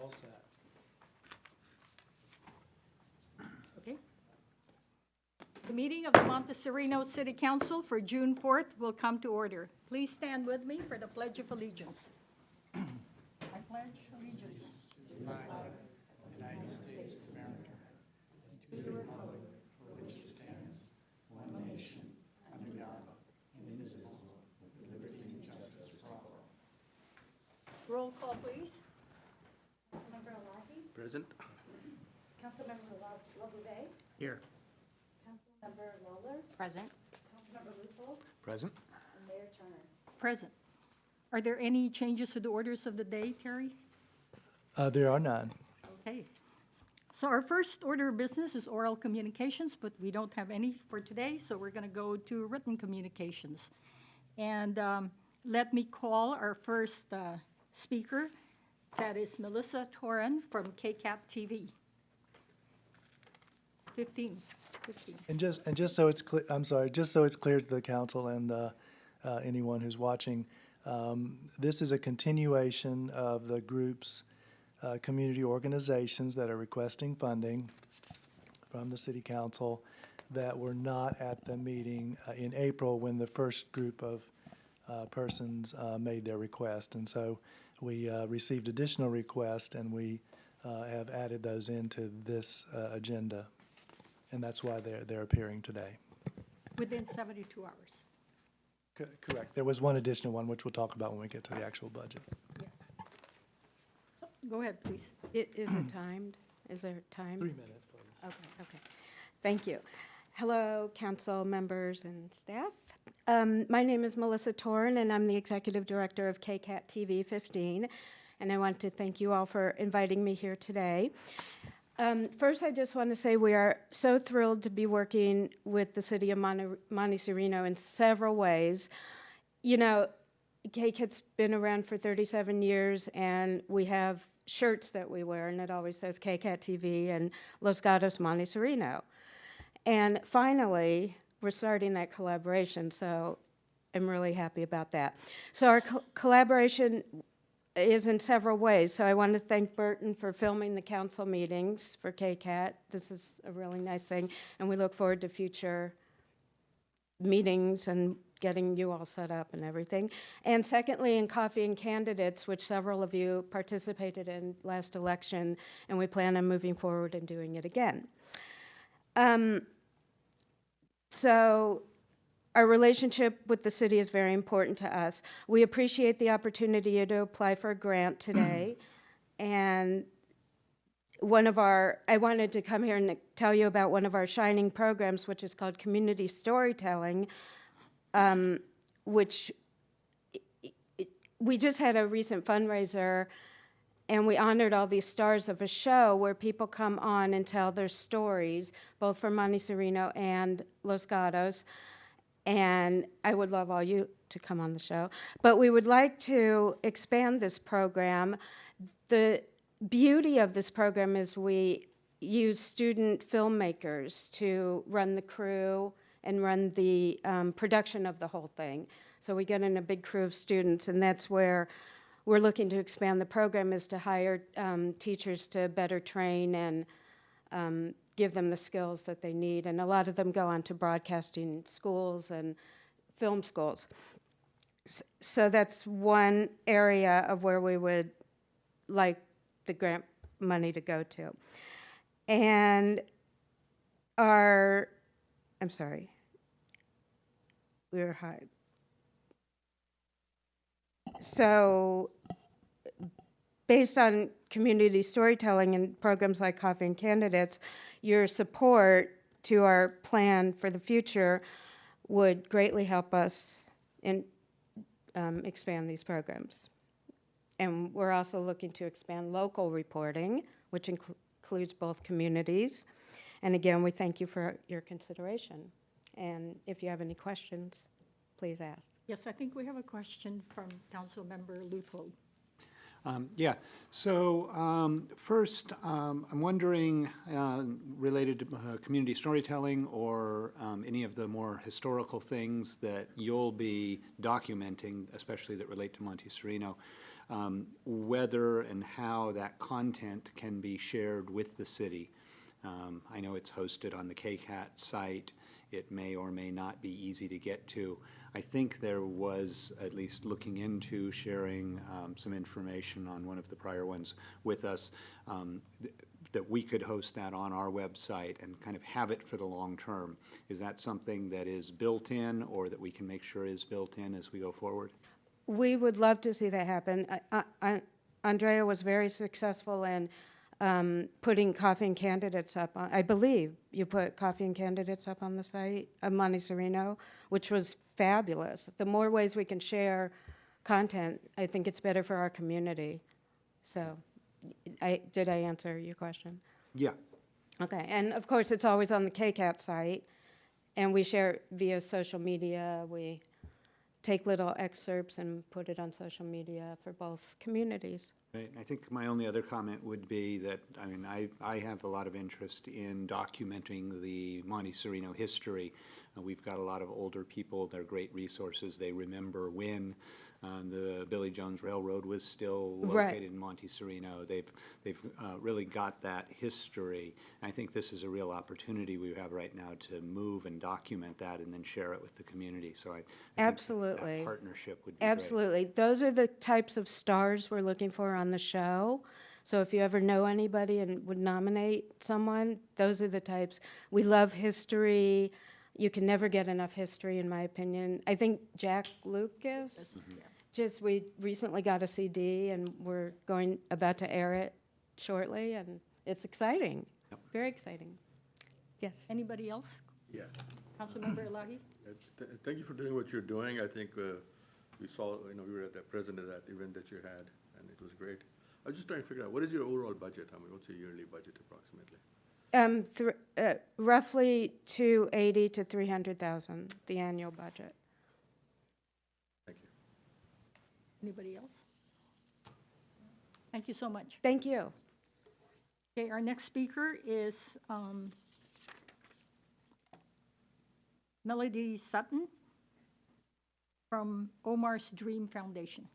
all set. Okay. The meeting of the Monte Sereno City Council for June 4th will come to order. Please stand with me for the Pledge of Allegiance. I pledge allegiance To the flag of the United States of America, and to the republic for which it stands, one nation, under God, indivisible, with liberty and justice for all. Roll call, please. Councilmember Elahi, Present. Councilmember Labouvet, Here. Councilmember Lawler, Present. Councilmember Luthold, Present. and Mayor Turner. Present. Are there any changes to the orders of the day, Terry? There are none. Okay. So our first order of business is oral communications, but we don't have any for today, so we're going to go to written communications. And let me call our first speaker. That is Melissa Toran from KCAT TV. 15. And just so it's clear, I'm sorry, just so it's clear to the council and anyone who's watching, this is a continuation of the group's community organizations that are requesting funding from the city council that were not at the meeting in April when the first group of persons made their request. And so we received additional requests, and we have added those into this agenda. And that's why they're appearing today. Within 72 hours. Correct. There was one additional one, which we'll talk about when we get to the actual budget. Yes. So, go ahead, please. Is it timed? Is there time? 3 minutes, please. Okay. Thank you. Hello, council members and staff. My name is Melissa Toran, and I'm the executive director of KCAT TV 15. And I want to thank you all for inviting me here today. First, I just want to say we are so thrilled to be working with the city of Monte Sereno in several ways. You know, KCAT's been around for 37 years, and we have shirts that we wear, and it always says KCAT TV and Los Gatos Monte Sereno. And finally, we're starting that collaboration, so I'm really happy about that. So our collaboration is in several ways. So I want to thank Burton for filming the council meetings for KCAT. This is a really nice thing, and we look forward to future meetings and getting you all set up and everything. And secondly, in Coffee and Candidates, which several of you participated in last election, and we plan on moving forward and doing it again. So our relationship with the city is very important to us. We appreciate the opportunity to apply for a grant today. And I wanted to come here and tell you about one of our shining programs, which is called Community Storytelling, which we just had a recent fundraiser, and we honored all these stars of a show where people come on and tell their stories, both from Monte Sereno and Los Gatos. And I would love all you to come on the show. But we would like to expand this program. The beauty of this program is we use student filmmakers to run the crew and run the production of the whole thing. So we get in a big crew of students, and that's where we're looking to expand the program, is to hire teachers to better train and give them the skills that they need. And a lot of them go on to broadcasting schools and film schools. So that's one area of where we would like the grant money to go to. And we're high. So based on community storytelling and programs like Coffee and Candidates, your support to our plan for the future would greatly help us in expand these programs. And we're also looking to expand local reporting, which includes both communities. And again, we thank you for your consideration. And if you have any questions, please ask. Yes, I think we have a question from Councilmember Luthold. Yeah, so first, I'm wondering, related to community storytelling or any of the more historical things that you'll be documenting, especially that relate to Monte Sereno, whether and how that content can be shared with the city. I know it's hosted on the KCAT site. It may or may not be easy to get to. I think there was at least looking into sharing some information on one of the prior ones with us, that we could host that on our website and kind of have it for the long term. Is that something that is built in, or that we can make sure is built in as we go forward? We would love to see that happen. Andrea was very successful in putting coffee and candidates up on, I believe you put coffee and candidates up on the site of Monte Sereno, which was fabulous. The more ways we can share content, I think it's better for our community. So, did I answer your question? Yeah. Okay, and of course, it's always on the KCAT site, and we share it via social media. We take little excerpts and put it on social media for both communities. Right. I think my only other comment would be that, I mean, I have a lot of interest in documenting the Monte Sereno history. We've got a lot of older people. They're great resources. They remember when the Billy Jones Railroad was still located in Monte Sereno. They've really got that history. I think this is a real opportunity we have right now to move and document that and then share it with the community. So I Absolutely. think that partnership would be Absolutely. Those are the types of stars we're looking for on the show. So if you ever know anybody and would nominate someone, those are the types. We love history. You can never get enough history, in my opinion. I think Jack Lucas, just we recently got a CD, and we're about to air it shortly, and it's exciting, very exciting. Yes. Anybody else? Yeah. Councilmember Elahi? Thank you for doing what you're doing. I think we saw, we were present at that event that you had, and it was great. I was just trying to figure out, what is your overall budget? I mean, what's your yearly budget approximately? Roughly 280 to 300,000, the annual budget. Thank you. Anybody else? Thank you so much. Thank you. Okay, our next speaker is Melody Sutton from Omar's Dream Foundation.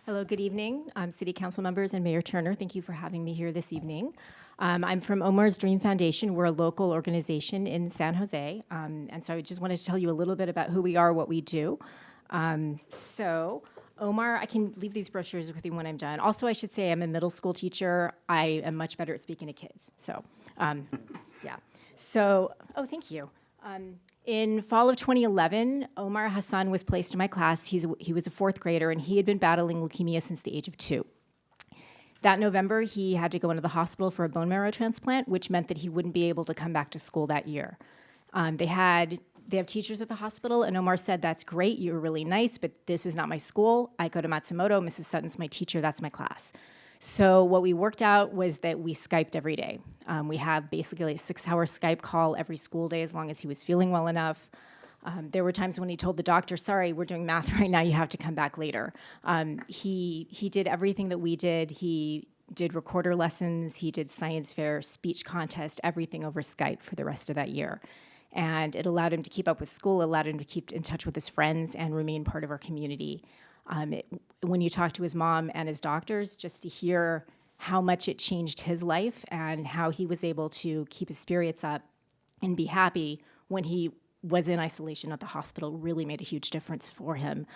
Hello, good evening, City Council members and Mayor Turner. Thank you for having me here this evening. I'm from Omar's Dream Foundation. We're a local organization in San Jose. And so I just wanted to tell you a little bit about who we are, what we do. So Omar, I can leave these brochures with you when I'm done. Also, I should say I'm a middle school teacher. I am much better at speaking to kids. So, yeah. So, oh, thank you. In fall of 2011, Omar Hassan was placed in my class. He was a fourth grader, and he had been battling leukemia since the age of 2. That November, he had to go into the hospital for a bone marrow transplant, which meant that he wouldn't be able to come back to school that year. They have teachers at the hospital, and Omar said, "That's great, you're really nice, but this is not my school. I go to Matsumoto, Mrs. Sutton's my teacher, that's my class." So what we worked out was that we Skyped every day. We have basically a 6-hour Skype call every school day as long as he was feeling well enough. There were times when he told the doctor, "Sorry, we're doing math right now, you have to come back later." He did everything that we did. He did recorder lessons, he did science fair, speech contest, everything over Skype for the rest of that year. And it allowed him to keep up with school, allowed him to keep in touch with his friends and remain part of our community. When you talk to his mom and his doctors, just to hear how much it changed his life and how he was able to keep his spirits up and be happy when he was in isolation at the hospital really made a huge difference for him.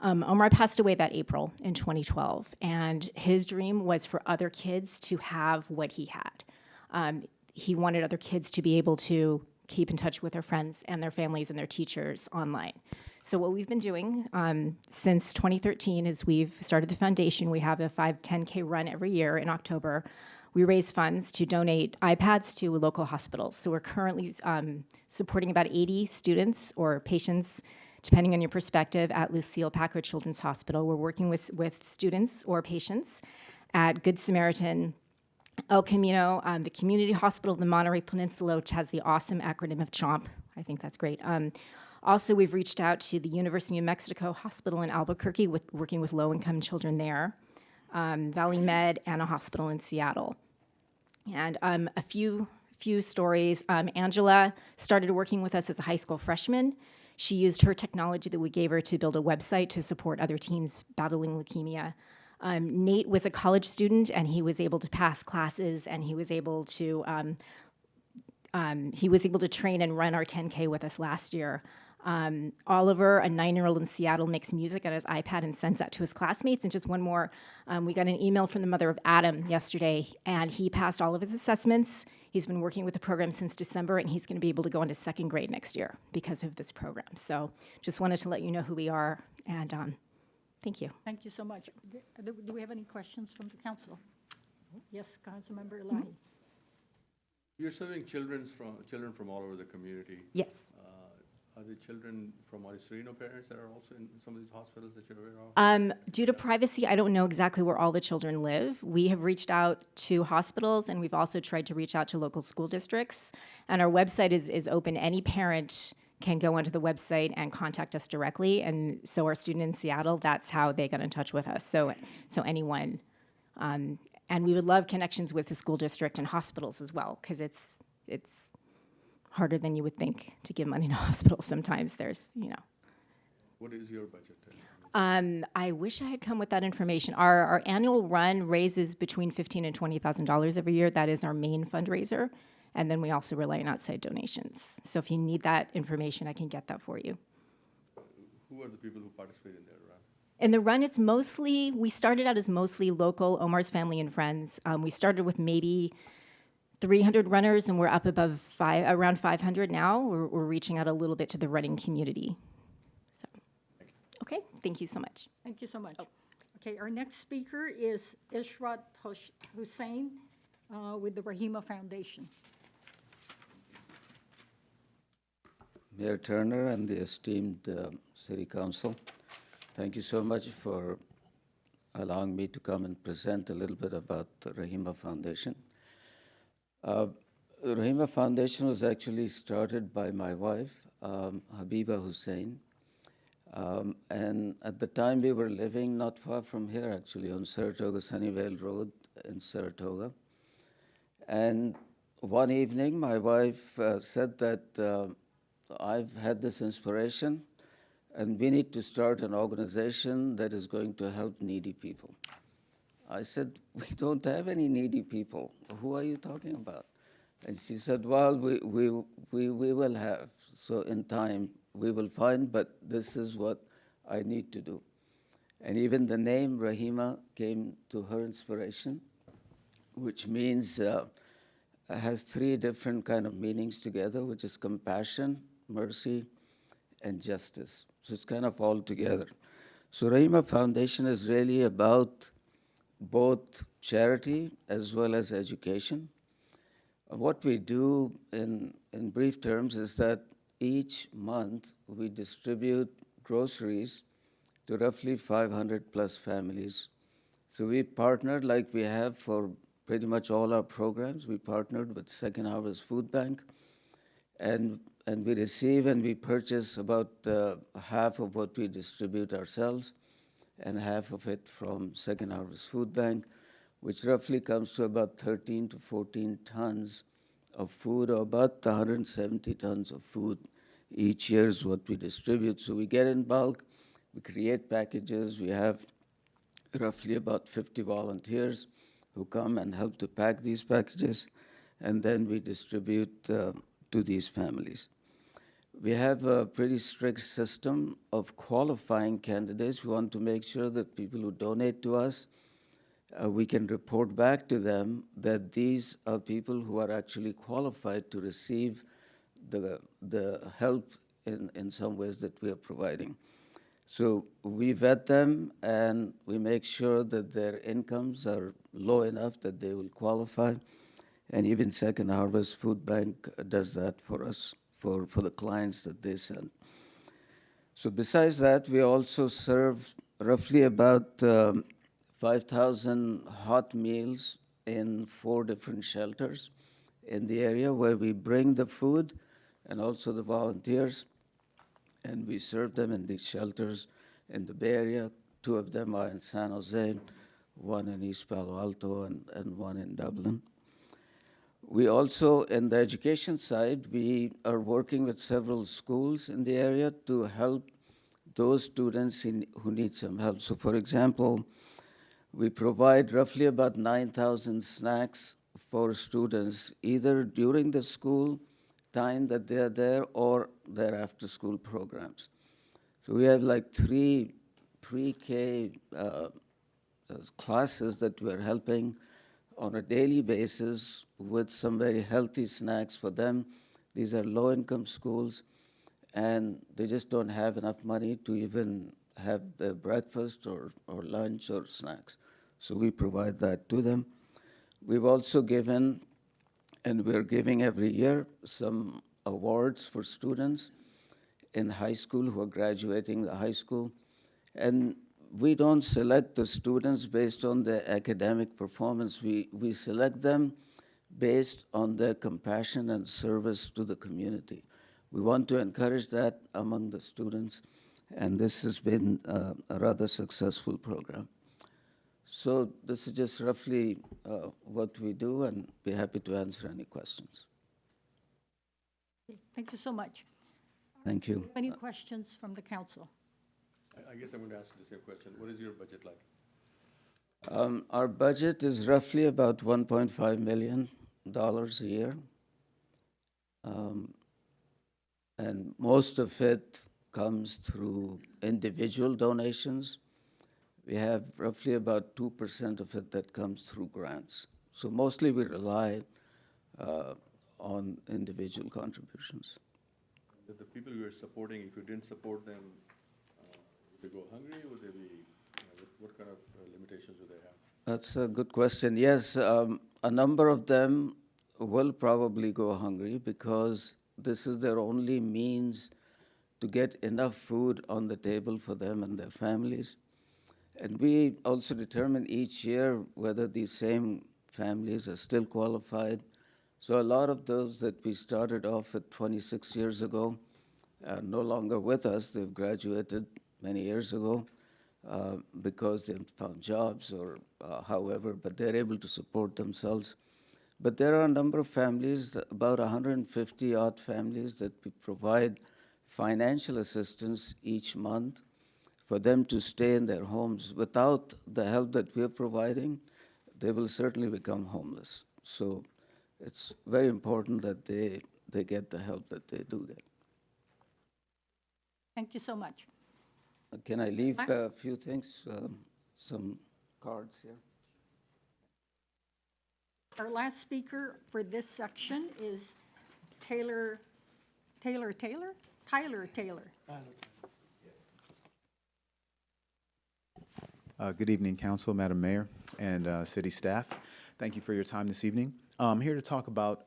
Omar passed away that April in 2012, and his dream was for other kids to have what he had. He wanted other kids to be able to keep in touch with their friends and their families and their teachers online. So what we've been doing since 2013 is we've started the foundation. We have a 5-10K run every year in October. We raise funds to donate iPads to local hospitals. So we're currently supporting about 80 students or patients, depending on your perspective, at Lucille Packard Children's Hospital. We're working with students or patients at Good Samaritan, El Camino, the Community Hospital of the Monterey Peninsula, which has the awesome acronym of CHOMP. I think that's great. Also, we've reached out to the University of New Mexico Hospital in Albuquerque, working with low-income children there, Valley Med, and a hospital in Seattle. And a few stories. Angela started working with us as a high school freshman. She used her technology that we gave her to build a website to support other teens battling leukemia. Nate was a college student, and he was able to pass classes, and he was able to train and run our 10K with us last year. Oliver, a 9-year-old in Seattle, makes music on his iPad and sends that to his classmates. And just one more, we got an email from the mother of Adam yesterday, and he passed all of his assessments. He's been working with the program since December, and he's going to be able to go into 2nd grade next year because of this program. So just wanted to let you know who we are, and thank you. Thank you so much. Do we have any questions from the council? Yes, Councilmember Elahi. You're serving children from all over the community. Yes. Are the children from Monte Sereno parents that are also in some of these hospitals that you're aware of? Due to privacy, I don't know exactly where all the children live. We have reached out to hospitals, and we've also tried to reach out to local school districts. And our website is open. Any parent can go onto the website and contact us directly. And so our student in Seattle, that's how they got in touch with us. So anyone. And we would love connections with the school district and hospitals as well, because it's harder than you would think to give money to hospitals. Sometimes there's. What is your budget? I wish I had come with that information. Our annual run raises between $15,000 and $20,000 every year. That is our main fundraiser. And then we also rely on outside donations. So if you need that information, I can get that for you. Who are the people who participate in that run? In the run, we started out as mostly local, Omar's family and friends. We started with maybe 300 runners, and we're up above around 500 now. We're reaching out a little bit to the running community. So, okay, thank you so much. Thank you so much. Okay, our next speaker is Ishrat Hussain with the Rahima Foundation. Mayor Turner and the esteemed City Council, thank you so much for allowing me to come and present a little bit about the Rahima Foundation. Rahima Foundation was actually started by my wife, Habiba Hussain. And at the time we were living not far from here, actually, on Saratoga Sunnyvale Road in Saratoga. And one evening, my wife said that I've had this inspiration, and we need to start an organization that is going to help needy people. I said, we don't have any needy people. Who are you talking about? And she said, well, we will have. So in time, we will find, but this is what I need to do. And even the name Rahima came to her inspiration, which means, has 3 different kind of meanings together, which is compassion, mercy, and justice. So it's kind of all together. So Rahima Foundation is really about both charity as well as education. What we do in brief terms is that each month we distribute groceries to roughly 500 plus families. So we partnered, like we have for pretty much all our programs, we partnered with Second Harvest Food Bank, and we receive and we purchase about half of what we distribute ourselves, and half of it from Second Harvest Food Bank, which roughly comes to about 13 to 14 tons of food, or about 170 tons of food each year is what we distribute. So we get in bulk, we create packages, we have roughly about 50 volunteers who come and help to pack these packages, and then we distribute to these families. We have a pretty strict system of qualifying candidates. We want to make sure that people who donate to us, we can report back to them that these are people who are actually qualified to receive the help in some ways that we are providing. So we vet them, and we make sure that their incomes are low enough that they will qualify. And even Second Harvest Food Bank does that for us, for the clients that they send. So besides that, we also serve roughly about 5,000 hot meals in 4 different shelters in the area, where we bring the food and also the volunteers, and we serve them in these shelters in the Bay Area. 2 of them are in San Jose, 1 in East Palo Alto, and 1 in Dublin. We also, in the education side, we are working with several schools in the area to help those students who need some help. So for example, we provide roughly about 9,000 snacks for students, either during the school time that they are there or their after-school programs. So we have like 3 pre-K classes that we are helping on a daily basis with some very healthy snacks for them. These are low-income schools, and they just don't have enough money to even have their breakfast or lunch or snacks. So we provide that to them. We've also given, and we're giving every year, some awards for students in high school who are graduating the high school. And we don't select the students based on their academic performance. We select them based on their compassion and service to the community. We want to encourage that among the students, and this has been a rather successful program. So this is just roughly what we do, and be happy to answer any questions. Okay, thank you so much. Thank you. Any questions from the council? I guess I'm going to ask the same question. What is your budget like? Our budget is roughly about $1.5 million a year. And most of it comes through individual donations. We have roughly about 2% of it that comes through grants. So mostly we rely on individual contributions. The people you are supporting, if you didn't support them, would they go hungry? Would they be, what kind of limitations do they have? That's a good question. Yes, a number of them will probably go hungry because this is their only means to get enough food on the table for them and their families. And we also determine each year whether these same families are still qualified. So a lot of those that we started off with 26 years ago are no longer with us. They've graduated many years ago because they've found jobs or however, but they're able to support themselves. But there are a number of families, about 150 odd families, that we provide financial assistance each month for them to stay in their homes. Without the help that we're providing, they will certainly become homeless. So it's very important that they get the help that they do get. Thank you so much. Can I leave a few things, some cards here? Our last speaker for this section is Tyler Taylor. Good evening, Council, Madam Mayor, and city staff. Thank you for your time this evening. I'm here to talk about,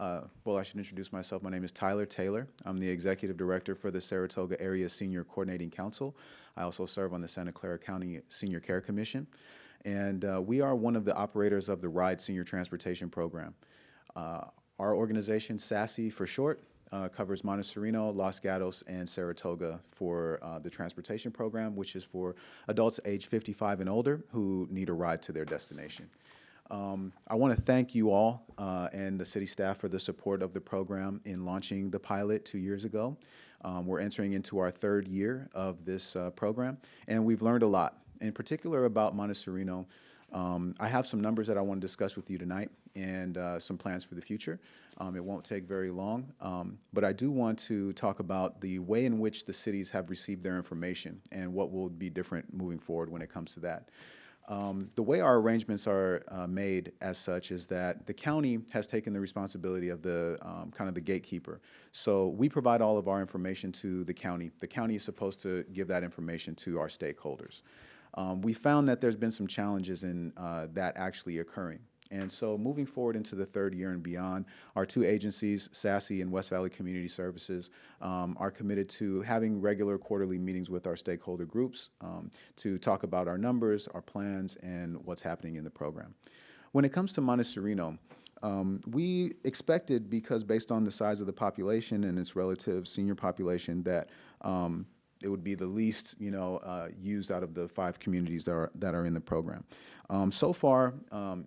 well, I should introduce myself. My name is Tyler Taylor. I'm the Executive Director for the Saratoga Area Senior Coordinating Council. I also serve on the Santa Clara County Senior Care Commission. And we are one of the operators of the RIDE Senior Transportation Program. Our organization, SASE for short, covers Monte Sereno, Los Gatos, and Saratoga for the transportation program, which is for adults age 55 and older who need a ride to their destination. I want to thank you all and the city staff for the support of the program in launching the pilot 2 years ago. We're entering into our 3rd year of this program, and we've learned a lot. In particular about Monte Sereno, I have some numbers that I want to discuss with you tonight and some plans for the future. It won't take very long, but I do want to talk about the way in which the cities have received their information and what will be different moving forward when it comes to that. The way our arrangements are made as such is that the county has taken the responsibility of the kind of the gatekeeper. So we provide all of our information to the county. The county is supposed to give that information to our stakeholders. We found that there's been some challenges in that actually occurring. And so moving forward into the 3rd year and beyond, our 2 agencies, SASE and West Valley Community Services, are committed to having regular quarterly meetings with our stakeholder groups to talk about our numbers, our plans, and what's happening in the program. When it comes to Monte Sereno, we expected, because based on the size of the population and its relative senior population, that it would be the least, used out of the 5 communities that are in the program. So far,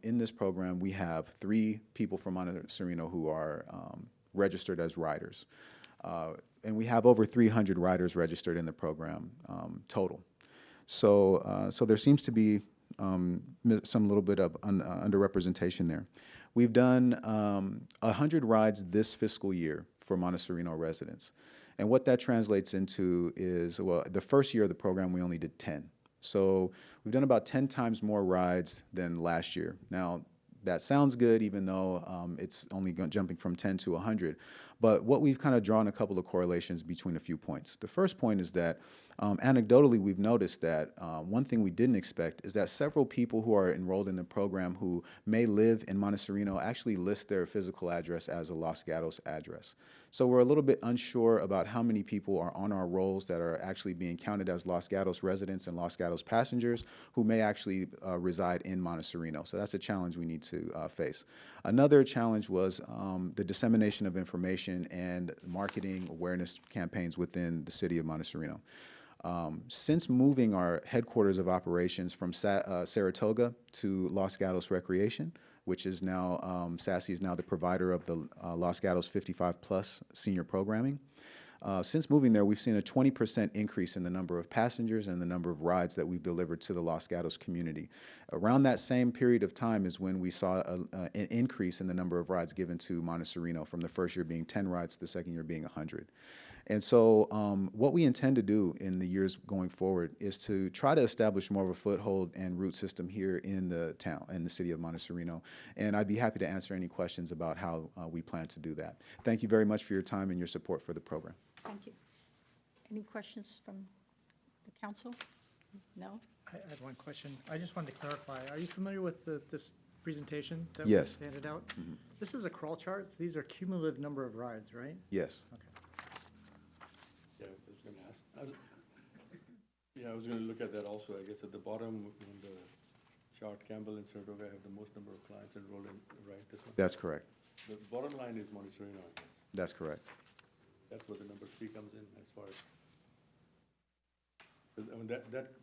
in this program, we have 3 people from Monte Sereno who are registered as riders. And we have over 300 riders registered in the program total. So there seems to be some little bit of underrepresentation there. We've done 100 rides this fiscal year for Monte Sereno residents. And what that translates into is, well, the first year of the program, we only did 10. So we've done about 10 times more rides than last year. Now, that sounds good, even though it's only jumping from 10 to 100. But what we've kind of drawn a couple of correlations between a few points. The first point is that anecdotally, we've noticed that one thing we didn't expect is that several people who are enrolled in the program who may live in Monte Sereno actually list their physical address as a Los Gatos address. So we're a little bit unsure about how many people are on our rolls that are actually being counted as Los Gatos residents and Los Gatos passengers who may actually reside in Monte Sereno. So that's a challenge we need to face. Another challenge was the dissemination of information and marketing awareness campaigns within the city of Monte Sereno. Since moving our headquarters of operations from Saratoga to Los Gatos Recreation, which is now, SASE is now the provider of the Los Gatos 55+ senior programming. Since moving there, we've seen a 20% increase in the number of passengers and the number of rides that we've delivered to the Los Gatos community. Around that same period of time is when we saw an increase in the number of rides given to Monte Sereno, from the first year being 10 rides to the second year being 100. And so what we intend to do in the years going forward is to try to establish more of a foothold and root system here in the town, in the city of Monte Sereno. And I'd be happy to answer any questions about how we plan to do that. Thank you very much for your time and your support for the program. Thank you. Any questions from the council? No? I had one question. I just wanted to clarify. Are you familiar with this presentation that Yes. was handed out? This is a crawl chart. These are cumulative number of rides, right? Yes. Okay. Yeah, I was going to ask. I was going to look at that also. I guess at the bottom on the chart, Campbell and Saratoga have the most number of clients enrolled in, right? This one? That's correct. The bottom line is Monte Sereno, I guess. That's correct. That's where the number 3 comes in as far as. I mean,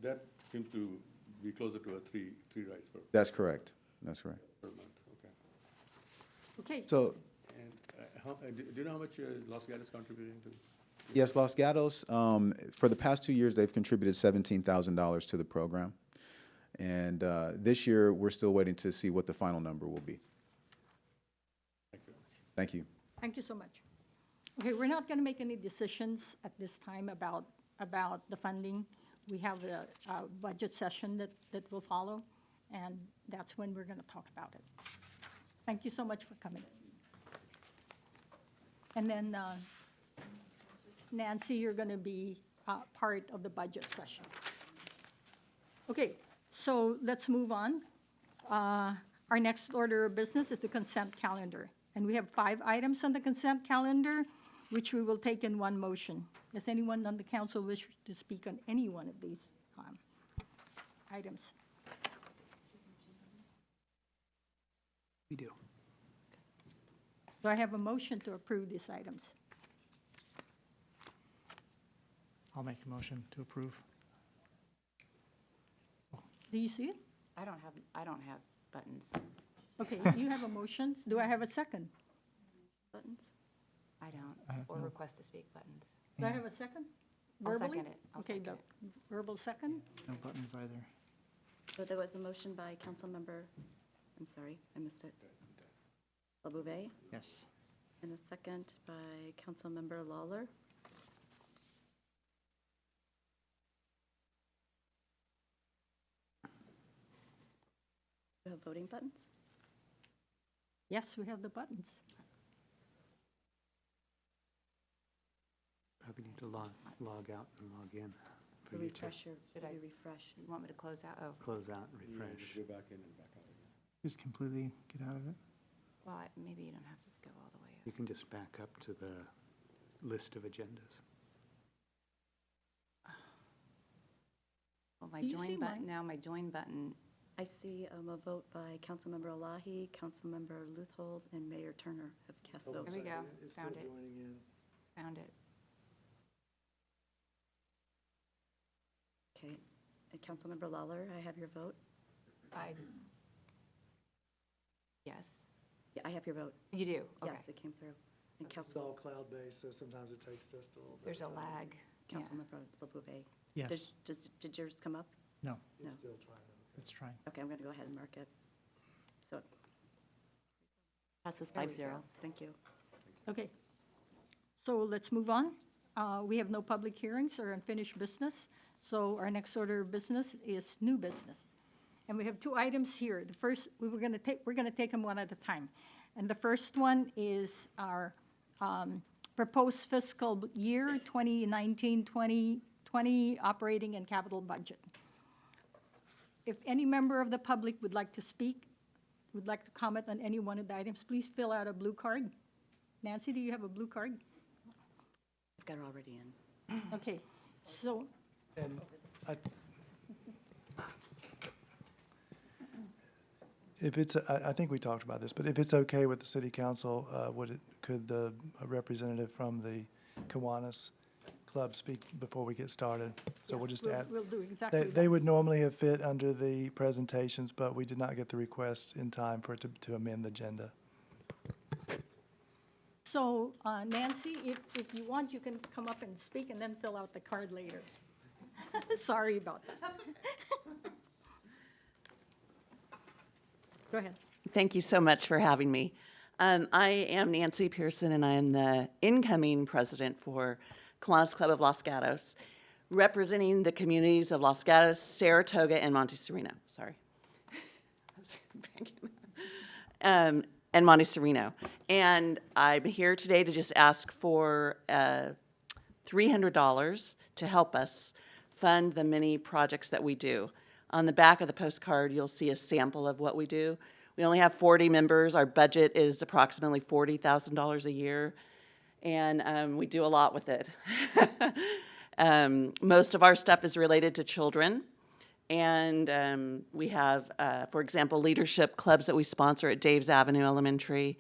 that seems to be closer to a three rides That's correct. That's correct. per month. Okay. Okay. So, And do you know how much Los Gatos contributing to? yes, Los Gatos, for the past 2 years, they've contributed $17,000 to the program. And this year, we're still waiting to see what the final number will be. Thank you very much. Thank you. Thank you so much. Okay, we're not going to make any decisions at this time about the funding. We have a budget session that will follow, and that's when we're going to talk about it. Thank you so much for coming. And then, Nancy, you're going to be part of the budget session. Okay, so let's move on. Our next order of business is the consent calendar. And we have 5 items on the consent calendar, which we will take in one motion. Does anyone on the council wish to speak on any one of these items? We do. Do I have a motion to approve these items? I'll make a motion to approve. Do you see it? I don't have buttons. Okay, you have a motion. Do I have a second? Buttons? I don't, or request to speak buttons. Do I have a second? I'll Verbally? second it. I'll Okay, second the verbal second? No buttons either. So there was a motion by Councilmember, I'm sorry, I missed it. LaBouvet, Yes. and a second by Councilmember Lawler. Do you have voting buttons? Yes, we have the buttons. Probably need to log out and log in for To you to refresh your, Should I- refresh. You want me to close out? Oh, close out and Yeah, refresh. just go back in and back out again. Just completely get out of it. well, maybe you don't have to go all the way You up. can just back up to the list of agendas. Well, my Do you see join button, mine? now my join button, I see a vote by Councilmember Elahi, Councilmember Luthold, and Mayor Turner have cast votes. there we go, found it. Found it. And Councilmember Lawler, I have your vote. Yes. Yeah, I have your vote. You do? Okay. Yes, it came through. And It's all cloud-based, so sometimes it takes just a little bit. There's a of time. lag. Yeah. Councilmember LaBouvet. Yes. Did yours come up? No, No. It's still trying to. it's trying. Okay, I'm going to go ahead and mark it. So passes There we 5-0. go. Thank you. Okay. So let's move on. We have no public hearings or unfinished business, so our next order of business is new business. And we have two items here. The first, we're going to take them one at a time. And the first one is our proposed fiscal year 2019-2020 operating and capital budget. If any member of the public would like to speak, would like to comment on any one of the items, please fill out a blue card. Nancy, do you have a blue card? I've got her already in. Okay, so, And if it's, I think we talked about this, but if it's okay with the city council, could the representative from the Kiwanis Club speak before we get started? So we'll yes, just add. we'll do exactly They that. would normally have fit under the presentations, but we did not get the request in time for it to amend the agenda. So Nancy, if you want, you can come up and speak and then fill out the card later. Sorry about that. Go ahead. Thank you so much for having me. I am Nancy Pearson, and I am the incoming president for Kiwanis Club of Los Gatos, representing the communities of Los Gatos, Saratoga, and Monte Sereno. Sorry. And Monte Sereno. And I'm here today to just ask for $300 to help us fund the many projects that we do. On the back of the postcard, you'll see a sample of what we do. We only have 40 members. Our budget is approximately $40,000 a year, and we do a lot with it. Most of our stuff is related to children, and we have, for example, leadership clubs that we sponsor at Dave's Avenue Elementary,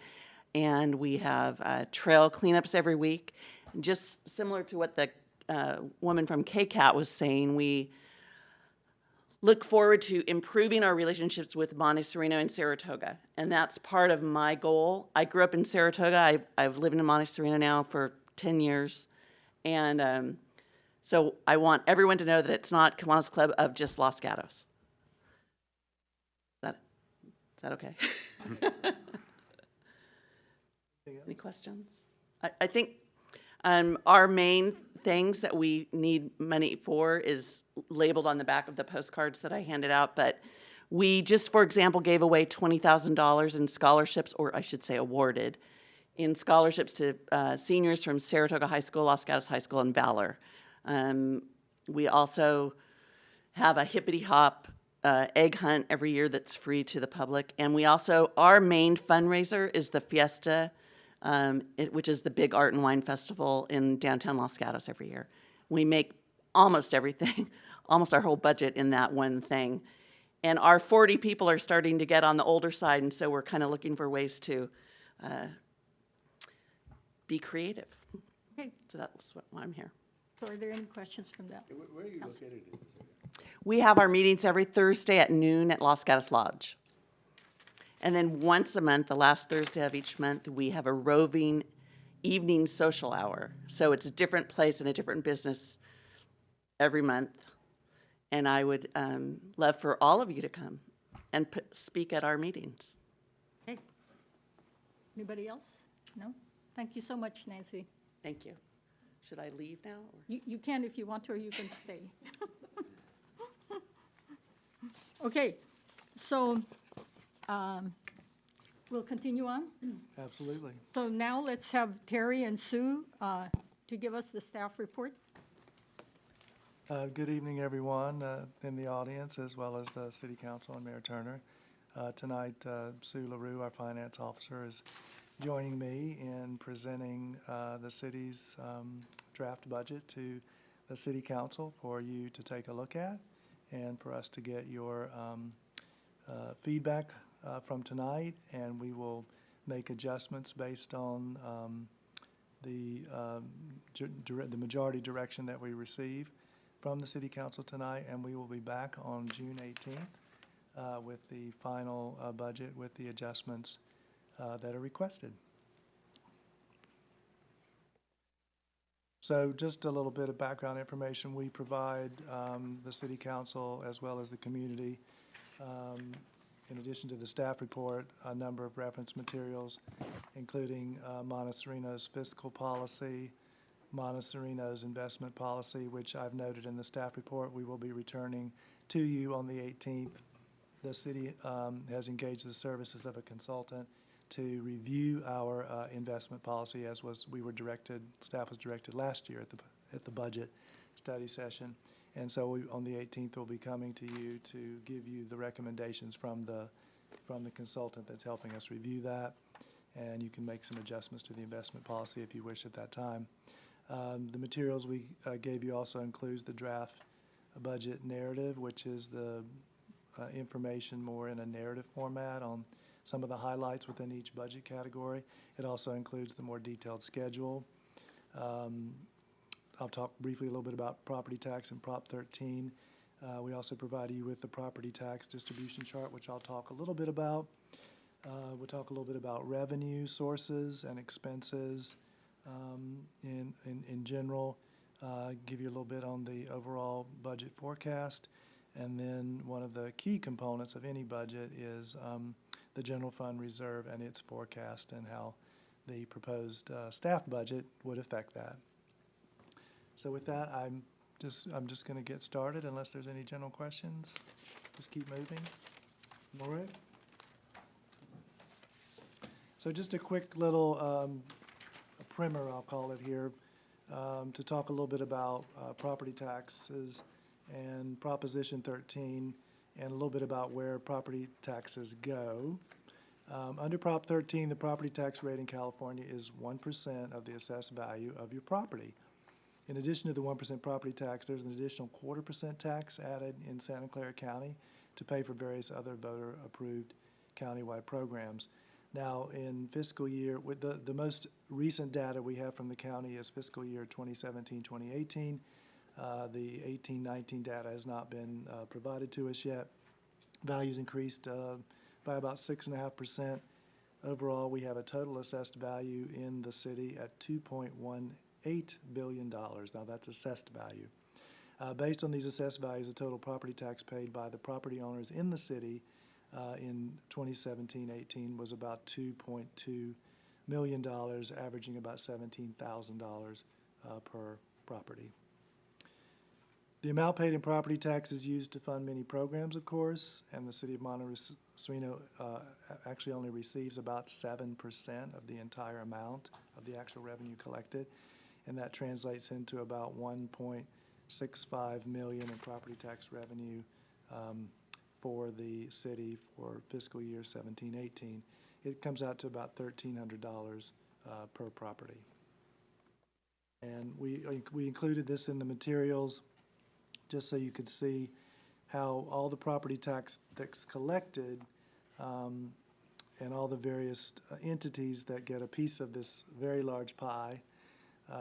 and we have trail cleanups every week. Just similar to what the woman from KCAT was saying, we look forward to improving our relationships with Monte Sereno and Saratoga, and that's part of my goal. I grew up in Saratoga. I've lived in Monte Sereno now for 10 years, and so I want everyone to know that it's not Kiwanis Club of just Los Gatos. Is that okay? Any questions? I think our main things that we need money for is labeled on the back of the postcards that I handed out, but we just, for example, gave away $20,000 in scholarships, or I should say awarded, in scholarships to seniors from Saratoga High School, Los Gatos High School, and Valor. We also have a hippity hop egg hunt every year that's free to the public, and we also, our main fundraiser is the Fiesta, which is the big art and wine festival in downtown Los Gatos every year. We make almost everything, almost our whole budget in that one thing. And our 40 people are starting to get on the older side, and so we're kind of looking for ways to be creative. Okay, So that's why I'm here. so are there any questions from that? Where are you located in this area? We have our meetings every Thursday at noon at Los Gatos Lodge. And then once a month, the last Thursday of each month, we have a roving evening social hour. So it's a different place and a different business every month. And I would love for all of you to come and speak at our meetings. Okay. Anybody else? No? Thank you so much, Nancy. Thank you. Should I leave now? Or? You can if you want to, or you can stay. Okay, so we'll continue on. Absolutely. So now let's have Terry and Sue to give us the staff report. Good evening, everyone in the audience, as well as the City Council and Mayor Turner. Tonight, Sue LaRue, our finance officer, is joining me in presenting the city's draft budget to the City Council for you to take a look at and for us to get your feedback from tonight, and we will make adjustments based on the majority direction that we receive. from the City Council tonight, and we will be back on June 18th with the final budget with the adjustments that are requested. So just a little bit of background information. We provide the City Council as well as the community, in addition to the staff report, a number of reference materials, including Monte Sereno's fiscal policy, Monte Sereno's investment policy, which I've noted in the staff report. We will be returning to you on the 18th. The city has engaged the services of a consultant to review our investment policy, as we were directed, staff was directed last year at the budget study session. And so on the 18th, we'll be coming to you to give you the recommendations from the consultant that's helping us review that. And you can make some adjustments to the investment policy if you wish at that time. The materials we gave you also includes the draft budget narrative, which is the information more in a narrative format on some of the highlights within each budget category. It also includes the more detailed schedule. I'll talk briefly a little bit about property tax and Prop 13. We also provide you with the property tax distribution chart, which I'll talk a little bit about. We'll talk a little bit about revenue sources and expenses in general, give you a little bit on the overall budget forecast. And then one of the key components of any budget is the general fund reserve and its forecast and how the proposed staff budget would affect that. So with that, I'm just going to get started unless there's any general questions. Just keep moving. All right. So just a quick little primer, I'll call it here, to talk a little bit about property taxes and Proposition 13, and a little bit about where property taxes go. Under Prop 13, the property tax rate in California is 1% of the assessed value of your property. In addition to the 1% property tax, there's an additional 0.25% tax added in Santa Clara County to pay for various other voter-approved countywide programs. Now, in fiscal year, with the most recent data we have from the county is fiscal year 2017-2018. The 18-19 data has not been provided to us yet. Values increased by about 6.5%. Overall, we have a total assessed value in the city at $2.18 billion. Now, that's assessed value. Based on these assessed values, the total property tax paid by the property owners in the city in 2017-18 was about $2.2 million, averaging about $17,000 per property. The amount paid in property tax is used to fund many programs, of course, and the city of Monte Sereno actually only receives about 7% of the entire amount of the actual revenue collected, and that translates into about $1.65 million in property tax revenue for the city for fiscal year 17-18. It comes out to about $1,300 per property. And we included this in the materials just so you could see how all the property tax that's collected and all the various entities that get a piece of this very large pie,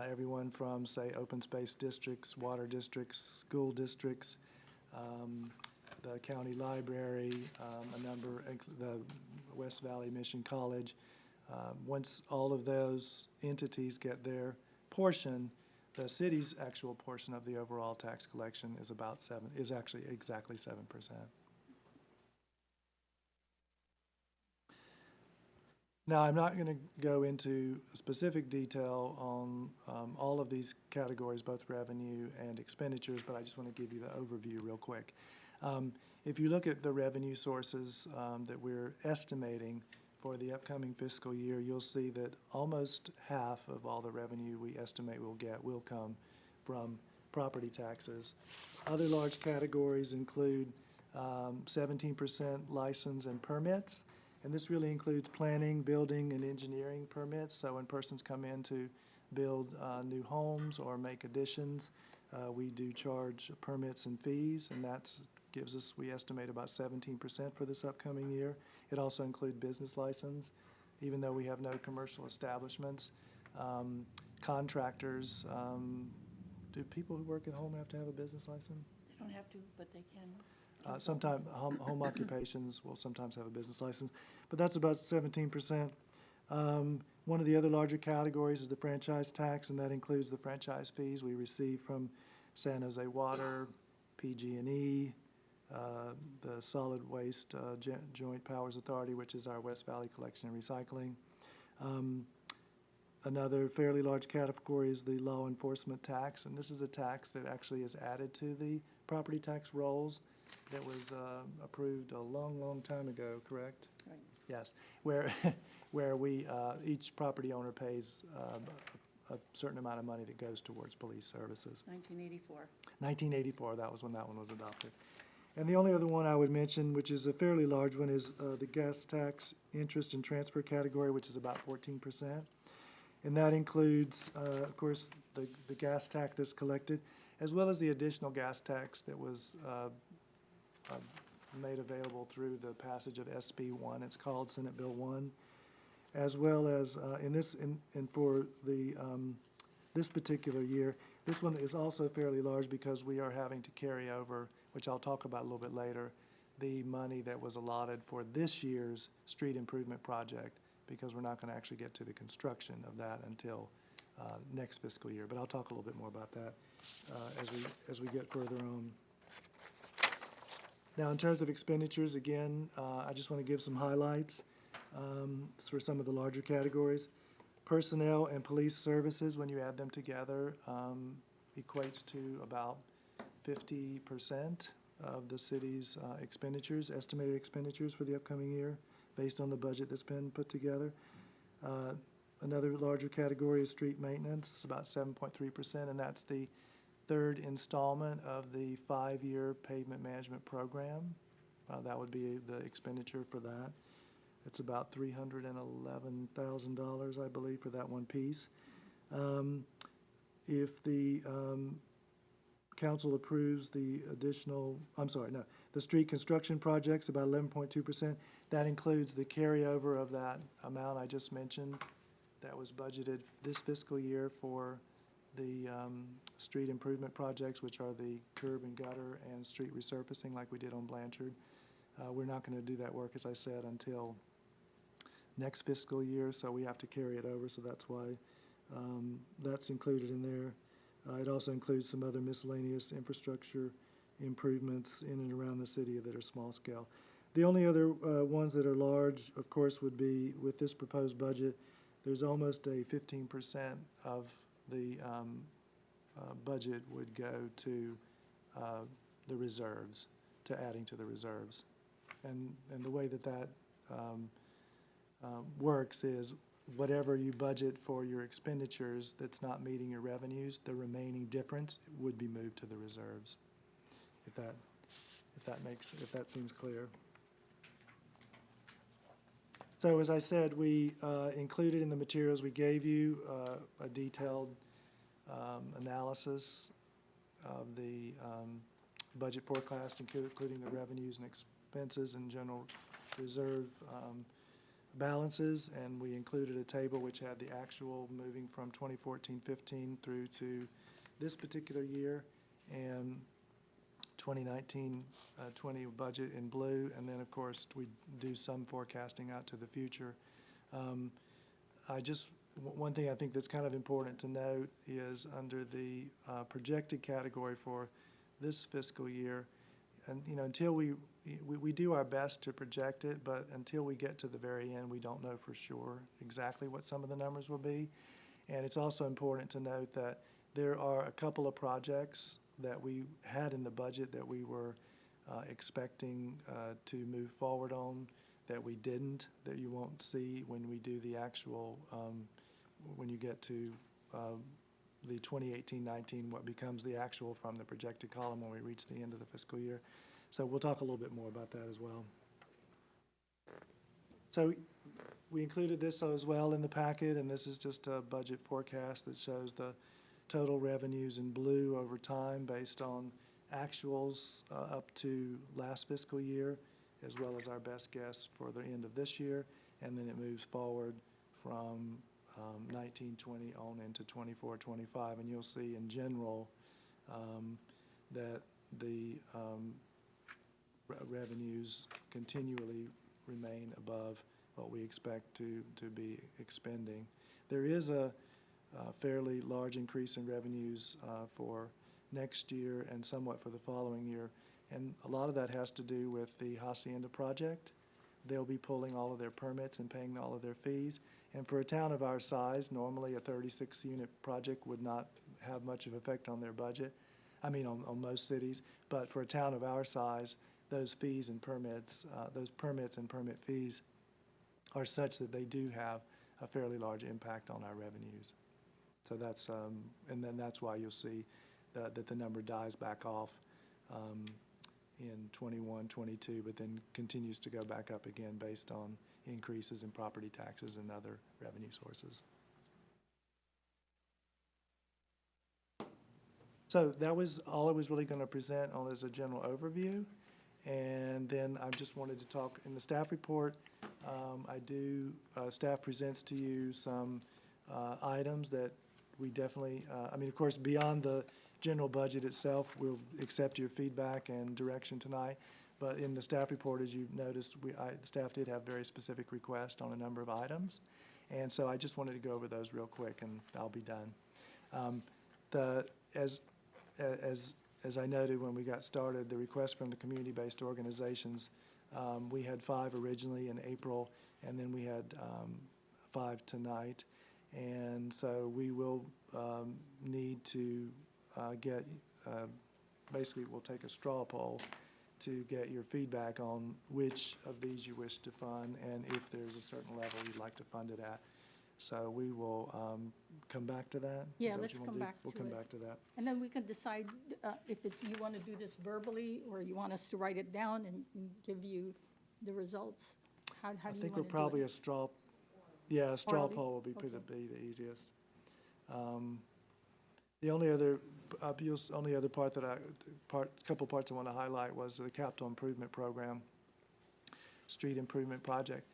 everyone from, say, open space districts, water districts, school districts, the county library, the West Valley Mission College. Once all of those entities get their portion, the city's actual portion of the overall tax collection is actually exactly 7%. Now, I'm not going to go into specific detail on all of these categories, both revenue and expenditures, but I just want to give you the overview real quick. If you look at the revenue sources that we're estimating for the upcoming fiscal year, you'll see that almost half of all the revenue we estimate we'll get will come from property taxes. Other large categories include 17% license and permits, and this really includes planning, building, and engineering permits. So when persons come in to build new homes or make additions, we do charge permits and fees, and that's gives us, we estimate, about 17% for this upcoming year. It also includes business license, even though we have no commercial establishments. Contractors do people who work at home have to have a business license? They don't have to, but they can. Sometimes home occupations will sometimes have a business license, but that's about 17%. One of the other larger categories is the franchise tax, and that includes the franchise fees we receive from San Jose Water, PG&E, the Solid Waste Joint Powers Authority, which is our West Valley Collection and Recycling. Another fairly large category is the law enforcement tax, and this is a tax that actually is added to the property tax rolls that was approved a long, long time ago, correct? Right. Yes, where, where we, each property owner pays a certain amount of money that goes towards police services. 1984. 1984, that was when that one was adopted. And the only other one I would mention, which is a fairly large one, is the gas tax interest and transfer category, which is about 14%. And that includes, of course, the gas tax that's collected, as well as the additional gas tax that was made available through the passage of SB 1. It's called Senate Bill 1, as well as and for the this particular year, this one is also fairly large because we are having to carry over, which I'll talk about a little bit later, the money that was allotted for this year's street improvement project, because we're not going to actually get to the construction of that until next fiscal year. But I'll talk a little bit more about that as we get further on. Now, in terms of expenditures, again, I just want to give some highlights for some of the larger categories. Personnel and police services, when you add them together, equates to about 50% of the city's expenditures, estimated expenditures for the upcoming year, based on the budget that's been put together. Another larger category is street maintenance, about 7.3%, and that's the third installment of the 5-year pavement management program. That would be the expenditure for that. It's about $311,000, I believe, for that one piece. If the council approves the additional, the street construction projects, about 11.2%. That includes the carryover of that amount I just mentioned that was budgeted this fiscal year for the street improvement projects, which are the curb and gutter and street resurfacing like we did on Blanchard. We're not going to do that work, as I said, until next fiscal year, so we have to carry it over, so that's why that's included in there. It also includes some other miscellaneous infrastructure improvements in and around the city that are small scale. The only other ones that are large, of course, would be with this proposed budget, there's almost a 15% of the budget would go to the reserves, to adding to the reserves. And the way that works is whatever you budget for your expenditures that's not meeting your revenues, the remaining difference would be moved to the reserves. If that seems clear. So as I said, we included in the materials we gave you a detailed analysis of the budget forecast, including the revenues and expenses and general reserve balances, and we included a table which had the actual moving from 2014-15 through to this particular year, and 2019-20 budget in blue, and then of course we do some forecasting out to the future. One thing I think that's kind of important to note is under the projected category for this fiscal year, and until we do our best to project it, but until we get to the very end, we don't know for sure exactly what some of the numbers will be. And it's also important to note that there are a couple of projects that we had in the budget that we were expecting to move forward on that we didn't, that you won't see when we do the actual, when you get to the 2018-19, what becomes the actual from the projected column when we reach the end of the fiscal year. So we'll talk a little bit more about that as well. So we included this as well in the packet, and this is just a budget forecast that shows the total revenues in blue over time based on actuals up to last fiscal year, as well as our best guess for the end of this year, and then it moves forward from 19-20 on into 24-25, and you'll see in general that the revenues continually remain above what we expect to be expending. There is a fairly large increase in revenues for next year and somewhat for the following year. And a lot of that has to do with the Hacienda project. They'll be pulling all of their permits and paying all of their fees. And for a town of our size, normally a 36-unit project would not have much of effect on their budget. I mean, on most cities. But for a town of our size, those fees and permits, those permits and permit fees are such that they do have a fairly large impact on our revenues. So that's, and then that's why you'll see that the number dies back off in 21, 22, but then continues to go back up again based on increases in property taxes and other revenue sources. So that was all I was really going to present on as a general overview. And then I just wanted to talk in the staff report. Staff presents to you some items that we definitely, I mean, of course, beyond the general budget itself, we'll accept your feedback and direction tonight. But in the staff report, as you've noticed, the staff did have very specific requests on a number of items. And so I just wanted to go over those real quick, and I'll be done. As I noted when we got started, the request from the community-based organizations, we had 5 originally in April, and then we had 5 tonight. And so we will need to basically we'll take a straw poll to get your feedback on which of these you wish to fund and if there's a certain level you'd like to fund it at. So we will come back to that? Yeah, Is that what let's you wanna come do? back We'll to come it. back to that. And then we can decide if you want to do this verbally or you want us to write it down and give you the results. How do you want to do it? I think we're probably a straw Orally? poll will be Okay. the easiest. The only other couple parts I want to highlight was the capital improvement program, street improvement project.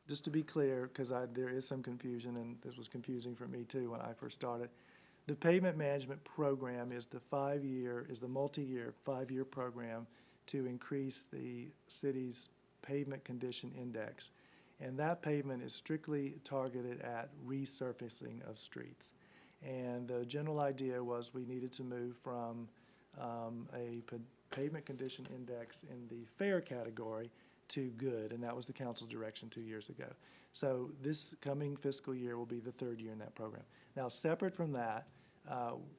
Just to be clear, because there is some confusion, and this was confusing for me too when I first started. The pavement management program is the multi-year, 5-year program to increase the city's pavement condition index. And that pavement is strictly targeted at resurfacing of streets. And the general idea was we needed to move from a pavement condition index in the fair category to good, and that was the council's direction 2 years ago. So this coming fiscal year will be the 3rd year in that program. Now, separate from that,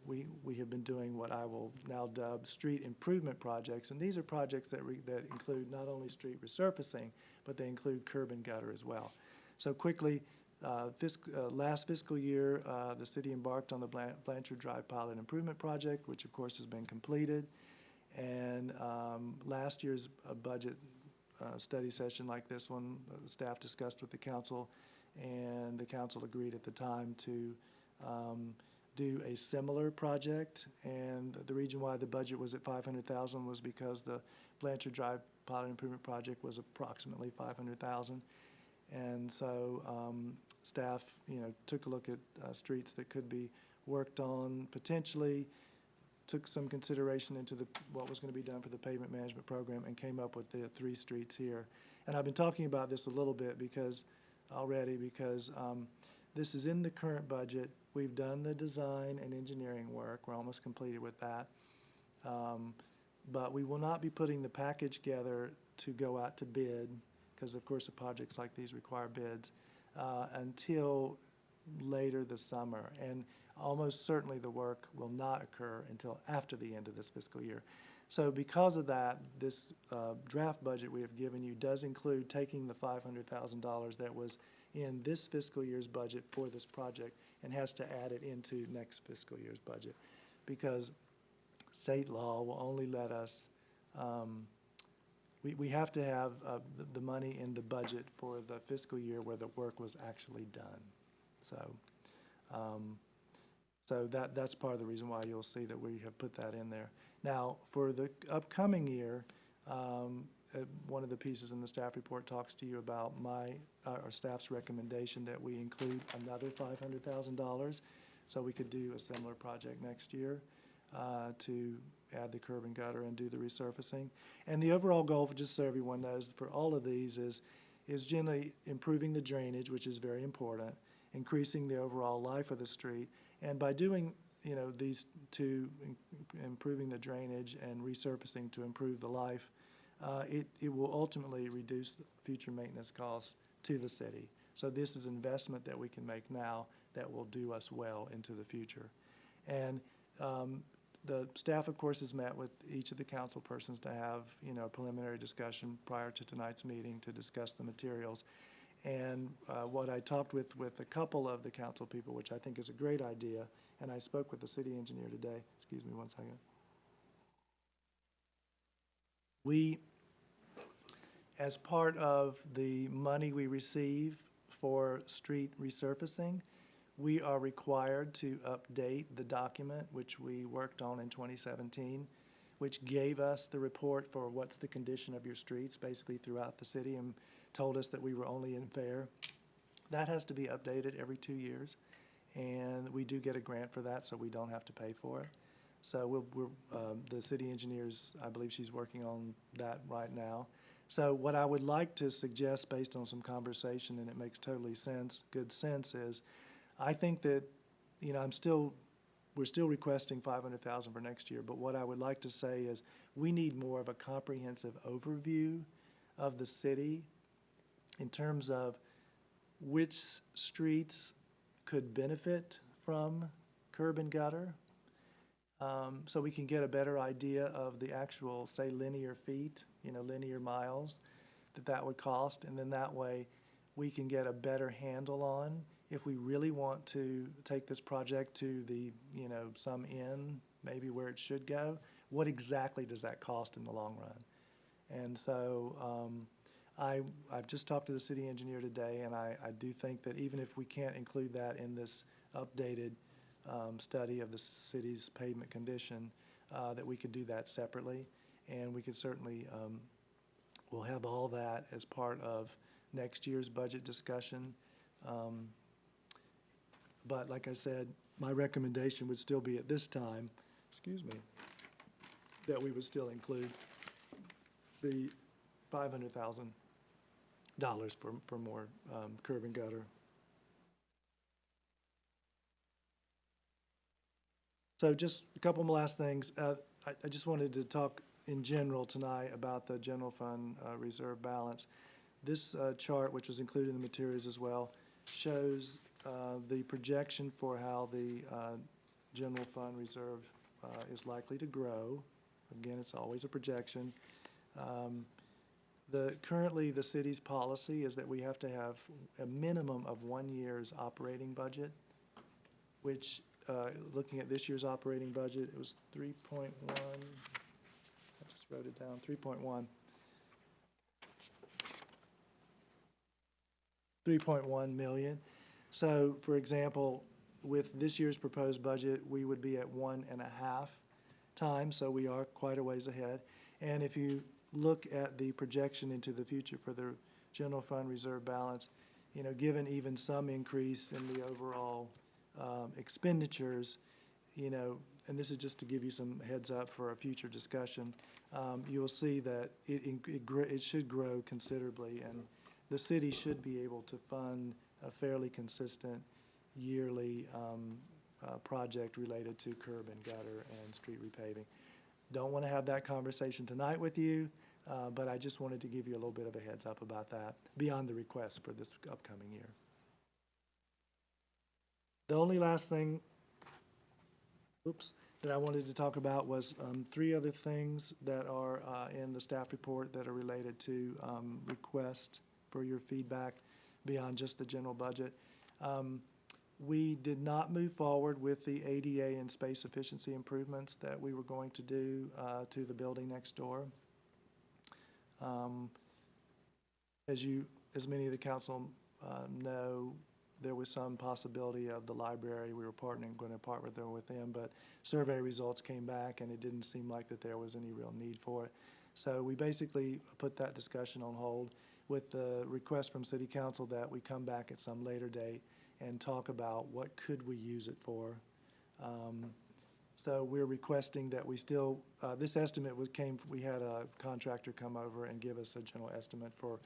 we have been doing what I will now dub street improvement projects, and these are projects that include not only street resurfacing, but they include curb and gutter as well. So quickly, last fiscal year, the city embarked on the Blanchard Drive Pilot Improvement Project, which of course has been completed. And last year's budget study session like this one, the staff discussed with the council, and the council agreed at the time to do a similar project. And the reason why the budget was at $500,000 was because the Blanchard Drive Pilot Improvement Project was approximately $500,000. And so staff, took a look at streets that could be worked on potentially, took some consideration into what was going to be done for the pavement management program, and came up with the 3 streets here. And I've been talking about this a little bit because this is in the current budget. We've done the design and engineering work. We're almost completed with that. But we will not be putting the package together to go out to bid, because of course the projects like these require bids, until later this summer. And almost certainly the work will not occur until after the end of this fiscal year. So because of that, this draft budget we have given you does include taking the $500,000 that was in this fiscal year's budget for this project and has to add it into next fiscal year's budget, because state law will only let us, we have to have the money in the budget for the fiscal year where the work was actually done. So that's part of the reason why you'll see that we have put that in there. Now, for the upcoming year, one of the pieces in the staff report talks to you about our staff's recommendation that we include another $500,000 so we could do a similar project next year. to add the curb and gutter and do the resurfacing. And the overall goal, just so everyone knows, for all of these is generally improving the drainage, which is very important, increasing the overall life of the street. And by doing, these two, improving the drainage and resurfacing to improve the life, it will ultimately reduce the future maintenance costs to the city. So this is investment that we can make now that will do us well into the future. And the staff, of course, has met with each of the council persons to have, a preliminary discussion prior to tonight's meeting to discuss the materials. And what I talked with a couple of the council people, which I think is a great idea, and I spoke with the city engineer today. Excuse me one second. We, as part of the money we receive for street resurfacing, we are required to update the document which we worked on in 2017, which gave us the report for what's the condition of your streets basically throughout the city and told us that we were only in fair. That has to be updated every 2 years, and we do get a grant for that, so we don't have to pay for it. So the city engineers, I believe she's working on that right now. So what I would like to suggest based on some conversation, and it makes totally good sense, is I think that, we're still requesting $500,000 for next year, but what I would like to say is we need more of a comprehensive overview of the city in terms of which streets could benefit from curb and gutter, so we can get a better idea of the actual, say, linear feet, linear miles that would cost, and then that way we can get a better handle on if we really want to take this project to the, some end, maybe where it should go, what exactly does that cost in the long run? And so I've just talked to the city engineer today, and I do think that even if we can't include that in this updated study of the city's pavement condition, that we could do that separately, and we could certainly, we'll have all that as part of next year's budget discussion. But like I said, my recommendation would still be at this time, that we would still include the $500,000 for more curb and gutter. So just a couple more last things. I just wanted to talk in general tonight about the general fund reserve balance. This chart, which was included in the materials as well, shows the projection for how the general fund reserve is likely to grow. Again, it's always a projection. Currently, the city's policy is that we have to have a minimum of 1 year's operating budget, which, looking at this year's operating budget, it was 3.1. I just wrote it down, 3.1. 3.1 million. So, for example, with this year's proposed budget, we would be at 1.5 times, so we are quite a ways ahead. And if you look at the projection into the future for the general fund reserve balance, given even some increase in the overall expenditures, and this is just to give you some heads up for a future discussion, you will see that it should grow considerably, and the city should be able to fund a fairly consistent yearly project related to curb and gutter and street repaving. Don't want to have that conversation tonight with you, but I just wanted to give you a little bit of a heads up about that beyond the request for this upcoming year. The only last thing, that I wanted to talk about was 3 other things that are in the staff report that are related to requests for your feedback beyond just the general budget. We did not move forward with the ADA and space efficiency improvements that we were going to do to the building next door. As many of the council know, there was some possibility of the library. We were going to partner with them, but survey results came back and it didn't seem like that there was any real need for it. So we basically put that discussion on hold with the request from City Council that we come back at some later date and talk about what could we use it for. So we're requesting that we still, this estimate we had a contractor come over and give us a general estimate for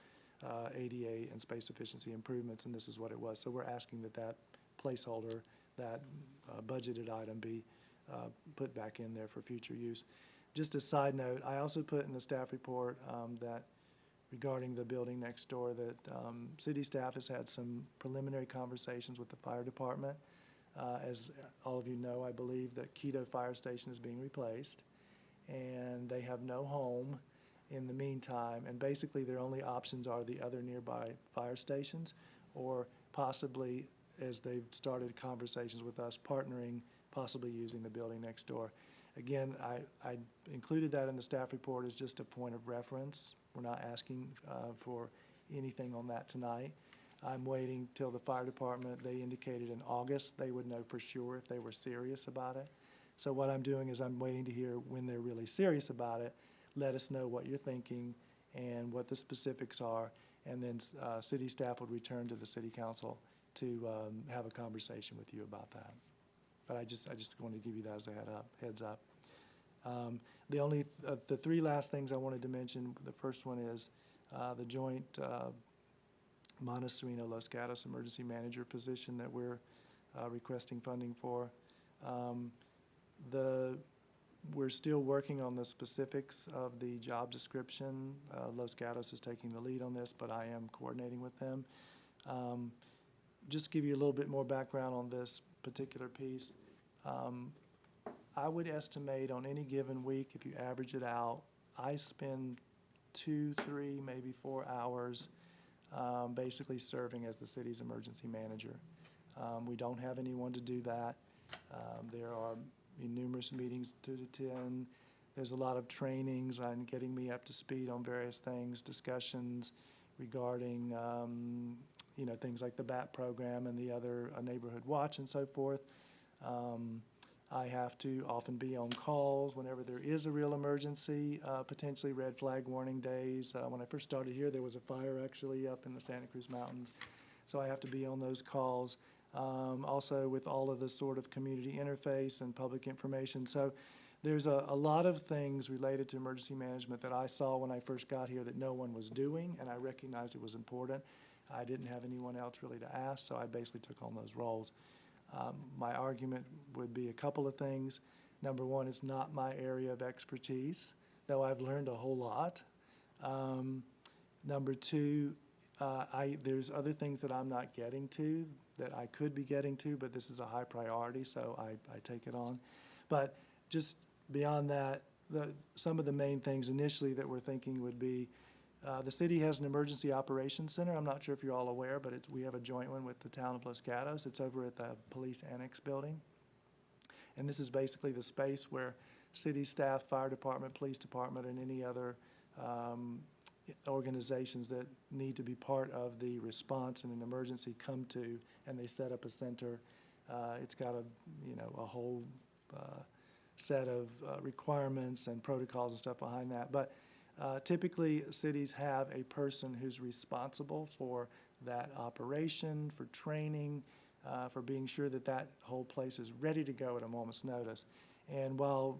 ADA and space efficiency improvements, and this is what it was. So we're asking that that placeholder, that budgeted item be put back in there for future use. Just a side note, I also put in the staff report that regarding the building next door that city staff has had some preliminary conversations with the fire department. As all of you know, I believe that Quito Fire Station is being replaced, and they have no home in the meantime, and basically their only options are the other nearby fire stations, or possibly, as they've started conversations with us, partnering, possibly using the building next door. Again, I included that in the staff report as just a point of reference. We're not asking for anything on that tonight. I'm waiting till the fire department, they indicated in August they would know for sure if they were serious about it. So what I'm doing is I'm waiting to hear when they're really serious about it. Let us know what you're thinking and what the specifics are, and then city staff would return to the city council to have a conversation with you about that. But I just wanted to give you that as a heads up. The three last things I wanted to mention, the first one is the joint Monte Sereno Los Gatos emergency manager position that we're requesting funding for. We're still working on the specifics of the job description. Los Gatos is taking the lead on this, but I am coordinating with them. Just to give you a little bit more background on this particular piece, I would estimate on any given week, if you average it out, I spend 2, 3, maybe 4 hours basically serving as the city's emergency manager. We don't have anyone to do that. There are numerous meetings to attend. There's a lot of trainings on getting me up to speed on various things, discussions regarding things like the BAT program and the other neighborhood watch and so forth. I have to often be on calls whenever there is a real emergency, potentially red flag warning days. When I first started here, there was a fire actually up in the Santa Cruz Mountains, so I have to be on those calls. Also with all of the sort of community interface and public information. So there's a lot of things related to emergency management that I saw when I first got here that no one was doing, and I recognized it was important. I didn't have anyone else really to ask, so I basically took on those roles. My argument would be a couple of things. Number one, it's not my area of expertise, though I've learned a whole lot. Number two, there's other things that I'm not getting to that I could be getting to, but this is a high priority, so I take it on. But just beyond that, some of the main things initially that we're thinking would be the city has an emergency operations center. I'm not sure if you're all aware, but we have a joint one with the town of Los Gatos. It's over at the police annex building. And this is basically the space where city staff, fire department, police department, and any other organizations that need to be part of the response in an emergency come to, and they set up a center. It's got a whole set of requirements and protocols and stuff behind that. But typically, cities have a person who's responsible for that operation, for training, for being sure that that whole place is ready to go at a moment's notice. And while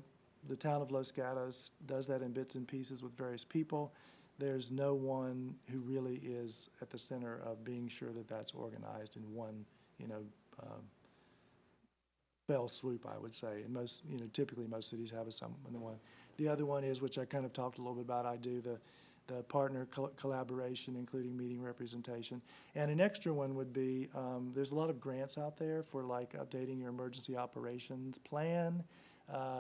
the town of Los Gatos does that in bits and pieces with various people, there's no one who really is at the center of being sure that that's organized in one, fell swoop, I would say. And most, typically most cities have one. The other one is, which I kind of talked a little bit about, I do the partner collaboration, including meeting representation. And an extra one would be, there's a lot of grants out there for like updating your emergency operations plan,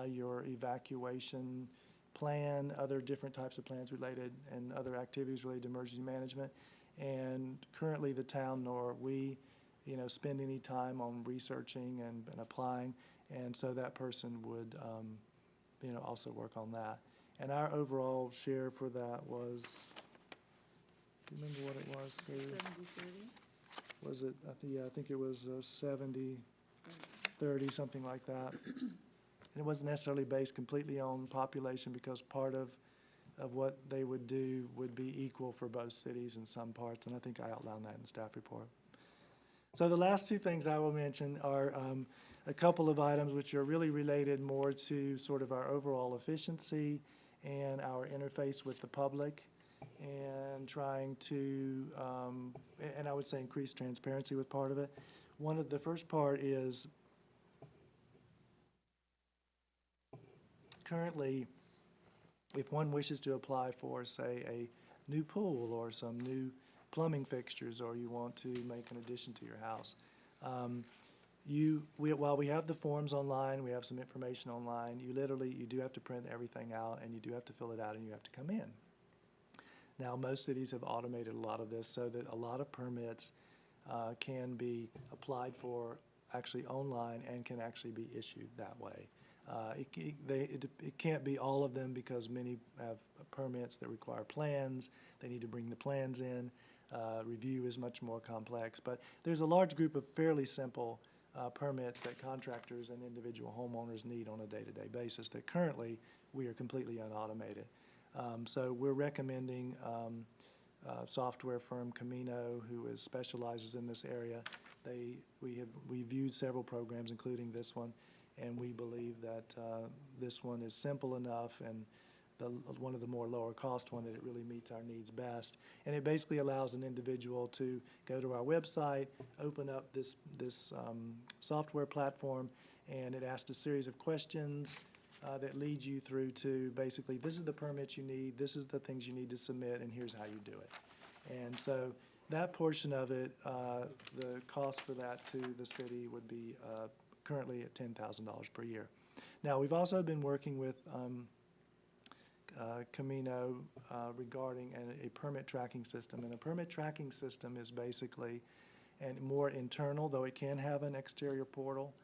your evacuation plan, other different types of plans related and other activities related to emergency management. And currently the town nor we, spend any time on researching and applying. And so that person would, also work on that. And our overall share for that was, do you remember what it was, Sue? 70-30? Was it, I think it was 70-30, something like that. And it wasn't necessarily based completely on population because part of what they would do would be equal for both cities in some parts, and I think I outlined that in the staff report. So the last two things I will mention are a couple of items which are really related more to sort of our overall efficiency and our interface with the public, and trying to, and I would say increase transparency with part of it. The first part is currently, if one wishes to apply for, say, a new pool or some new plumbing fixtures, or you want to make an addition to your house, while we have the forms online, we have some information online, you do have to print everything out, and you do have to fill it out, and you have to come in. Now, most cities have automated a lot of this so that a lot of permits can be applied for actually online and can actually be issued that way. It can't be all of them because many have permits that require plans. They need to bring the plans in. Review is much more complex. But there's a large group of fairly simple permits that contractors and individual homeowners need on a day-to-day basis that currently we are completely unautomated. So we're recommending software firm Camino, who specializes in this area. We viewed several programs, including this one, and we believe that this one is simple enough and one of the more lower cost one that it really meets our needs best. And it basically allows an individual to go to our website, open up this software platform, and it asks a series of questions that leads you through to basically, this is the permit you need, this is the things you need to submit, and here's how you do it. And so that portion of it, the cost for that to the city would be currently at $10,000 per year. Now, we've also been working with Camino regarding a permit tracking system. And a permit tracking system is basically more internal, though it can have an exterior portal.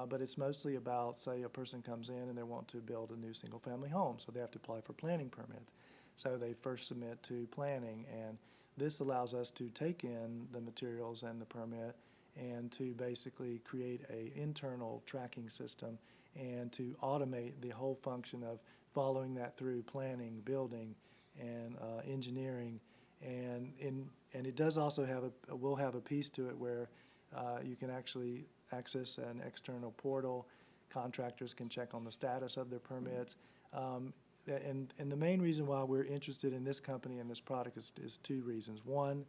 But it's mostly about, say, a person comes in and they want to build a new single-family home, so they have to apply for planning permits. So they first submit to planning, and this allows us to take in the materials and the permit and to basically create an internal tracking system and to automate the whole function of following that through planning, building, and engineering. And it does also will have a piece to it where you can actually access an external portal. Contractors can check on the status of their permits. And the main reason why we're interested in this company and this product is two reasons. One,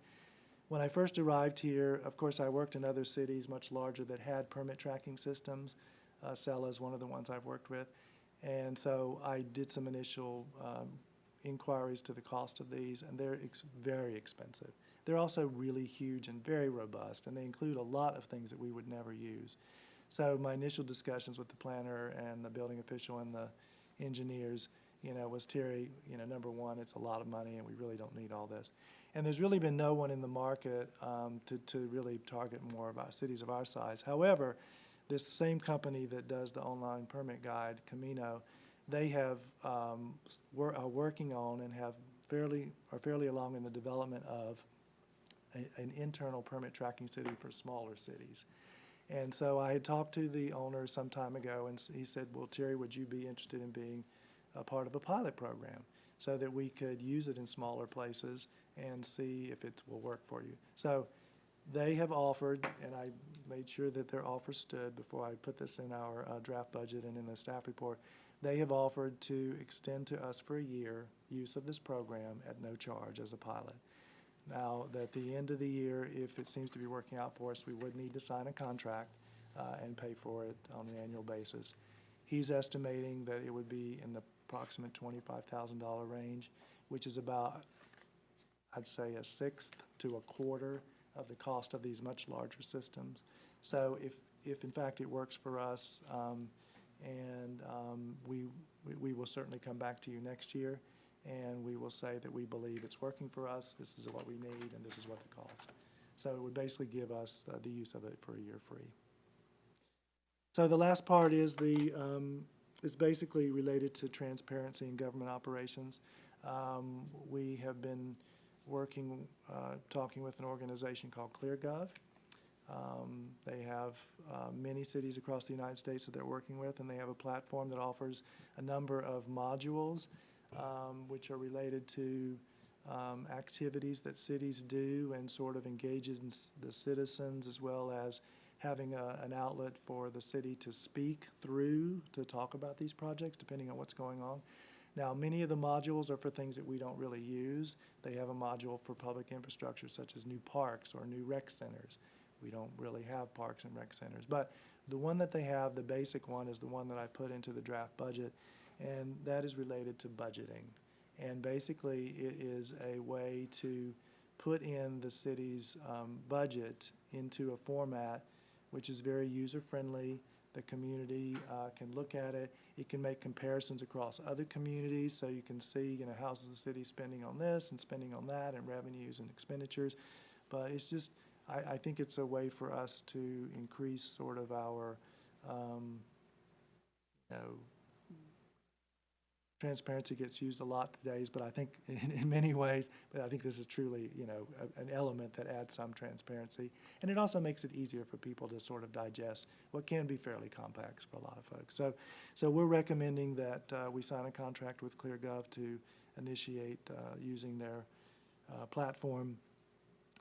when I first arrived here, of course, I worked in other cities much larger that had permit tracking systems. Sella is one of the ones I've worked with. And so I did some initial inquiries to the cost of these, and they're very expensive. They're also really huge and very robust, and they include a lot of things that we would never use. So my initial discussions with the planner and the building official and the engineers, was, Terry, number one, it's a lot of money, and we really don't need all this. And there's really been no one in the market to really target more of our cities of our size. However, this same company that does the online permit guide, Camino, they are working on and are fairly along in the development of an internal permit tracking city for smaller cities. And so I had talked to the owner some time ago, and he said, well, Terry, would you be interested in being a part of a pilot program so that we could use it in smaller places and see if it will work for you? So they have offered, and I made sure that their offer stood before I put this in our draft budget and in the staff report. They have offered to extend to us for a year use of this program at no charge as a pilot. Now, at the end of the year, if it seems to be working out for us, we would need to sign a contract and pay for it on an annual basis. He's estimating that it would be in the approximate $25,000 range, which is about, I'd say, a sixth to a quarter of the cost of these much larger systems. So if in fact it works for us, we will certainly come back to you next year, and we will say that we believe it's working for us, this is what we need, and this is what the cost. So it would basically give us the use of it for a year free. So the last part is basically related to transparency in government operations. We have been talking with an organization called ClearGov. They have many cities across the United States that they're working with, and they have a platform that offers a number of modules which are related to activities that cities do and sort of engages the citizens, as well as having an outlet for the city to speak through, to talk about these projects, depending on what's going on. Now, many of the modules are for things that we don't really use. They have a module for public infrastructure, such as new parks or new rec centers. We don't really have parks and rec centers. But the one that they have, the basic one, is the one that I put into the draft budget, and that is related to budgeting. And basically, it is a way to put in the city's budget into a format which is very user-friendly. The community can look at it. It can make comparisons across other communities, so you can see, you know, how's the city spending on this and spending on that, and revenues and expenditures. But it's just, I think it's a way for us to increase sort of our, you know, transparency gets used a lot today, but I think in many ways, but I think this is truly, you know, an element that adds some transparency. And it also makes it easier for people to sort of digest what can be fairly complex for a lot of folks. So we're recommending that we sign a contract with ClearGov to initiate using their platform.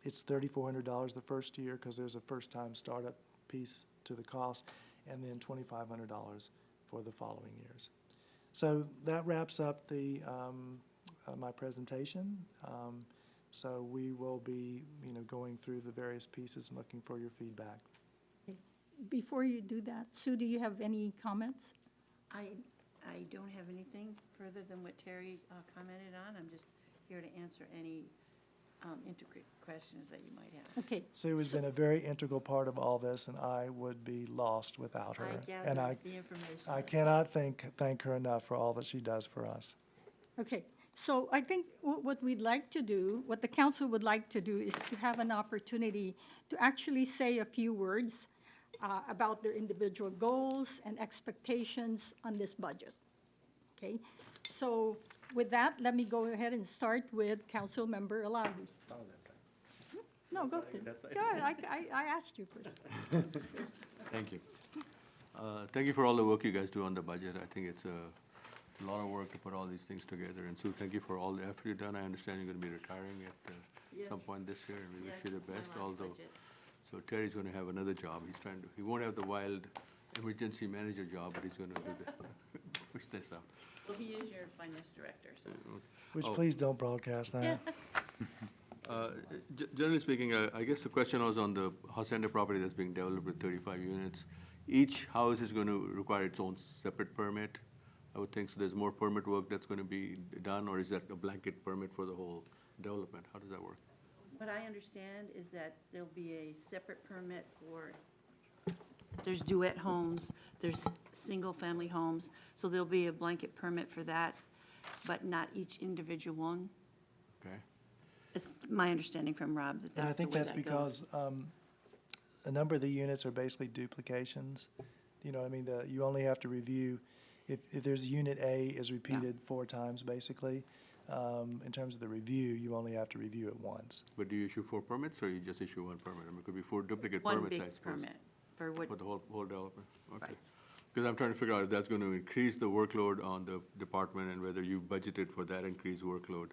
It's $3,400 the first year because there's a first-time startup piece to the cost, and then $2,500 for the following years. So that wraps up the my presentation. So we will be, you know, going through the various pieces and looking for your feedback. Before you do that, Sue, do you have any comments? I don't have anything further than what Terry commented on. I'm just here to answer any intricate questions that you might have. Okay. Sue has been a very integral part of all this, and I would be lost without her. I And gathered the information. I cannot thank her enough for all that she does for us. Okay, so I think what we'd like to do, what the council would like to do, is to have an opportunity to actually say a few words about their individual goals and expectations on this budget. Okay, so with that, let me go ahead and start with Council Member Alawi. No, go ahead. Go ahead. I asked you first. Thank you. Thank you for all the work you guys do on the budget. I think it's a lot of work to put all these things together. And Sue, thank you for all the effort you've done. I understand you're going to be retiring at some point this year, and we wish you the best. Although, so Terry's going to have another job. He won't have the wild emergency manager job, but he's going to do push this out. Well, he is your finance director, so. Which please don't broadcast that. Generally speaking, I guess the question was on the Hacienda property that's being developed with 35 units. Each house is going to require its own separate permit, I would think. So there's more permit work that's going to be done, or is that a blanket permit for the whole development? How does that work? What I understand is that there'll be a separate permit for, there's duet homes, there's single-family homes, so there'll be a blanket permit for that, but not each individual one. Okay. It's my understanding from Rob that And I that's the think way that's that because goes. a number of the units are basically duplications. You know, I mean, you only have to review, if there's unit A is repeated 4 times, basically, in terms of the review, you only have to review it once. But do you issue 4 permits, or you just issue 1 permit? I mean, it could be 4 duplicate One permits, I big suppose. permit for what, For the whole development? Okay. Right. Because I'm trying to figure out if that's going to increase the workload on the department, and whether you budgeted for that increased workload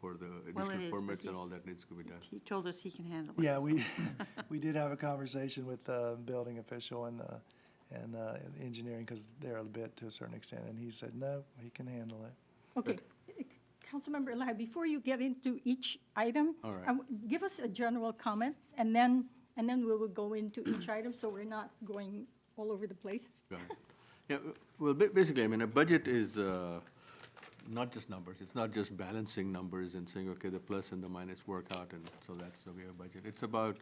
for the Well, it additional is, but permits and all he's- that needs to be done. he told us he can handle it. Yeah, so. we did have a conversation with the building official and the engineering, because they're a bit to a certain extent, and he said, no, he can handle it. Okay, Councilmember Alawi, before you get into each item, All right. give us a general comment, and then we will go into each item, so we're not going all over the place. Got it. Yeah, well, basically, I mean, a budget is not just numbers. It's not just balancing numbers and saying, okay, the plus and the minus work out, and so that's the way a budget. It's about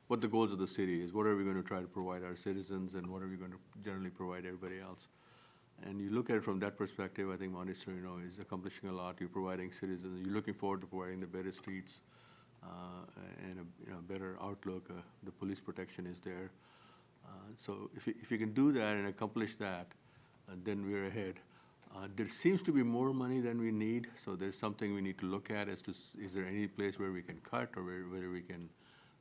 what the goals of the city is. What are we going to try to provide our citizens, and what are we going to generally provide everybody else? And you look at it from that perspective, I think Monte Sereno is accomplishing a lot. You're providing citizens, you're looking forward to providing the better streets and a better outlook. The police protection is there. So if you can do that and accomplish that, then we're ahead. There seems to be more money than we need, so there's something we need to look at as to, is there any place where we can cut, or where we can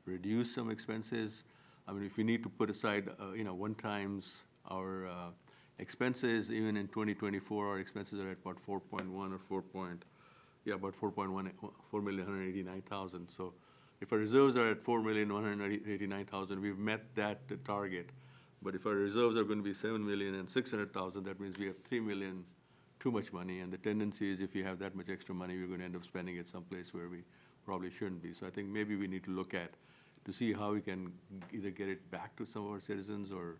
reduce some expenses? I mean, if we need to put aside, 1 times our expenses, even in 2024, our expenses are at about 4.1 or about 4.1, 4,189,000. So if our reserves are at 4,189,000, we've met that target. But if our reserves are going to be 7,600,000, that means we have 3 million too much money. And the tendency is if you have that much extra money, we're going to end up spending it someplace where we probably shouldn't be. So I think maybe we need to look at to see how we can either get it back to some of our citizens or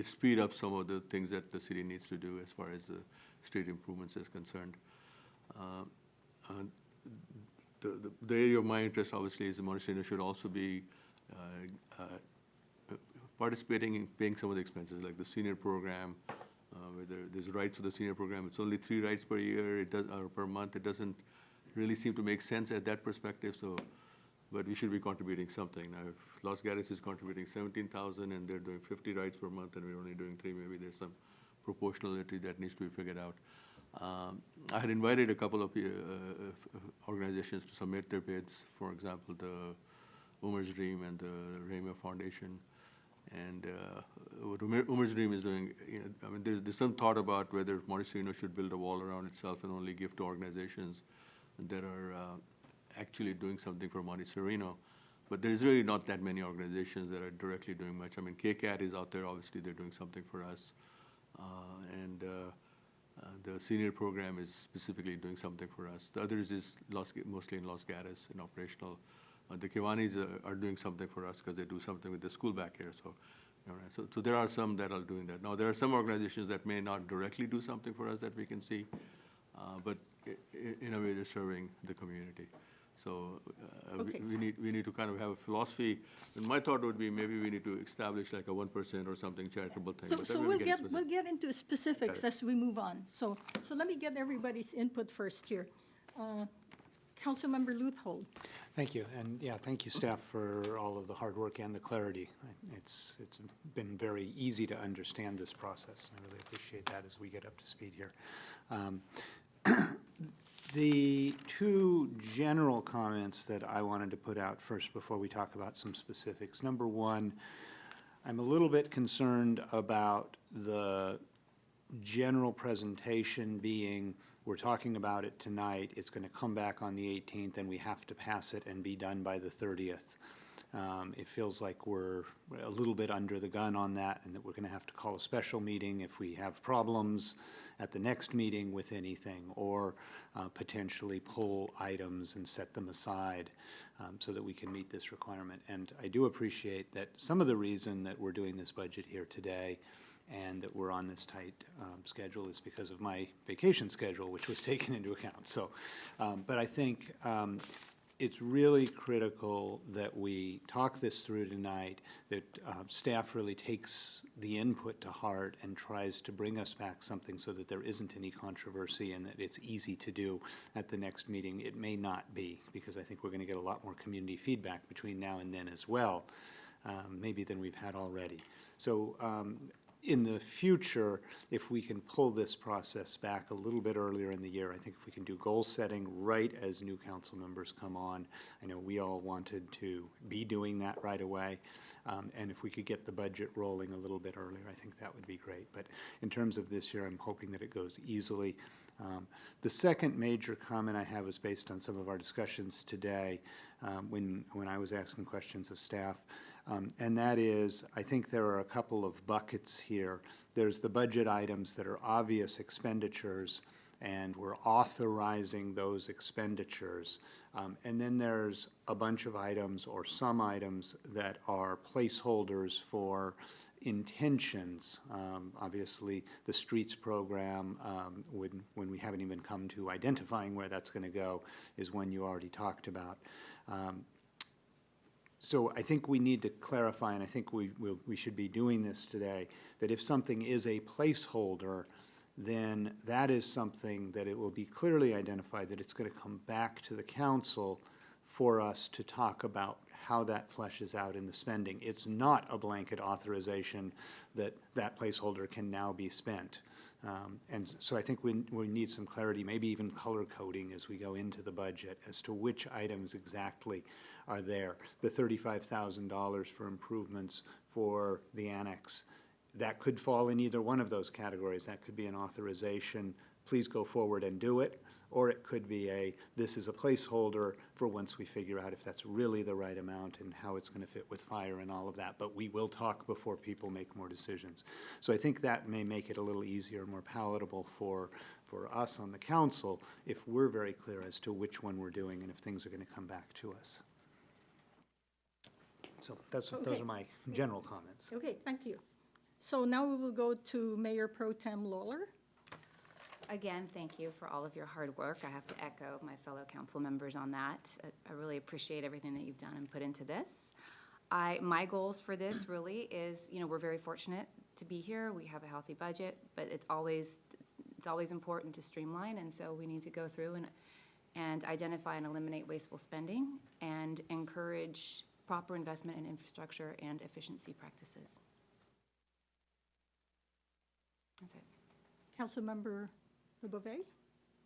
speed up some of the things that the city needs to do as far as the street improvements is concerned. The area of my interest, obviously, is the Monte Sereno should also be participating in paying some of the expenses, like the senior program, where there's rides for the senior program. It's only 3 rides per year, or per month. It doesn't really seem to make sense at that perspective, so, but we should be contributing something. Now, if Los Gatos is contributing 17,000 and they're doing 50 rides per month and we're only doing 3, maybe there's some proportionality that needs to be figured out. I had invited a couple of organizations to submit their bids, for example, the Umer's Dream and the Rama Foundation. And what Umer's Dream is doing, I mean, there's some thought about whether Monte Sereno should build a wall around itself and only give to organizations that are actually doing something for Monte Sereno. But there's really not that many organizations that are directly doing much. I mean, KCAT is out there, obviously they're doing something for us. The senior program is specifically doing something for us. The others is mostly in Los Gatos, in operational. The Kiwanis are doing something for us because they do something with the school back here. So there are some that are doing that. Now, there are some organizations that may not directly do something for us that we can see, but in a way they're serving the community. So Okay. we need to kind of have a philosophy. And my thought would be maybe we need to establish like a 1% or something charitable thing. But So then we'll get we'll get into specifics as we move on. So let me get everybody's input first here. Councilmember Luthold. Thank you, and yeah, thank you, staff, for all of the hard work and the clarity. It's been very easy to understand this process. I really appreciate that as we get up to speed here. The 2 general comments that I wanted to put out first before we talk about some specifics. Number 1, I'm a little bit concerned about the general presentation being, we're talking about it tonight, it's going to come back on the 18th, and we have to pass it and be done by the 30th. It feels like we're a little bit under the gun on that, and that we're going to have to call a special meeting if we have problems at the next meeting with anything, or potentially pull items and set them aside so that we can meet this requirement. And I do appreciate that some of the reason that we're doing this budget here today and that we're on this tight schedule is because of my vacation schedule, which was taken into account. So, but I think it's really critical that we talk this through tonight, that staff really takes the input to heart and tries to bring us back something so that there isn't any controversy and that it's easy to do at the next meeting. It may not be, because I think we're going to get a lot more community feedback between now and then as well, maybe than we've had already. So in the future, if we can pull this process back a little bit earlier in the year, I think if we can do goal setting right as new council members come on, I know we all wanted to be doing that right away, and if we could get the budget rolling a little bit earlier, I think that would be great. But in terms of this year, I'm hoping that it goes easily. The second major comment I have is based on some of our discussions today when I was asking questions of staff. And that is, I think there are a couple of buckets here. There's the budget items that are obvious expenditures, and we're authorizing those expenditures. And then there's a bunch of items or some items that are placeholders for intentions. Obviously, the streets program, when we haven't even come to identifying where that's going to go, is one you already talked about. So I think we need to clarify, and I think we should be doing this today, that if something is a placeholder, then that is something that it will be clearly identified that it's going to come back to the council for us to talk about how that fleshes out in the spending. It's not a blanket authorization that that placeholder can now be spent. And so I think we need some clarity, maybe even color coding as we go into the budget as to which items exactly are there. The $35,000 for improvements for the annex, that could fall in either one of those categories. That could be an authorization, please go forward and do it, or it could be this is a placeholder for once we figure out if that's really the right amount and how it's going to fit with fire and all of that. But we will talk before people make more decisions. So I think that may make it a little easier, more palatable for us on the council if we're very clear as to which one we're doing and if things are going to come back to us. So those are my general comments. Okay, thank you. So now we will go to Mayor Pro Tem Lawler. Again, thank you for all of your hard work. I have to echo my fellow council members on that. I really appreciate everything that you've done and put into this. My goals for this really is, we're very fortunate to be here. We have a healthy budget, but it's always important to streamline, and so we need to go through and identify and eliminate wasteful spending and encourage proper investment in infrastructure and efficiency practices. That's it. Councilmember LeBouvet?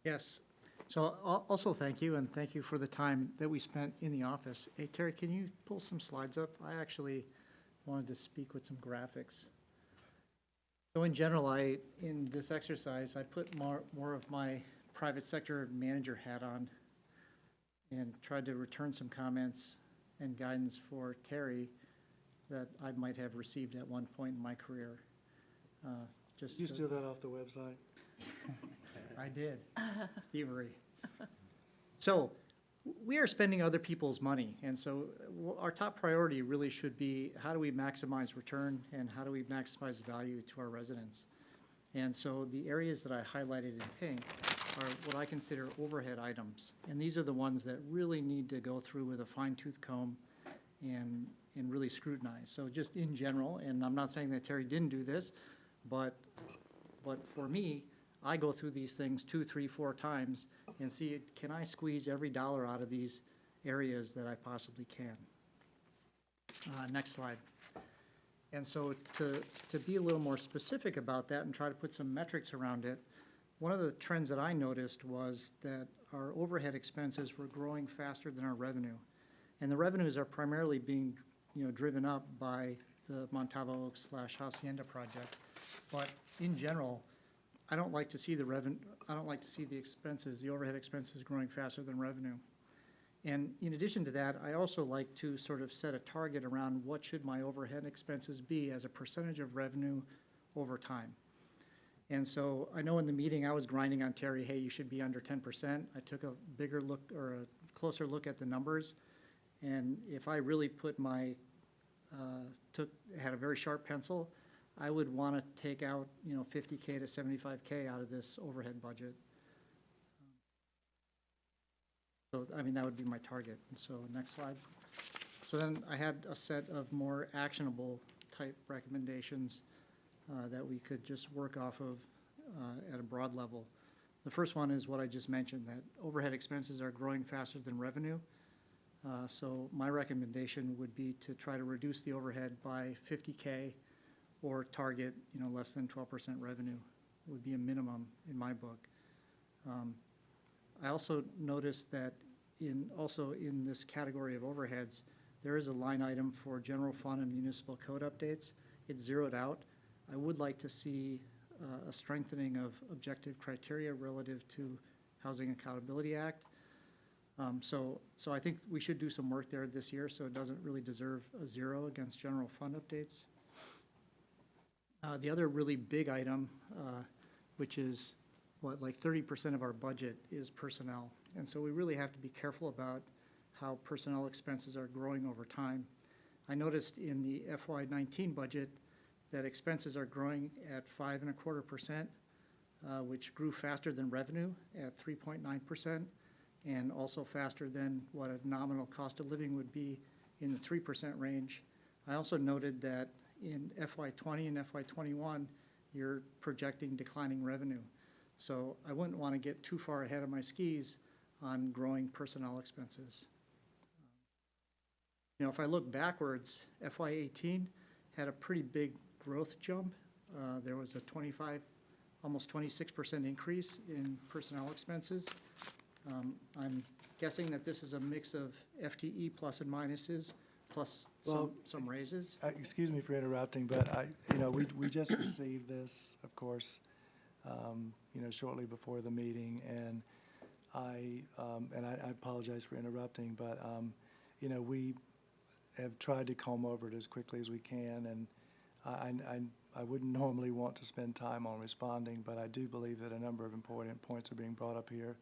Yes. So also thank you, and thank you for the time that we spent in the office. Hey, Terry, can you pull some slides up? I actually wanted to speak with some graphics. So in general, in this exercise, I put more of my private sector manager hat on and tried to return some comments and guidance for Terry that I might have received at one point in my career. You steal that off the website? I did. Thievery. So we are spending other people's money, and so our top priority really should be how do we maximize return and how do we maximize value to our residents. And so the areas that I highlighted in pink are what I consider overhead items, and these are the ones that really need to go through with a fine-tooth comb and really scrutinize. So just in general, and I'm not saying that Terry didn't do this, but for me, I go through these things 2, 3, 4 times and see, can I squeeze every dollar out of these areas that I possibly can? Next slide. And so to be a little more specific about that and try to put some metrics around it, one of the trends that I noticed was that our overhead expenses were growing faster than our revenue. And the revenues are primarily being driven up by the Montavo Oaks / Hacienda project. But in general, I don't like to see the expenses, the overhead expenses growing faster than revenue. And in addition to that, I also like to sort of set a target around what should my overhead expenses be as a percentage of revenue over time. And so I know in the meeting I was grinding on Terry, hey, you should be under 10%. I took a bigger look or a closer look at the numbers. And if I really put had a very sharp pencil, I would want to take out, $50K to $75K out of this overhead budget. So, that would be my target. And so, next slide. So then I had a set of more actionable type recommendations that we could just work off of at a broad level. The first one is what I just mentioned, that overhead expenses are growing faster than revenue. So my recommendation would be to try to reduce the overhead by $50K or target, less than 12% revenue would be a minimum in my book. I also noticed that in this category of overheads, there is a line item for general fund and municipal code updates. It's zeroed out. I would like to see a strengthening of objective criteria relative to Housing Accountability Act. So I think we should do some work there this year, so it doesn't really deserve a 0 against general fund updates. The other really big item, which is like 30% of our budget, is personnel. And so we really have to be careful about how personnel expenses are growing over time. I noticed in the FY19 budget that expenses are growing at 5.25%, which grew faster than revenue at 3.9%, and also faster than what a nominal cost of living would be in the 3% range. I also noted that in FY20 and FY21, you're projecting declining revenue. So I wouldn't want to get too far ahead of my skis on growing personnel expenses. If I look backwards, FY18 had a pretty big growth jump. There was a almost 26% increase in personnel expenses. I'm guessing that this is a mix of FTE plus and minuses, plus some raises. Excuse me for interrupting, but we just received this, of course, shortly before the meeting, and and I apologize for interrupting, but, you know, we have tried to comb over it as quickly as we can, and I wouldn't normally want to spend time on responding, but I do believe that a number of important points are being brought up here.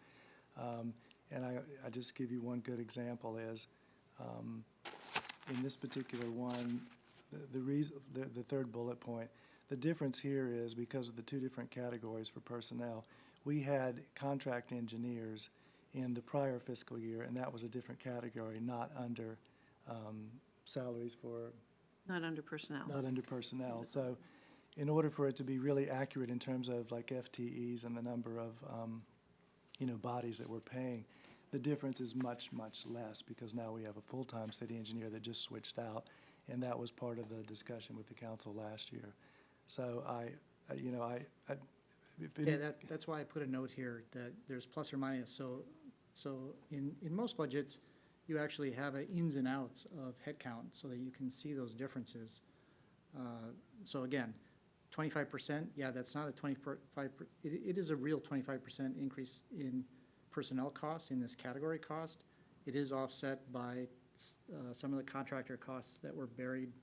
And I just give you one good example is, in this particular one, the third bullet point, the difference here is because of the two different categories for personnel. We had contract engineers in the prior fiscal year, and that was a different category, not under salaries for. Not under personnel. Not under personnel. So in order for it to be really accurate in terms of like FTEs and the number of, you know, bodies that we're paying, the difference is much, much less because now we have a full-time city engineer that just switched out, and that was part of the discussion with the council last year. So you know, that's why I put a note here that there's plus or minus. So in most budgets, you actually have an ins and outs of headcount so that you can see those differences. So again, 25%, yeah, that's not a 25%, it is a real 25% increase in personnel cost, in this category cost. It is offset by some of the contractor costs that were buried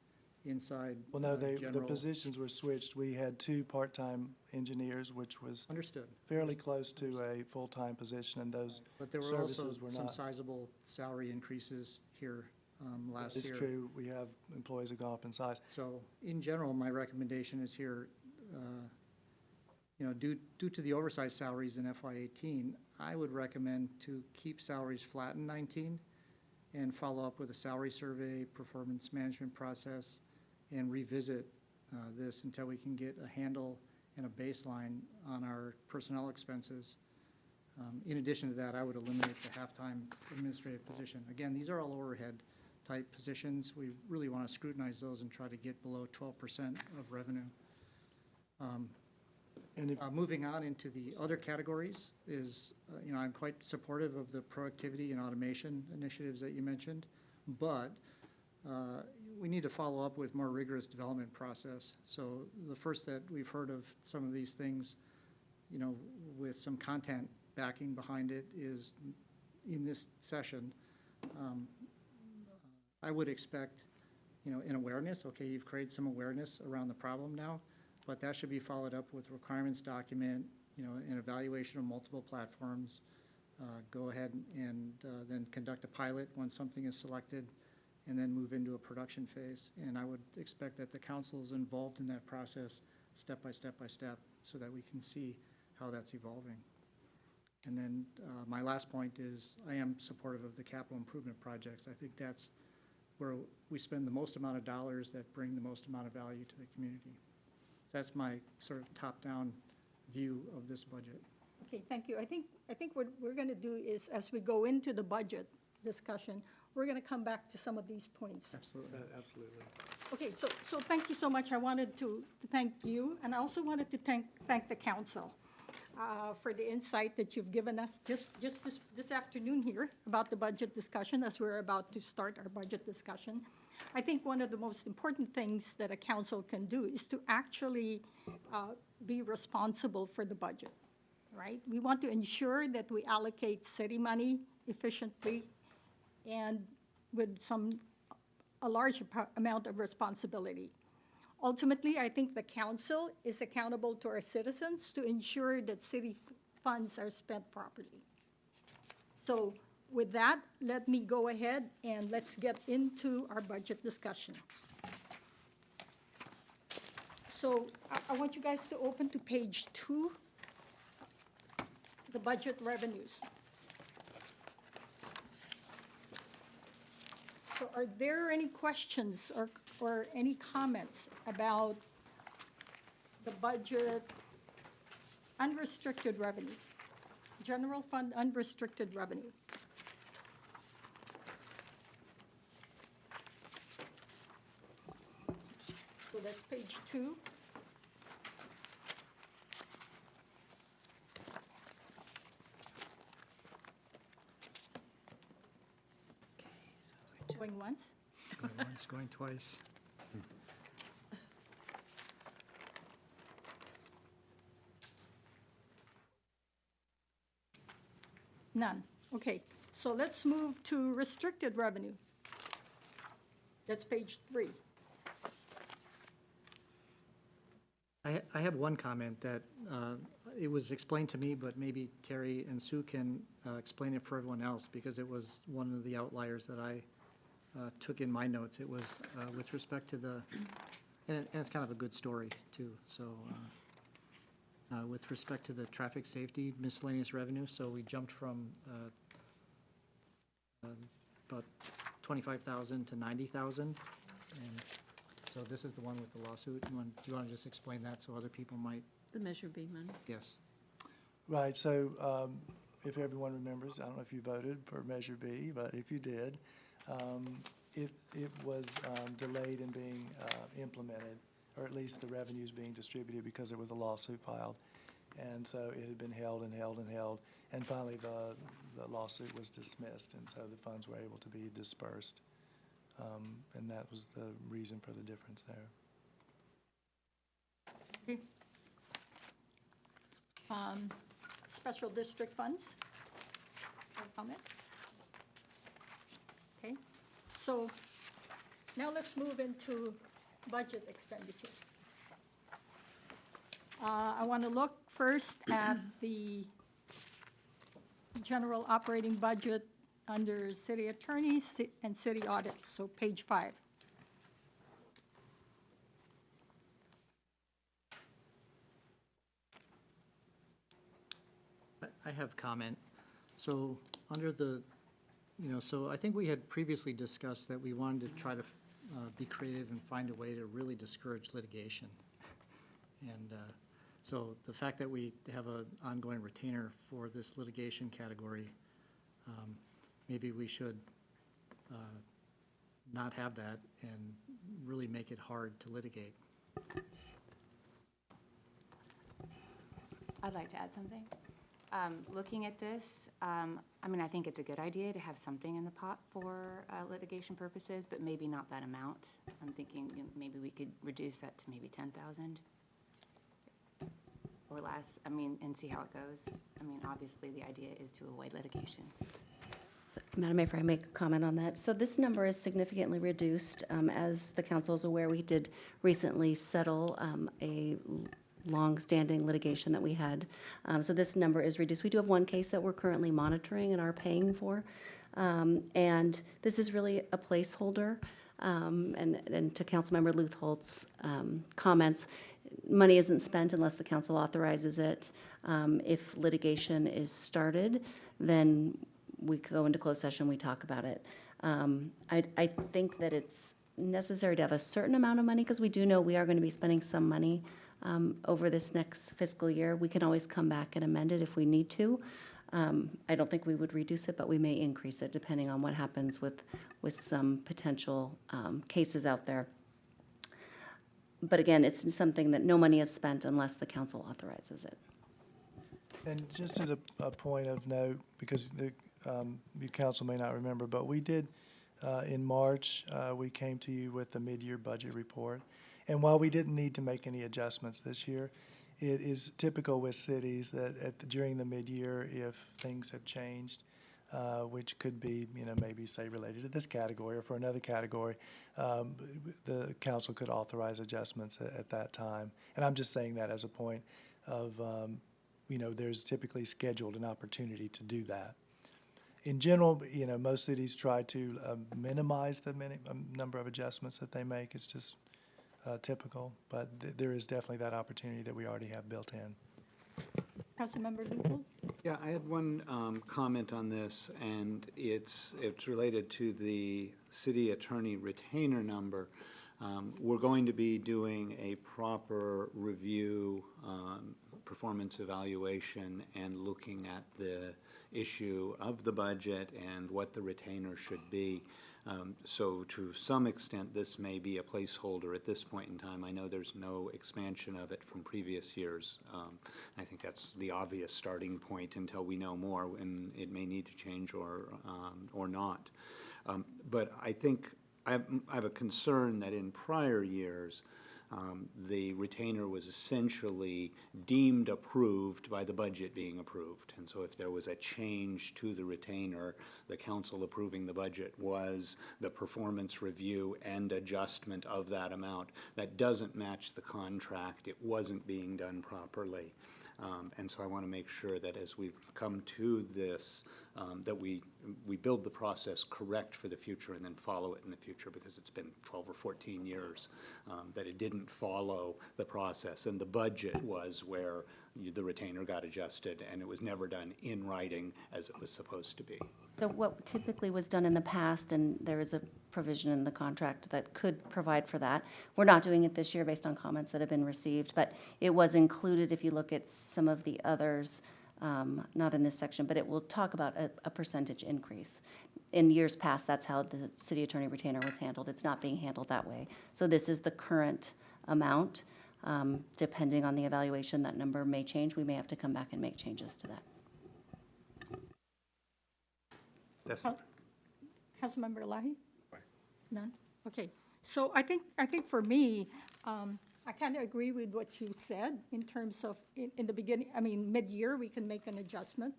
inside. Well, no, the general. positions were switched. We had 2 part-time engineers, which was Understood. fairly close to a full-time position, and those But there were also services were some not. sizable salary increases here last year. It's true. We have employees that go up in size. So in general, my recommendation is here, you know, due to the oversized salaries in FY18, I would recommend to keep salaries flat in 19 and follow up with a salary survey, performance management process, and revisit this until we can get a handle and a baseline on our personnel expenses. In addition to that, I would eliminate the half-time administrative position. Again, these are all overhead type positions. We really want to scrutinize those and try to get below 12% of revenue. And if, Moving on into the other categories is, you know, I'm quite supportive of the productivity and automation initiatives that you mentioned, but we need to follow up with more rigorous development process. So the first that we've heard of some of these things, you know, with some content backing behind it is in this session. I would expect, you know, an awareness. Okay, you've created some awareness around the problem now, but that should be followed up with requirements document, you know, an evaluation of multiple platforms. Go ahead and then conduct a pilot once something is selected, and then move into a production phase. And I would expect that the council is involved in that process step by step by step so that we can see how that's evolving. And then my last point is I am supportive of the capital improvement projects. I think that's where we spend the most amount of dollars that bring the most amount of value to the community. So that's my sort of top-down view of this budget. Okay, thank you. I think what we're going to do is, as we go into the budget discussion, we're going to come back to some of these points. Absolutely. absolutely. Okay, so thank you so much. I wanted to thank you, and I also wanted to thank the council for the insight that you've given us just this afternoon here about the budget discussion as we're about to start our budget discussion. I think one of the most important things that a council can do is to actually be responsible for the budget, right? We want to ensure that we allocate city money efficiently and with a large amount of responsibility. Ultimately, I think the council is accountable to our citizens to ensure that city funds are spent properly. So with that, let me go ahead and let's get into our budget discussion. So I want you guys to open to page 2, the budget revenues. So are there any questions or any comments about the budget unrestricted revenue, general fund unrestricted revenue? So that's page 2. Going once? Going once, going twice. None. Okay, so let's move to restricted revenue. That's page 3. I have one comment that it was explained to me, but maybe Terry and Sue can explain it for everyone else, because it was one of the outliers that I took in my notes. It was with respect to the, and it's kind of a good story, too. So with respect to the traffic safety miscellaneous revenue, so we jumped from about 25,000 to 90,000. And so this is the one with the lawsuit. Do you want to just explain that so other people might? The Measure B money. Yes. Right, so if everyone remembers, I don't know if you voted for Measure B, but if you did, it was delayed in being implemented, or at least the revenues being distributed because there was a lawsuit filed. And so it had been held and held and held, and finally the lawsuit was dismissed, and so the funds were able to be dispersed. And that was the reason for the difference there. Okay. Special district funds? Any comment? Okay, so now let's move into budget expenditures. I want to look first at the general operating budget under city attorneys and city audits, so page 5. I have comment. So under the, so I think we had previously discussed that we wanted to try to be creative and find a way to really discourage litigation. And so the fact that we have an ongoing retainer for this litigation category, maybe we should not have that and really make it hard to litigate. I'd like to add something. Looking at this, I mean, I think it's a good idea to have something in the pot for litigation purposes, but maybe not that amount. I'm thinking maybe we could reduce that to maybe 10,000 or less. I mean, and see how it goes. I mean, obviously, the idea is to avoid litigation. Madam Mayor, if I make a comment on that. So this number is significantly reduced. As the council is aware, we did recently settle a long-standing litigation that we had. So this number is reduced. We do have one case that we're currently monitoring and are paying for. And this is really a placeholder. And to Councilmember Lutholtz's comments, money isn't spent unless the council authorizes it. If litigation is started, then we go into closed session, we talk about it. I think that it's necessary to have a certain amount of money because we do know we are going to be spending some money over this next fiscal year. We can always come back and amend it if we need to. I don't think we would reduce it, but we may increase it depending on what happens with some potential cases out there. But again, it's something that no money is spent unless the council authorizes it. And just as a point of note, because the council may not remember, but we did, in March, we came to you with the mid-year budget report. And while we didn't need to make any adjustments this year, it is typical with cities that during the mid-year, if things have changed, which could be, maybe say related to this category or for another category, the council could authorize adjustments at that time. And I'm just saying that as a point of, there's typically scheduled an opportunity to do that. In general, most cities try to minimize the number of adjustments that they make. It's just typical, but there is definitely that opportunity that we already have built in. Councilmember Luthold? Yeah, I had one comment on this, and it's related to the city attorney retainer number. We're going to be doing a proper review, performance evaluation, and looking at the issue of the budget and what the retainer should be. So to some extent, this may be a placeholder at this point in time. I know there's no expansion of it from previous years. I think that's the obvious starting point until we know more, and it may need to change or not. But I think I have a concern that in prior years, the retainer was essentially deemed approved by the budget being approved. And so if there was a change to the retainer, the council approving the budget was the performance review and adjustment of that amount. That doesn't match the contract. It wasn't being done properly. And so I want to make sure that as we come to this, that we build the process correct for the future and then follow it in the future, because it's been 12 or 14 years that it didn't follow the process. And the budget was where the retainer got adjusted, and it was never done in writing as it was supposed to be. So what typically was done in the past, and there is a provision in the contract that could provide for that. We're not doing it this year based on comments that have been received, but it was included if you look at some of the others, not in this section, but it will talk about a percentage increase. In years past, that's how the city attorney retainer was handled. It's not being handled that way. So this is the current amount. Depending on the evaluation, that number may change. We may have to come back and make changes to that. That's Councilmember Elahi? None? Okay. So I think for me, I kind of agree with what you said in terms of in the beginning, I mean, mid-year, we can make an adjustment.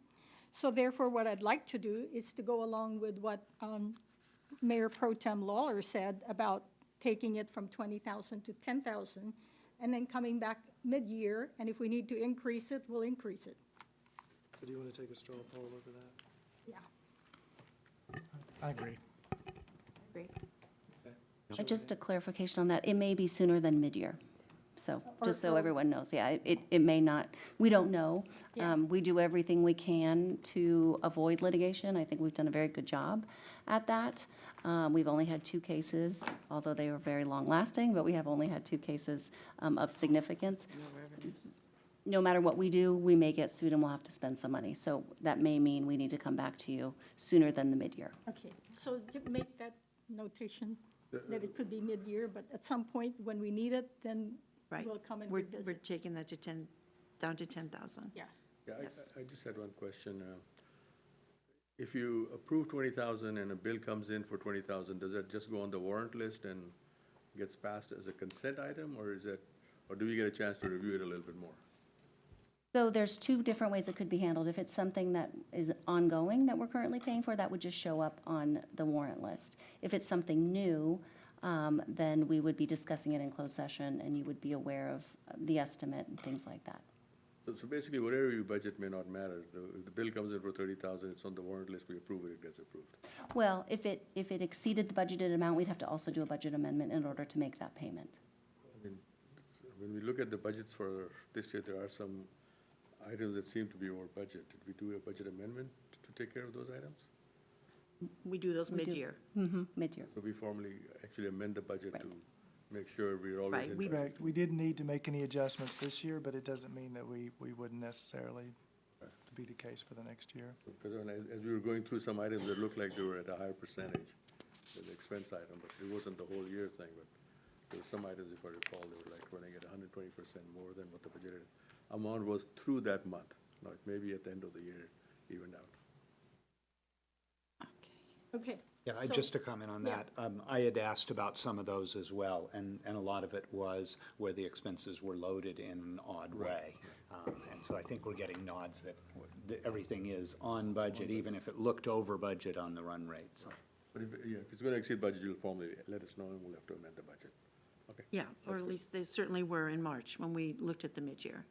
So therefore, what I'd like to do is to go along with what Mayor Pro Tem Lawler said about taking it from 20,000 to 10,000, and then coming back mid-year, and if we need to increase it, we'll increase it. So do you want to take a straw poll over that? Yeah. I agree. Great. And just a clarification on that, it may be sooner than mid-year. So, just so everyone knows, yeah, it may not, we don't know. Yeah. We do everything we can to avoid litigation. I think we've done a very good job at that. We've only had 2 cases, although they were very long-lasting, but we have only had 2 cases of significance. No matter what we do, we may get sued and we'll have to spend some money. So that may mean we need to come back to you sooner than the mid-year. Okay. So make that notation that it could be mid-year, but at some point when we need it, then Right. we'll come and We're revisit. taking that to 10, down to 10,000. Yeah. Yeah, Yes. I just had one question. If you approve 20,000 and a bill comes in for 20,000, does that just go on the warrant list and gets passed as a consent item, or do we get a chance to review it a little bit more? So there's 2 different ways it could be handled. If it's something that is ongoing that we're currently paying for, that would just show up on the warrant list. If it's something new, then we would be discussing it in closed session, and you would be aware of the estimate and things like that. So basically, whatever you budget may not matter. If the bill comes in for 30,000, it's on the warrant list, we approve it, it gets approved. Well, if it exceeded the budgeted amount, we'd have to also do a budget amendment in order to make that payment. I mean, when we look at the budgets for this year, there are some items that seem to be over budget. Did we do a budget amendment to take care of those items? We do those We do. mid-year. Mid-year. So we formally actually amend the budget Right. to make sure we're always Right, in we- budget. Correct. We didn't need to make any adjustments this year, but it doesn't mean that we wouldn't necessarily be the case for the next year. Because as we were going through some items, it looked like they were at a higher percentage, the expense item, but it wasn't the whole year thing, but there were some items, if I recall, they were like running at 120% more than what the budgeted amount was through that month. Now, it may be at the end of the year, evened out. Okay. Yeah, So- just to comment on Yeah. that, I had asked about some of those as well, and a lot of it was where the expenses were loaded in an odd way. And so I think we're getting nods that everything is on budget, even if it looked over budget on the run rate, so. But if it's going to exceed budget, you'll formally let us know, and we'll have to amend the budget. Okay. Yeah, or at least they certainly were in March when we looked at the mid-year.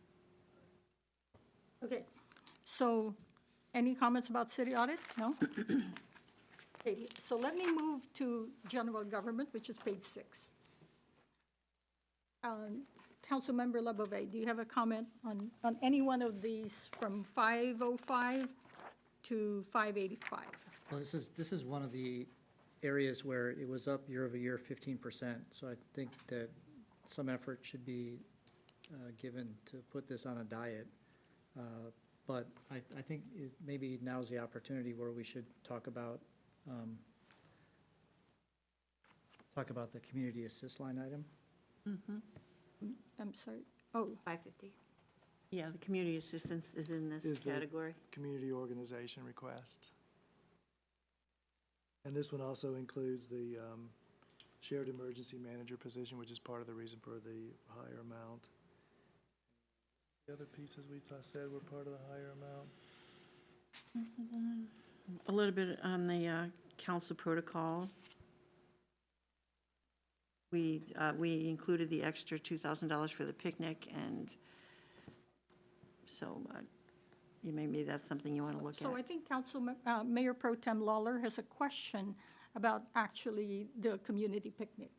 Okay. So any comments about city audit? No? Okay, so let me move to general government, which is page 6. Councilmember Lebovay, do you have a comment on any one of these from 505 to 585? Well, this is one of the areas where it was up year over year 15%. So I think that some effort should be given to put this on a diet. But I think maybe now's the opportunity where we should talk about the community assist line item. I'm sorry. Oh, 550. Yeah, the community assistance is in this Is the- category. Community organization request. And this one also includes the shared emergency manager position, which is part of the reason for the higher amount. The other pieces we said were part of the higher amount. A little bit on the council protocol. We included the extra $2,000 for the picnic, and so maybe that's something you want to look at. So I think Mayor Pro Tem Lawler has a question about actually the community picnic.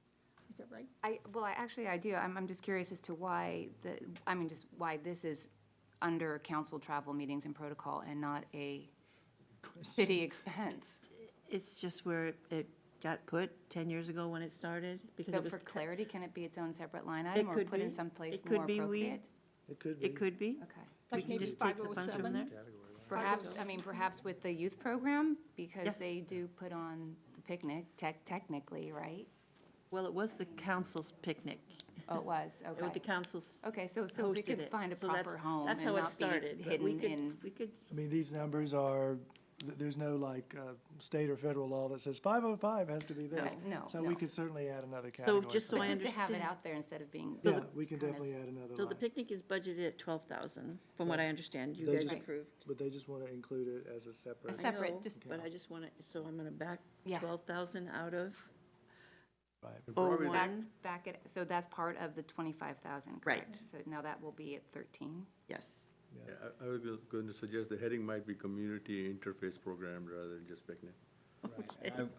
Is that right? I do. I'm just curious as to why why this is under council travel meetings and protocol and not a city expense. It's just where it got put 10 years ago when it started, because So it was. for clarity, can it be its own separate line item or could put in be. someplace It could more be. appropriate? It could be. It could be. Okay. We Like can maybe just take the funds from 507? there. Perhaps with the youth program, because Yes. they do put on the picnic, technically, right? Well, it was the council's picnic. Oh, it was, It was the okay. council's Okay, so we hosted could it. find a So proper home that's and how it not be started, but hidden in. we could, I mean, these numbers are, there's no like state or federal law that says 505 has to be this. No, So no. we could certainly add another category. just so for I that. But just to have it understand. out there instead of being. Yeah, we can kind of- definitely add another so the line. picnic is budgeted at 12,000, from what I understand, you They guys just- approved. But they just want to include it as a A separate. separate, know, just, But I just want to, so I'm going to back Yeah. 12,000 out of Right. Probably- 01. back it, so that's part of the 25,000, Right. correct? So now that will be at 13. Yes. Yeah, I was going to suggest the heading might be community interface program rather than just picnic.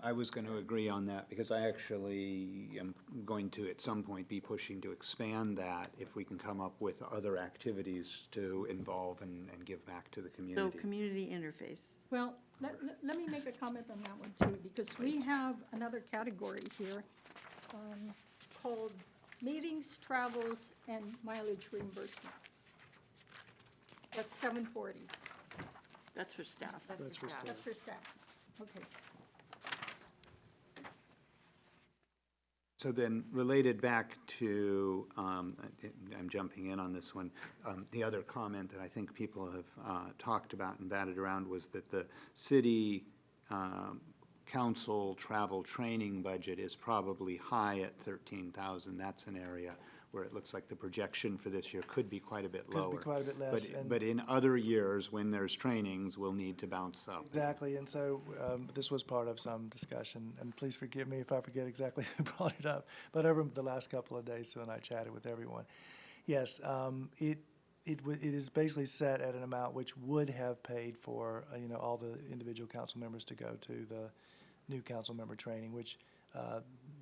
I was going to agree on that, because I actually am going to, at some point, be pushing to expand that if we can come up with other activities to involve and give back to the So community. community interface. Well, let me make a comment on that one too, because we have another category here called meetings, travels, and mileage reimbursement. That's 740. That's for staff. That's That's for for staff. staff. That's for staff. Okay. So then, related back to, I'm jumping in on this one, the other comment that I think people have talked about and batted around was that the city council travel training budget is probably high at 13,000. That's an area where it looks like the projection for this year could be quite a bit Could be lower. quite a bit less, and- But in other years, when there's trainings, we'll need to bounce up. Exactly, and so this was part of some discussion, and please forgive me if I forget exactly who brought it up, but over the last couple of days, Sue and I chatted with everyone. Yes, it is basically set at an amount which would have paid for, all the individual council members to go to the new council member training, which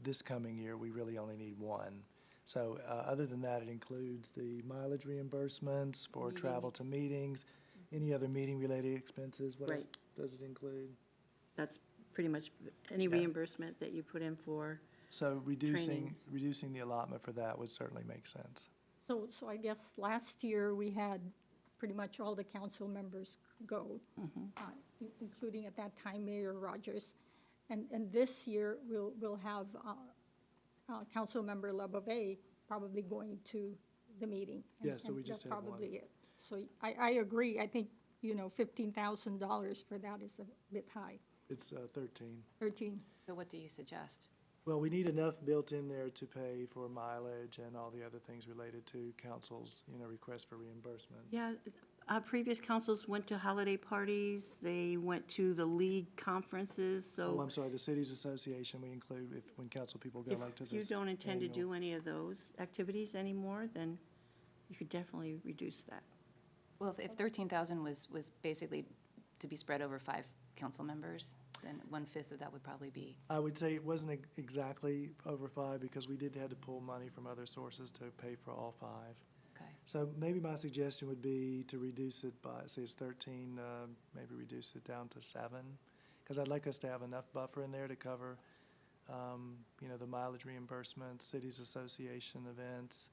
this coming year, we really only need one. So other than that, it includes the mileage reimbursements for travel to meetings, any other meeting-related expenses. What else Right. does it include? That's pretty much any reimbursement that you put in for. So Trainings. reducing the allotment for that would certainly make sense. So I guess last year, we had pretty much all the council members go, including at that time Mayor Rogers. And this year, we'll have Councilmember LaBave probably going to the meeting. Yeah, so we just that's have one. probably it. So I agree. I think, $15,000 for that is a bit high. It's 13. 13. So what do you suggest? Well, we need enough built in there to pay for mileage and all the other things related to council's, request for reimbursement. Yeah, previous councils went to holiday parties, they went to the league conferences, Oh, so I'm sorry, the cities association we include when council people go like to if you this. don't intend to annual- do any of those activities anymore, then you could definitely reduce that. Well, if 13,000 was basically to be spread over 5 council members, then 1/5 of that would probably be. I would say it wasn't exactly over 5 because we did have to pull money from other sources to pay for all 5. Okay. So maybe my suggestion would be to reduce it by, say it's 13, maybe reduce it down to 7. Because I'd like us to have enough buffer in there to cover, the mileage reimbursement, cities association events,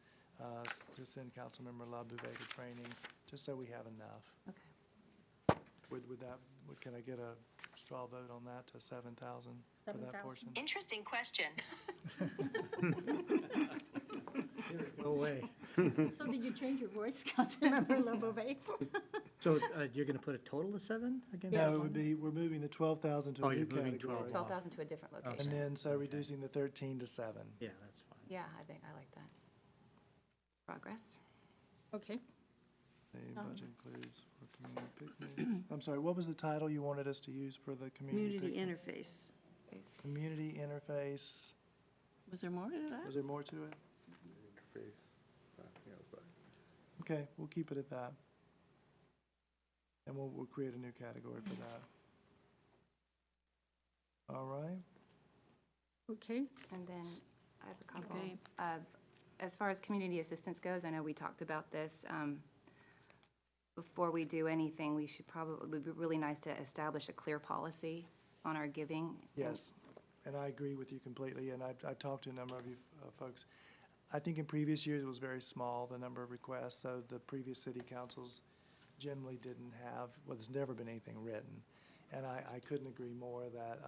to send Councilmember LaBouvet to training, just so we have enough. Okay. Can I get a straw vote on that to 7,000 for that 7,000. portion? Interesting question. No way. So did you change your voice, Councilmember LaBouvet? So you're going to put a total of 7 against? No, that it one? would be, we're moving the 12,000 to Oh, a new you're moving category. 12. 12,000 to a different location. And then, so reducing the 13 to 7. Yeah, that's fine. Yeah, I think, I like that. Progress. Okay. The budget includes for community picnic. I'm sorry, what was the title you wanted us to use for the community Community picnic? interface. Community interface. Was there more to that? Was there more to it? Interface, yeah, but Okay, we'll keep it at that. And we'll create a new category for that. All right. Okay. And then I have a couple. Okay. As far as community assistance goes, I know we talked about this. Before we do anything, we should probably, it would be really nice to establish a clear policy on our giving. Yes, and I agree with you completely, and I've talked to a number of you folks. I think in previous years, it was very small, the number of requests, so the previous city councils generally didn't have, well, there's never been anything written. And I couldn't agree more that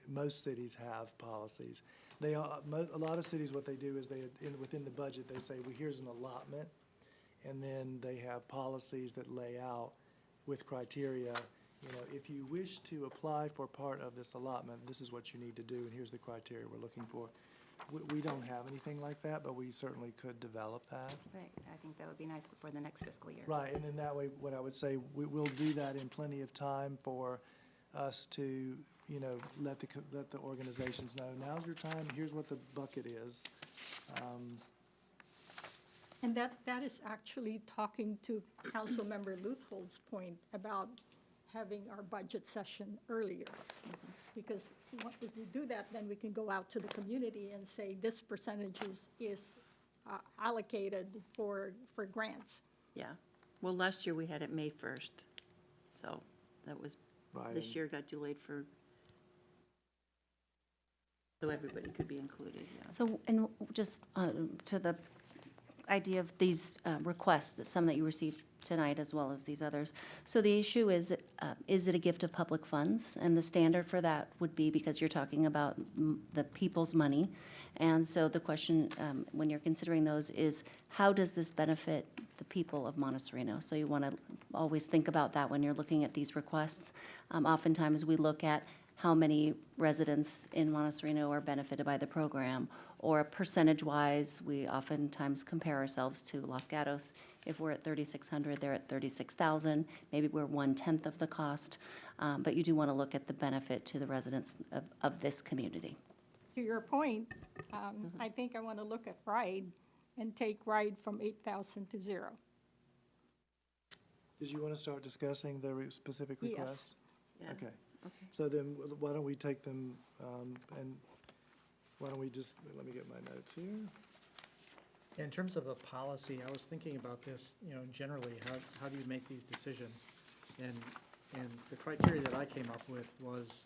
most cities have policies. They are, a lot of cities, what they do is within the budget, they say, well, here's an allotment, and then they have policies that lay out with criteria, you know, if you wish to apply for part of this allotment, this is what you need to do, and here's the criteria we're looking for. We don't have anything like that, but we certainly could develop that. Right, I think that would be nice before the next fiscal year. Right, and then that way, what I would say, we'll do that in plenty of time for us to, you know, let the organizations know, now's your time, here's what the bucket is. And that is actually talking to Councilmember Luthold's point about having our budget session earlier. Because if we do that, then we can go out to the community and say, this percentage is allocated for grants. Yeah. Well, last year we had it May 1st, so that was, Right, this year got delayed for, so everybody could be included, yeah. So, and just to the idea of these requests, that some that you received tonight as well as these others. So the issue is it a gift of public funds? And the standard for that would be, because you're talking about the people's money. And so the question, when you're considering those, is how does this benefit the people of Monte Sereno? So you want to always think about that when you're looking at these requests. Oftentimes we look at how many residents in Monte Sereno are benefited by the program, or percentage-wise, we oftentimes compare ourselves to Los Gatos. If we're at 3,600, they're at 36,000. Maybe we're 1/10 of the cost, but you do want to look at the benefit to the residents of this community. To your point, I think I want to look at RIDE and take RIDE from 8,000 to 0. did you want to start discussing the specific Yes. requests? Yeah. Okay. Okay. So then, why don't we take them, and why don't we just, let me get my notes here. In terms of a policy, I was thinking about this, you know, generally, how do you make these decisions? And the criteria that I came up with was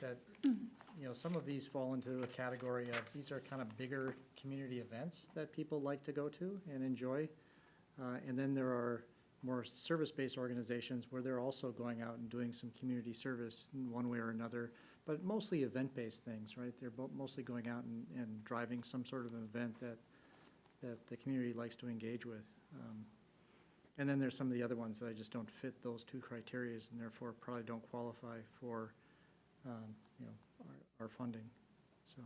that, you know, some of these fall into a category of, these are kind of bigger community events that people like to go to and enjoy. And then there are more service-based organizations where they're also going out and doing some community service in one way or another, but mostly event-based things, right? They're mostly going out and driving some sort of an event that the community likes to engage with. And then there's some of the other ones that I just don't fit those two criteria and therefore probably don't qualify for, you know, our funding, so.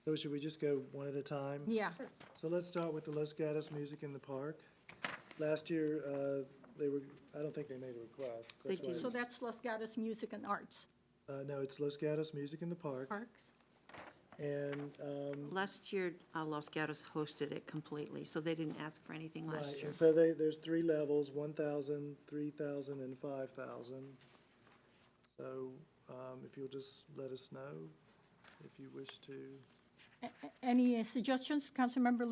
So should we just go one at a time? Yeah. So let's start with the Los Gatos Music in the Park. Last year, I don't think they made a request. That's They why did. So that's Los Gatos Music and Arts No, it's Los Gatos Music in the Park. Parks. And, Last year, Los Gatos hosted it completely, so they didn't ask for anything last right, year. and so there's 3 levels, 1,000, 3,000, and 5,000. So if you'll just let us know if you wish to. Any suggestions, Councilmember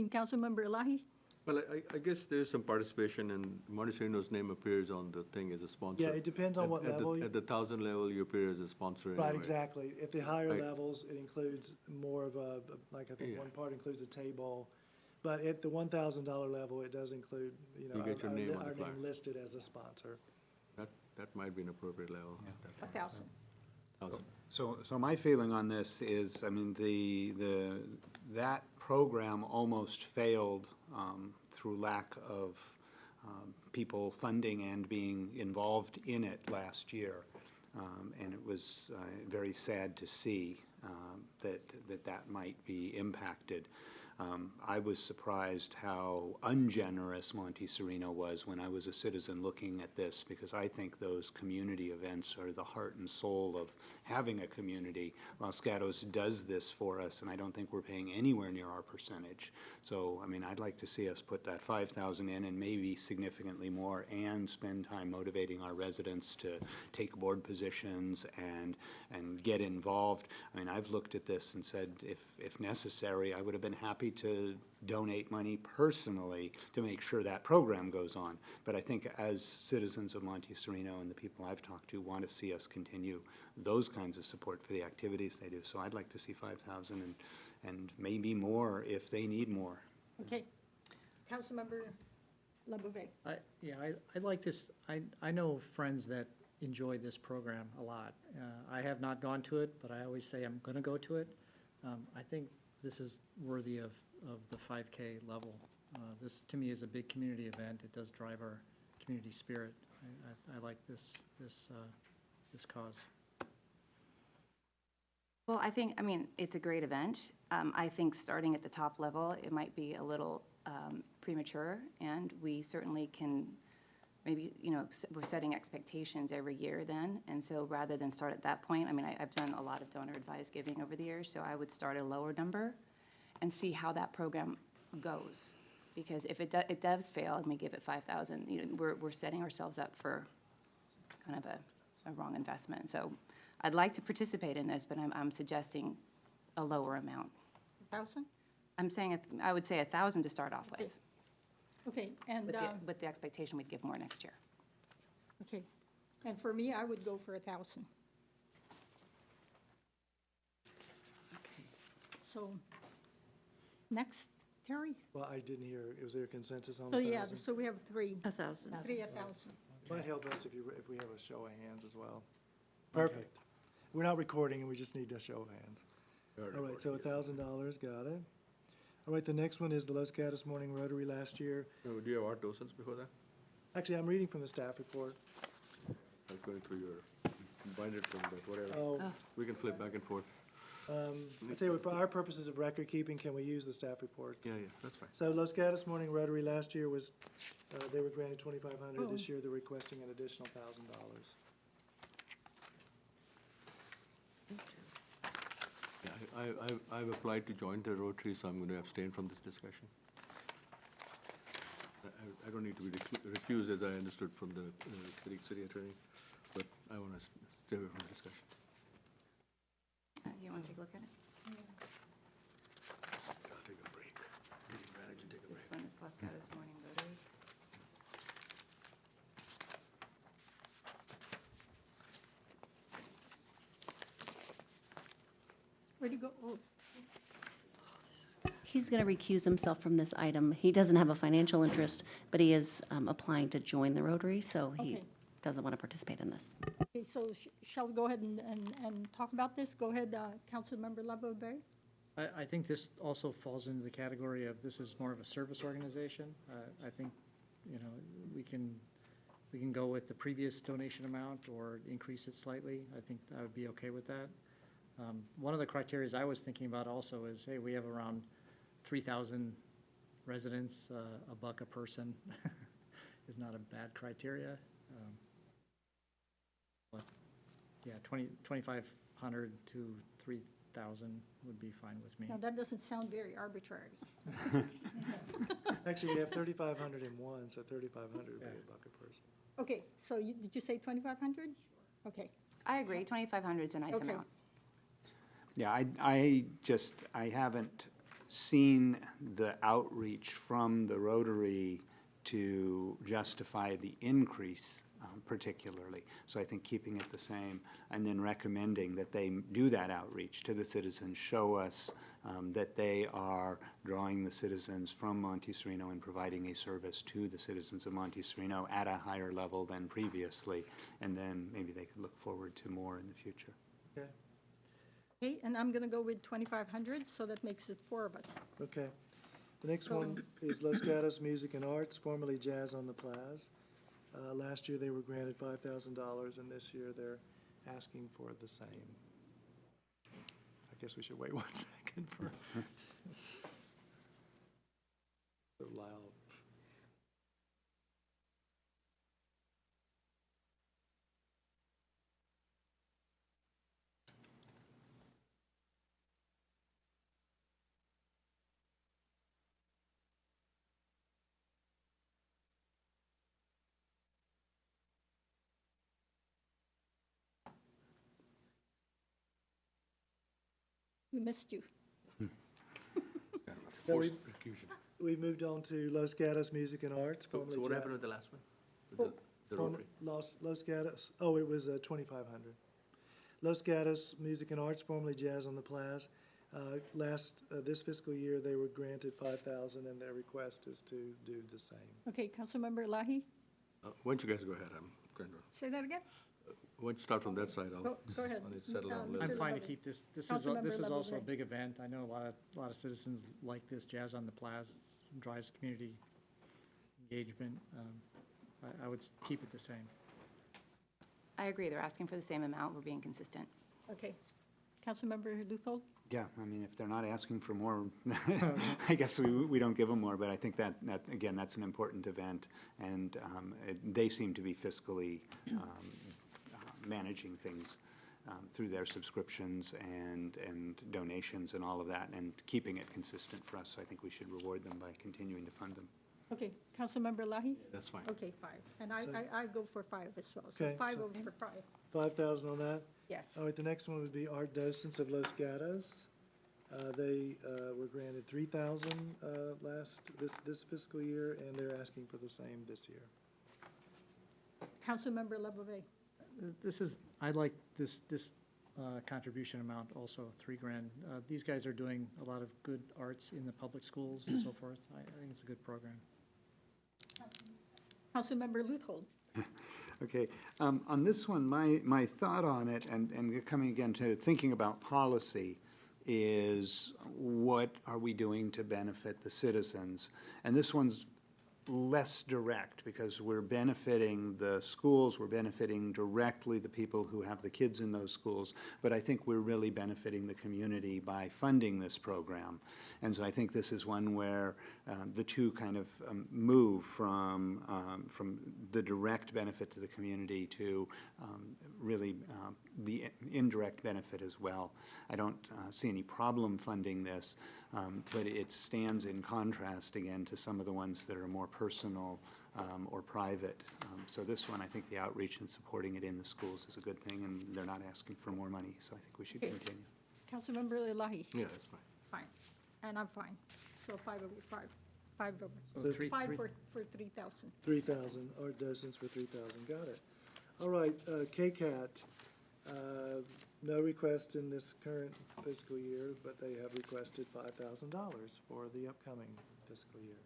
Councilmember Elahi? Well, I guess there is some participation, and Monte Sereno's name appears on the thing as a sponsor. Yeah, it depends on what level. At the 1,000 level, you appear as a sponsor anyway. Right, exactly. At the higher Right. levels, it includes more of a, like I think Yeah. one part includes a table. But at the $1,000 level, it does include, you know, You get your name on the our flyer. name listed as a sponsor. That might be an appropriate level. 1,000. 1,000. So my feeling on this is, I mean, that program almost failed through lack of people funding and being involved in it last year. And it was very sad to see that might be impacted. I was surprised how ungenerous Monte Sereno was when I was a citizen looking at this, because I think those community events are the heart and soul of having a community. Los Gatos does this for us, and I don't think we're paying anywhere near our percentage. So, I mean, I'd like to see us put that $5,000 in and maybe significantly more, and spend time motivating our residents to take board positions and get involved. I mean, I've looked at this and said, if necessary, I would have been happy to donate money personally to make sure that program goes on. But I think as citizens of Monte Sereno and the people I've talked to want to see us continue those kinds of support for the activities they do. So I'd like to see 5,000 and maybe more if they need more. Okay. Councilmember LaBouvet. I like this. I know friends that enjoy this program a lot. I have not gone to it, but I always say I'm going to go to it. I think this is worthy of the 5K level. This, to me, is a big community event. It does drive our community spirit. I like this cause. Well, I mean, it's a great event. I think starting at the top level, it might be a little premature, and we certainly can maybe, we're setting expectations every year then, and so rather than start at that point, I mean, I've done a lot of donor advised giving over the years, so I would start at a lower number and see how that program goes. Because if it does fail and we give it 5,000, we're setting ourselves up for kind of a wrong investment. So I'd like to participate in this, but I'm suggesting a lower amount. 1,000? I'm saying, I would say 1,000 to start off with. Okay, and, With the expectation we'd give more next year. okay. And for me, I would go for 1,000. Okay. So, next, Terry? Well, I didn't hear, is there a consensus on So, 1,000? yeah, so we have three. 1,000. 1,000. Might help us if we have a show of hands as well. Perfect. We're not recording, and we just need a show of hands. All right, so $1,000, got it. All right, the next one is the Los Gatos Morning Rotary last year. Do you have art docents before that? Actually, I'm reading from the staff report. I was going through your binder thing, but whatever. Oh, We can flip back and forth. I tell you what, for our purposes of record keeping, can we use the staff report? Yeah, that's fine. So Los Gatos Morning Rotary last year was, they were granted $2,500. This year, they're requesting an additional $1,000. Yeah, I've applied to join the Rotary, so I'm going to abstain from this discussion. I don't need to be recused, as I understood from the city attorney, but I want to stay away from the discussion. You want to take a look at it? I'll take a break. Meeting manager, take a break. This one is Los Gatos Morning Rotary. Where'd you go? Oh, He's going to recuse himself from this item. He doesn't have a financial interest, but he is applying to join the Rotary, so he Okay. doesn't want to participate in this. okay, so shall we go ahead and talk about this? Go ahead, Councilmember LaBouvet. I think this also falls into the category of this is more of a service organization. I think, we can go with the previous donation amount or increase it slightly. I think I would be okay with that. One of the criteria I was thinking about also is, hey, we have around 3,000 residents, $1 a person is not a bad criteria. But yeah, 2,500 to 3,000 would be fine with me. Now, that doesn't sound very arbitrary. Actually, we have 3,500 in one, so 3,500 would be $1 a person. Okay, so did you say 2,500? Okay. I agree, 2,500 is a nice Okay. amount. Yeah, I haven't seen the outreach from the Rotary to justify the increase particularly. So I think keeping it the same and then recommending that they do that outreach to the citizens, show us that they are drawing the citizens from Monte Sereno and providing a service to the citizens of Monte Sereno at a higher level than previously, and then maybe they could look forward to more in the future. Okay, Okay, and I'm going to go with 2,500, so that makes it 4 of us. okay. The next one is Los Gatos Music and Arts, formerly Jazz on the Plaza. Last year, they were granted $5,000, and this year, they're asking for the same. I guess we should wait 1 second for so loud. We missed you. So Forced recusal. we moved on to Los Gatos Music and Arts, So formerly what Jazz. happened with the last one? With the Rotary? Los Gatos, oh, it was 2,500. Los Gatos Music and Arts, formerly Jazz on the Plaza. This fiscal year, they were granted 5,000, and their request is to do the same. Okay, Councilmember Lahi, Why don't you guys go ahead? I'm trying to, say that again? why don't you start from that side? I'll Go ahead. let it settle down a Mr. little I'm bit. fine to Levy. keep this. This Councilmember is also a Levy. big event. I know a lot of citizens like this, Jazz on the Plaza. It drives community engagement. I would keep it the same. I agree, they're asking for the same amount, we're being consistent. Okay. Councilmember Luthold? Yeah, I mean, if they're not asking for more, I guess we don't give them more, but I think that again, that's an important event, and they seem to be fiscally managing things through their subscriptions and donations and all of that, and keeping it consistent for us. So I think we should reward them by continuing to fund them. Okay, Councilmember Lahi? That's fine. Okay, 5. And I go for 5 as well. So Okay, 5 so- over for 5. 5,000 on that? Yes. All right, the next one would be Art Docents of Los Gatos. They were granted 3,000 this fiscal year, and they're asking for the same this year. Councilmember Lebovee? I like this contribution amount also, $3,000. These guys are doing a lot of good arts in the public schools and so forth. I think it's a good program. Councilmember Luthold? Okay, on this one, my thought on it, and coming again to thinking about policy, is what are we doing to benefit the citizens? And this one's less direct, because we're benefiting the schools, we're benefiting directly the people who have the kids in those schools, but I think we're really benefiting the community by funding this program. And so I think this is one where the two kind of move from the direct benefit to the community to really the indirect benefit as well. I don't see any problem funding this, but it stands in contrast again to some of the ones that are more personal or private. So this one, I think the outreach and supporting it in the schools is a good thing, and they're not asking for more money, so I think we should Okay. continue. Councilmember Lahi? Yeah, that's fine. Fine. And I'm fine. So 5 over 5. 5 over. So 5 for 3,000. 3,000, Art Docents for 3,000, got it. All right, KCAT, no request in this current fiscal year, but they have requested $5,000 for the upcoming fiscal year.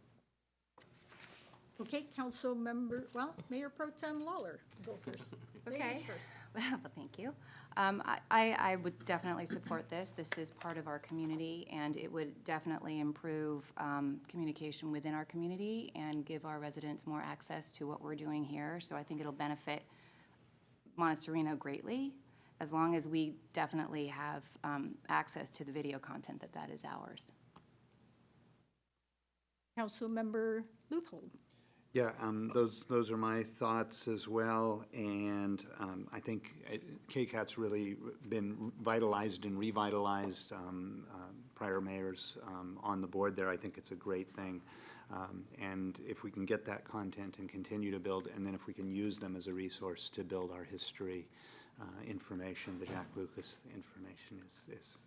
Okay, Mayor Pro Tem Lawler, go first. Okay. Ladies first. Well, thank you. I would definitely support this. This is part of our community, and it would definitely improve communication within our community and give our residents more access to what we're doing here. So I think it'll benefit Monte Sereno greatly, as long as we definitely have access to the video content that is ours. Councilmember Luthold? Yeah, those are my thoughts as well, and I think KCAT's really been vitalized and revitalized. Prior mayors on the board there, I think it's a great thing. And if we can get that content and continue to build, and then if we can use them as a resource to build our history information, the Jack Lucas information is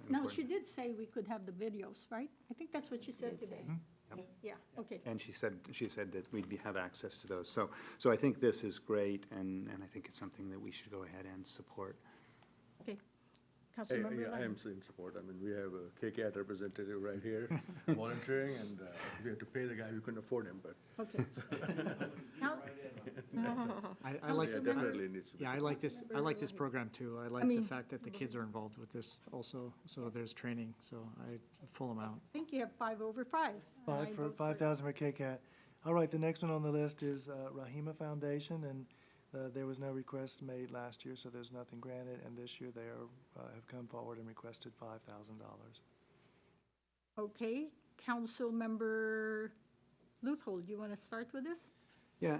No, important. she did say we could have the videos, right? I think that's what she said today. Yeah, okay. And she said that we'd have access to those. So I think this is great, and I think it's something that we should go ahead and support. Okay. Councilmember Yeah, I am in support. I mean, we have a KCAT representative right here volunteering, and we have to pay the guy, we couldn't afford him, but. Okay. Now- I like, Yeah, definitely it needs to be. yeah, I like this, I like this program too. I like the mean- fact that the kids are involved with this also, so there's training, so full amount. I think you have 5 over 5. Five for 5,000 for KCAT. All right, the next one on the list is Rahima Foundation, and there was no request made last year, so there's nothing granted, and this year they have come forward and requested $5,000. Okay, Councilmember Luthold, you want to start with this? Yeah,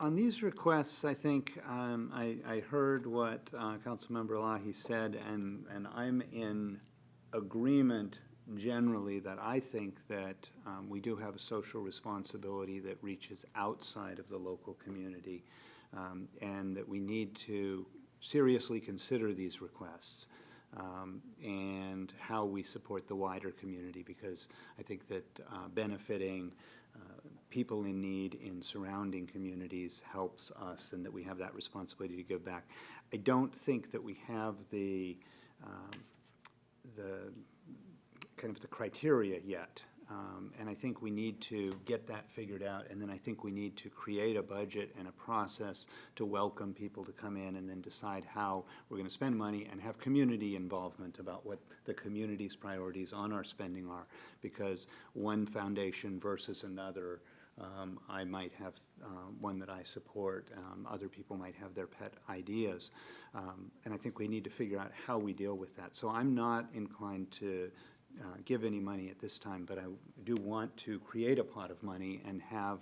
on these requests, I think I heard what Councilmember Elahi said, and I'm in agreement generally that I think that we do have a social responsibility that reaches outside of the local community, and that we need to seriously consider these requests and how we support the wider community, because I think that benefiting people in need in surrounding communities helps us, and that we have that responsibility to give back. I don't think that we have the kind of the criteria yet, and I think we need to get that figured out, and then I think we need to create a budget and a process to welcome people to come in and then decide how we're going to spend money and have community involvement about what the community's priorities on our spending are, because one foundation versus another, I might have one that I support, other people might have their pet ideas, and I think we need to figure out how we deal with that. So I'm not inclined to give any money at this time, but I do want to create a pot of money and have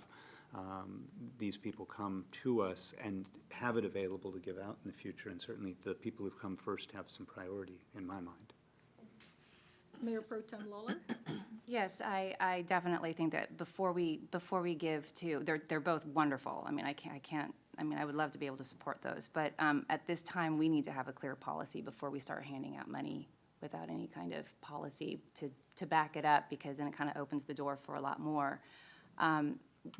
these people come to us and have it available to give out in the future, and certainly the people who've come first have some priority in my mind. Mayor Pro Tem Lawler? Yes, I definitely think that before we give to, they're both wonderful. I mean, I would love to be able to support those, but at this time, we need to have a clear policy before we start handing out money without any kind of policy to back it up, because then it kind of opens the door for a lot more.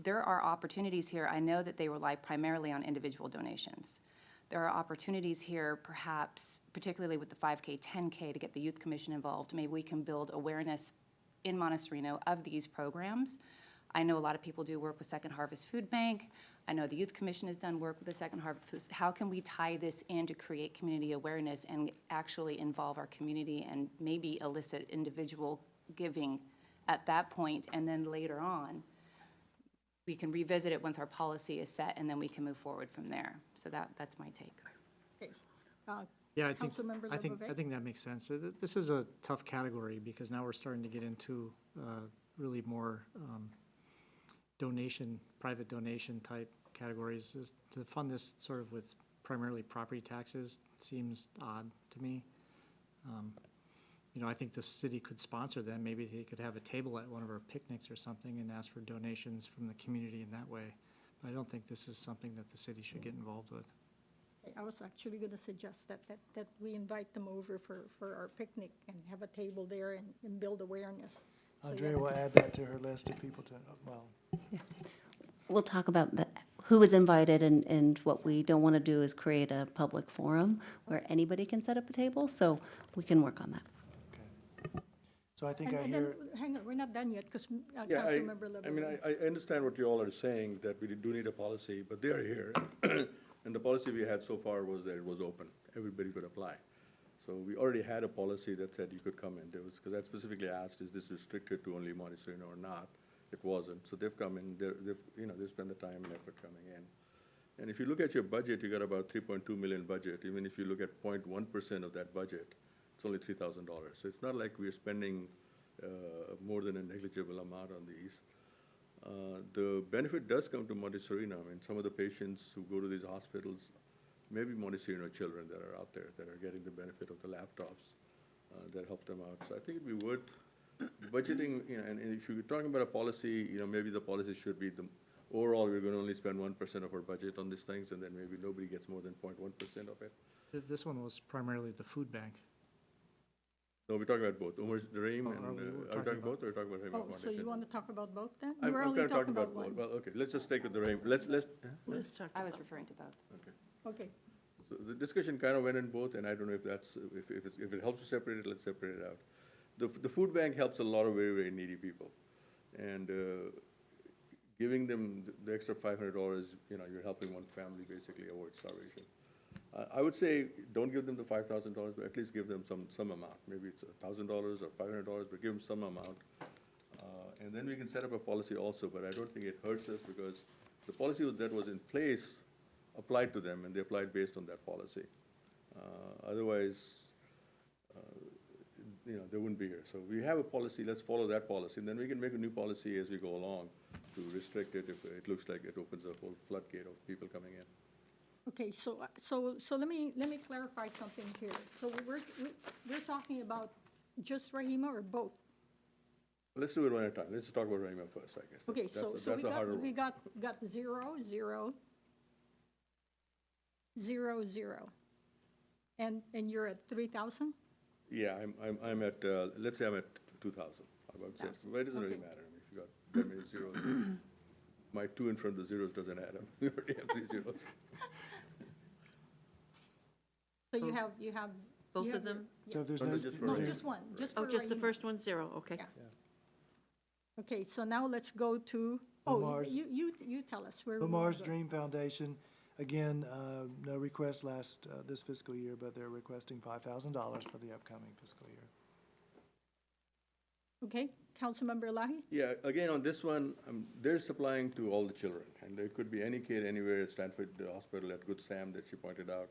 There are opportunities here. I know that they rely primarily on individual donations. There are opportunities here, perhaps, particularly with the 5K, 10K, to get the Youth Commission involved. Maybe we can build awareness in Monte Sereno of these programs. I know a lot of people do work with Second Harvest Food Bank. I know the Youth Commission has done work with the Second Harvest. How can we tie this in to create community awareness and actually involve our community and maybe elicit individual giving at that point, and then later on, we can revisit it once our policy is set, and then we can move forward from there. So that's my take. Okay. Yeah, I Councilmember Lebovitz? think that makes sense. This is a tough category because now we're starting to get into really more private donation type categories. To fund this sort of with primarily property taxes seems odd to me. I think the city could sponsor them. Maybe they could have a table at one of our picnics or something and ask for donations from the community in that way. But I don't think this is something that the city should get involved with. I was actually going to suggest that we invite them over for our picnic and have a table there and build awareness. So, Andrea yes. will add that to her list of people to, We'll talk about who is invited, and what we don't want to do is create a public forum where anybody can set up a table, so we can work on that. so I think And I then, hear, hang on, we're not done yet, because Yeah, Councilmember I mean, Lebovitz. I understand what you all are saying, that we do need a policy, but they are here. And the policy we had so far was that it was open, everybody could apply. So we already had a policy that said you could come in. Because I specifically asked, is this restricted to only Monte Sereno or not? It wasn't. So they've come in, they've spent the time and effort coming in. And if you look at your budget, you got about 3.2 million budget. Even if you look at 0.1% of that budget, it's only $3,000. So it's not like we're spending more than a negligible amount on these. The benefit does come to Monte Sereno. I mean, some of the patients who go to these hospitals, maybe Monte Sereno children that are out there that are getting the benefit of the laptops that help them out. So I think it'd be worth budgeting, and if you're talking about a policy, maybe the policy should be overall, we're going to only spend 1% of our budget on these things, and then maybe nobody gets more than 0.1% of it. This one was primarily the food bank. No, we're talking about both. Omar's Dream, Oh, and are we are we talking both, or are we talking about Rainbow Oh, so Foundation? you want to talk about both then? I'm You were kind only of talking talking about both. one. Well, okay, let's just take with the Rainbow. Let's. I was referring to both. Okay. Okay. So the discussion kind of went in both, and I don't know if that's, if it helps to separate it, let's separate it out. The food bank helps a lot of very, very needy people. And giving them the extra $500, you're helping one family basically avoid starvation. I would say don't give them the $5,000, but at least give them some amount. Maybe it's $1,000 or $500, but give them some amount. And then we can set up a policy also, but I don't think it hurts us because the policy that was in place applied to them, and they applied based on that policy. Otherwise, they wouldn't be here. So we have a policy, let's follow that policy, and then we can make a new policy as we go along to restrict it if it looks like it opens a whole floodgate of people coming in. Okay, so let me clarify something here. So we're talking about just Rahima or both? Let's do it one at a time. Let's talk about Rahima first, I guess. Okay, That's a harder we one. got 0, 0, 0, 0. And you're at 3,000? Yeah, I'm at, let's say I'm at 2,000. I would say, but it doesn't really Okay. matter. I mean, if you got that many zeros, my 2 in front of the zeros doesn't add up. We already have 3 zeros. So you have. Both you of have your- them? So if there's No, no. just for No, Rahima. just one, just for Oh, just the Rahima. first one, 0, okay. Yeah. Okay, so now let's go to, Omar's- you tell us where we want Lamar's to go. Dream Foundation, again, no request this fiscal year, but they're requesting $5,000 for the upcoming fiscal year. Okay, Councilmember Elahi? Yeah, again, on this one, they're supplying to all the children, and there could be any kid anywhere at Stanford Hospital, at Good Sam that she pointed out,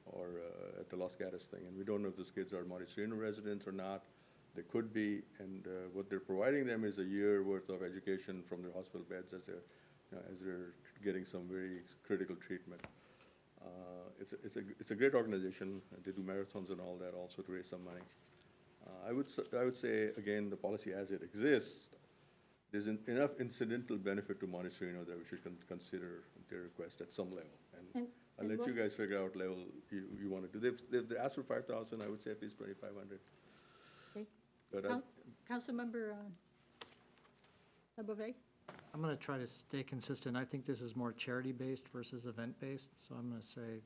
or at the Los Gatos thing, and we don't know if those kids are Monte Sereno residents or not. They could be, and what they're providing them is a year worth of education from their hospital beds as they're getting some very critical treatment. It's a great organization. They do marathons and all that also to raise some money. I would say, again, the policy as it exists, there's enough incidental benefit to Monte Sereno that we should consider their request at some level. And I'll let you guys figure out what level you want to do. If they ask for 5,000, I would say at least 2,500. Okay. But Councilmember Above? I'm going to try to stay consistent. I think this is more charity-based versus event-based, so I'm going to say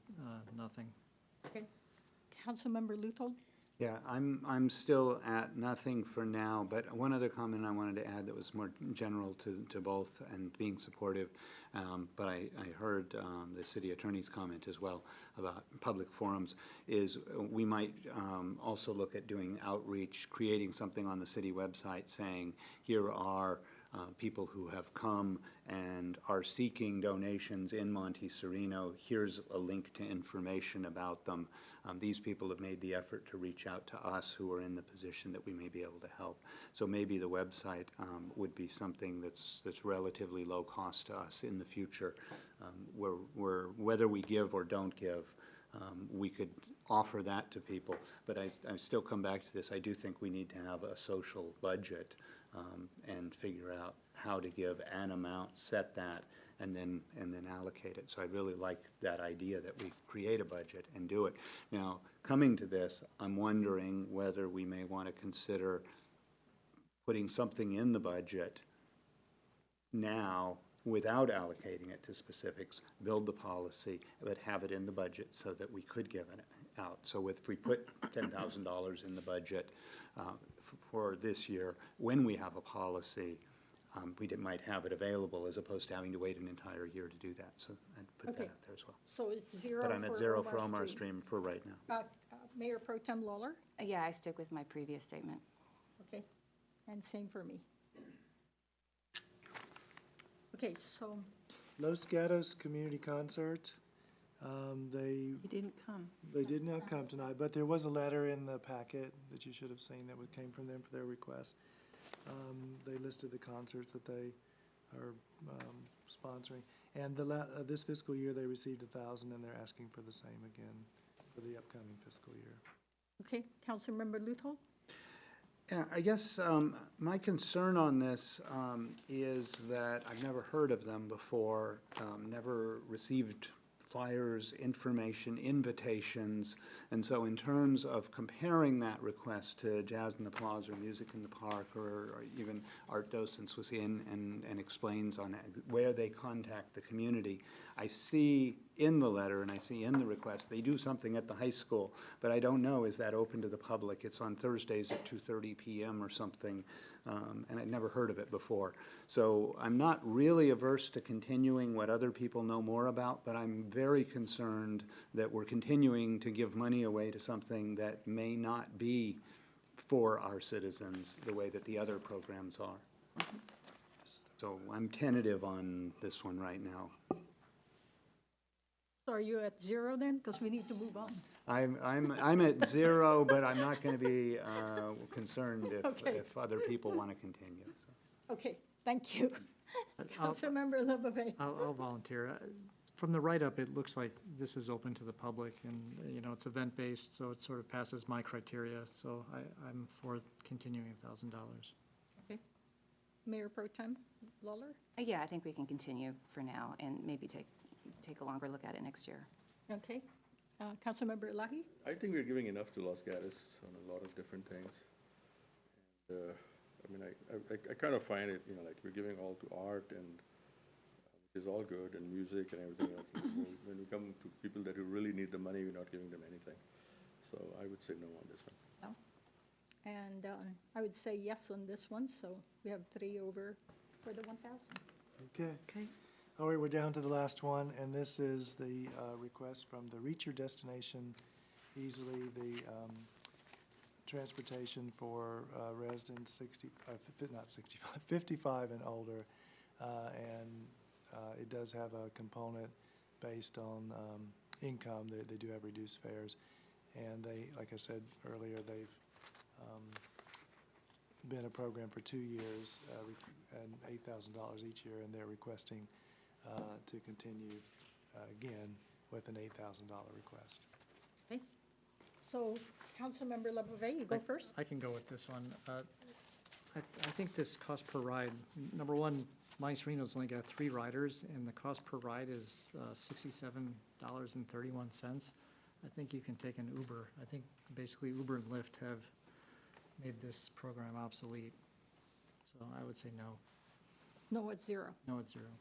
nothing. Okay. Councilmember Luthold? Yeah, I'm still at nothing for now, but one other comment I wanted to add that was more general to both and being supportive, but I heard the city attorney's comment as well about public forums, is we might also look at doing outreach, creating something on the city website saying, here are people who have come and are seeking donations in Monte Sereno. Here's a link to information about them. These people have made the effort to reach out to us who are in the position that we may be able to help. So maybe the website would be something that's relatively low cost to us in the future, where whether we give or don't give, we could offer that to people. But I still come back to this. I do think we need to have a social budget and figure out how to give an amount, set that, and then allocate it. So I really like that idea that we create a budget and do it. Now, coming to this, I'm wondering whether we may want to consider putting something in the budget now without allocating it to specifics, build the policy, but have it in the budget so that we could give it out. So if we put $10,000 in the budget for this year, when we have a policy, we might have it available as opposed to having to wait an entire year to do that. So I'd put that Okay. out there as well. So it's 0 But I'm at 0 for Omar Stream for right now. Mayor Pro Tem Lawler? Yeah, I stick with my previous statement. Okay, and same for me. Okay, so, Los Gatos Community Concert, He didn't come. they did not come tonight, but there was a letter in the packet that you should have seen that came from them for their request. They listed the concerts that they are sponsoring. And this fiscal year, they received 1,000, and they're asking for the same again for the upcoming fiscal year. okay, Councilmember Luthold? Yeah, I guess my concern on this is that I've never heard of them before, never received flyers, information, invitations. And so in terms of comparing that request to Jazz in the Plaza or Music in the Park, or even Art Docents was in and explains on where they contact the community, I see in the letter and I see in the request, they do something at the high school, but I don't know, is that open to the public? It's on Thursdays at 2:30 p.m. or something, and I'd never heard of it before. So I'm not really averse to continuing what other people know more about, but I'm very concerned that we're continuing to give money away to something that may not be for our citizens the way that the other programs are. So I'm tentative on this one right now. So are you at 0 then? Because we need to move on. I'm at 0, but I'm not going to be concerned Okay. if other people want to continue. So. Okay, thank you. Councilmember Lebovic. I'll volunteer. From the write-up, it looks like this is open to the public, and, you know, it's event-based, so it sort of passes my criteria, so I'm for continuing $1,000. Okay. Mayor Pro Tem Lawler? Yeah, I think we can continue for now and maybe take a longer look at it next year. Okay. Councilmember Elahi? I think we're giving enough to Los Gatos on a lot of different things. And, I mean, I kind of find it, you know, like we're giving all to art and which is all good, and music and everything else. When we come to people that who really need the money, we're not giving them anything. So I would say no on this one. No. And I would say yes on this one, so we have 3 over for the 1,000. Okay. Okay. All right, we're down to the last one, and this is the request from the Reach Your Destination Easily, the transportation for residents 55 and older, and it does have a component based on income. They do have reduced fares, and they, like I said earlier, they've been a program for 2 years and $8,000 each year, and they're requesting to continue again with an $8,000 request. Okay. So, Councilmember Lebovic, you go first. I can go with this one. I think this cost per ride, number one, Monte Sereno's only got 3 riders, and the cost per ride is $67.31. I think you can take an Uber. I think basically Uber and Lyft have made this program obsolete. So I would say no. No, it's 0. No, it's 0.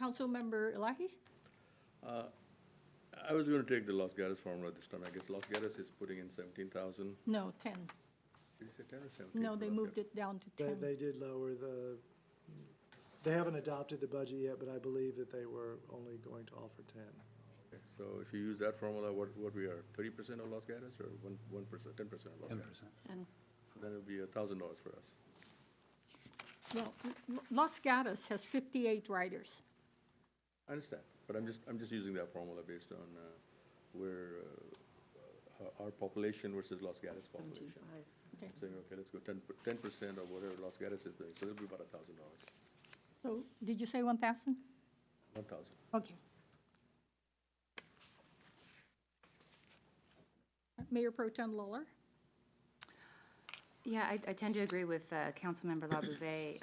Councilmember Elahi? I was going to take the Los Gatos formula this time. I guess Los Gatos is putting in 17,000. No, 10. Did you say 10 or 17? No, they moved it down to 10. They did lower they haven't adopted the budget yet, but I believe that they were only going to offer 10. Okay, so if you use that formula, what we are, 30% of Los Gatos or 1%, 10% of Los Gatos? 10%. Then it'll be $1,000 for us. Well, Los Gatos has 58 riders. I understand, but I'm just using that formula based on where our population versus Los Gatos population. Okay. I'm saying, okay, let's go 10% of whatever Los Gatos is doing, so it'll be about $1,000. So, did you say 1,000? 1,000. Okay. Mayor Pro Tem Lawler? Yeah, I tend to agree with Councilmember Labouvet.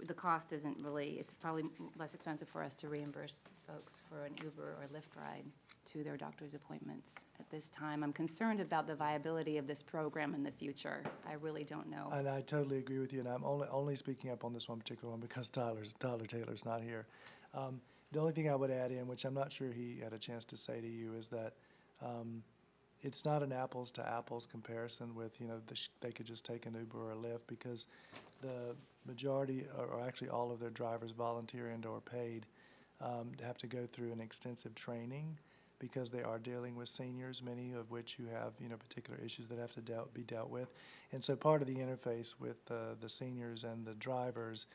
The cost isn't really, it's probably less expensive for us to reimburse folks for an Uber or Lyft ride to their doctor's appointments at this time. I'm concerned about the viability of this program in the future. I really don't know. And I totally agree with you, and I'm only speaking up on this one particular one because Tyler Taylor's not here. The only thing I would add in, which I'm not sure he had a chance to say to you, is that it's not an apples to apples comparison with, you know, they could just take an Uber or a Lyft, because the majority, or actually all of their drivers, volunteer and or paid, have to go through an extensive training because they are dealing with seniors, many of which who have, you know, particular issues that have to be dealt with. And so part of the interface with the seniors and the drivers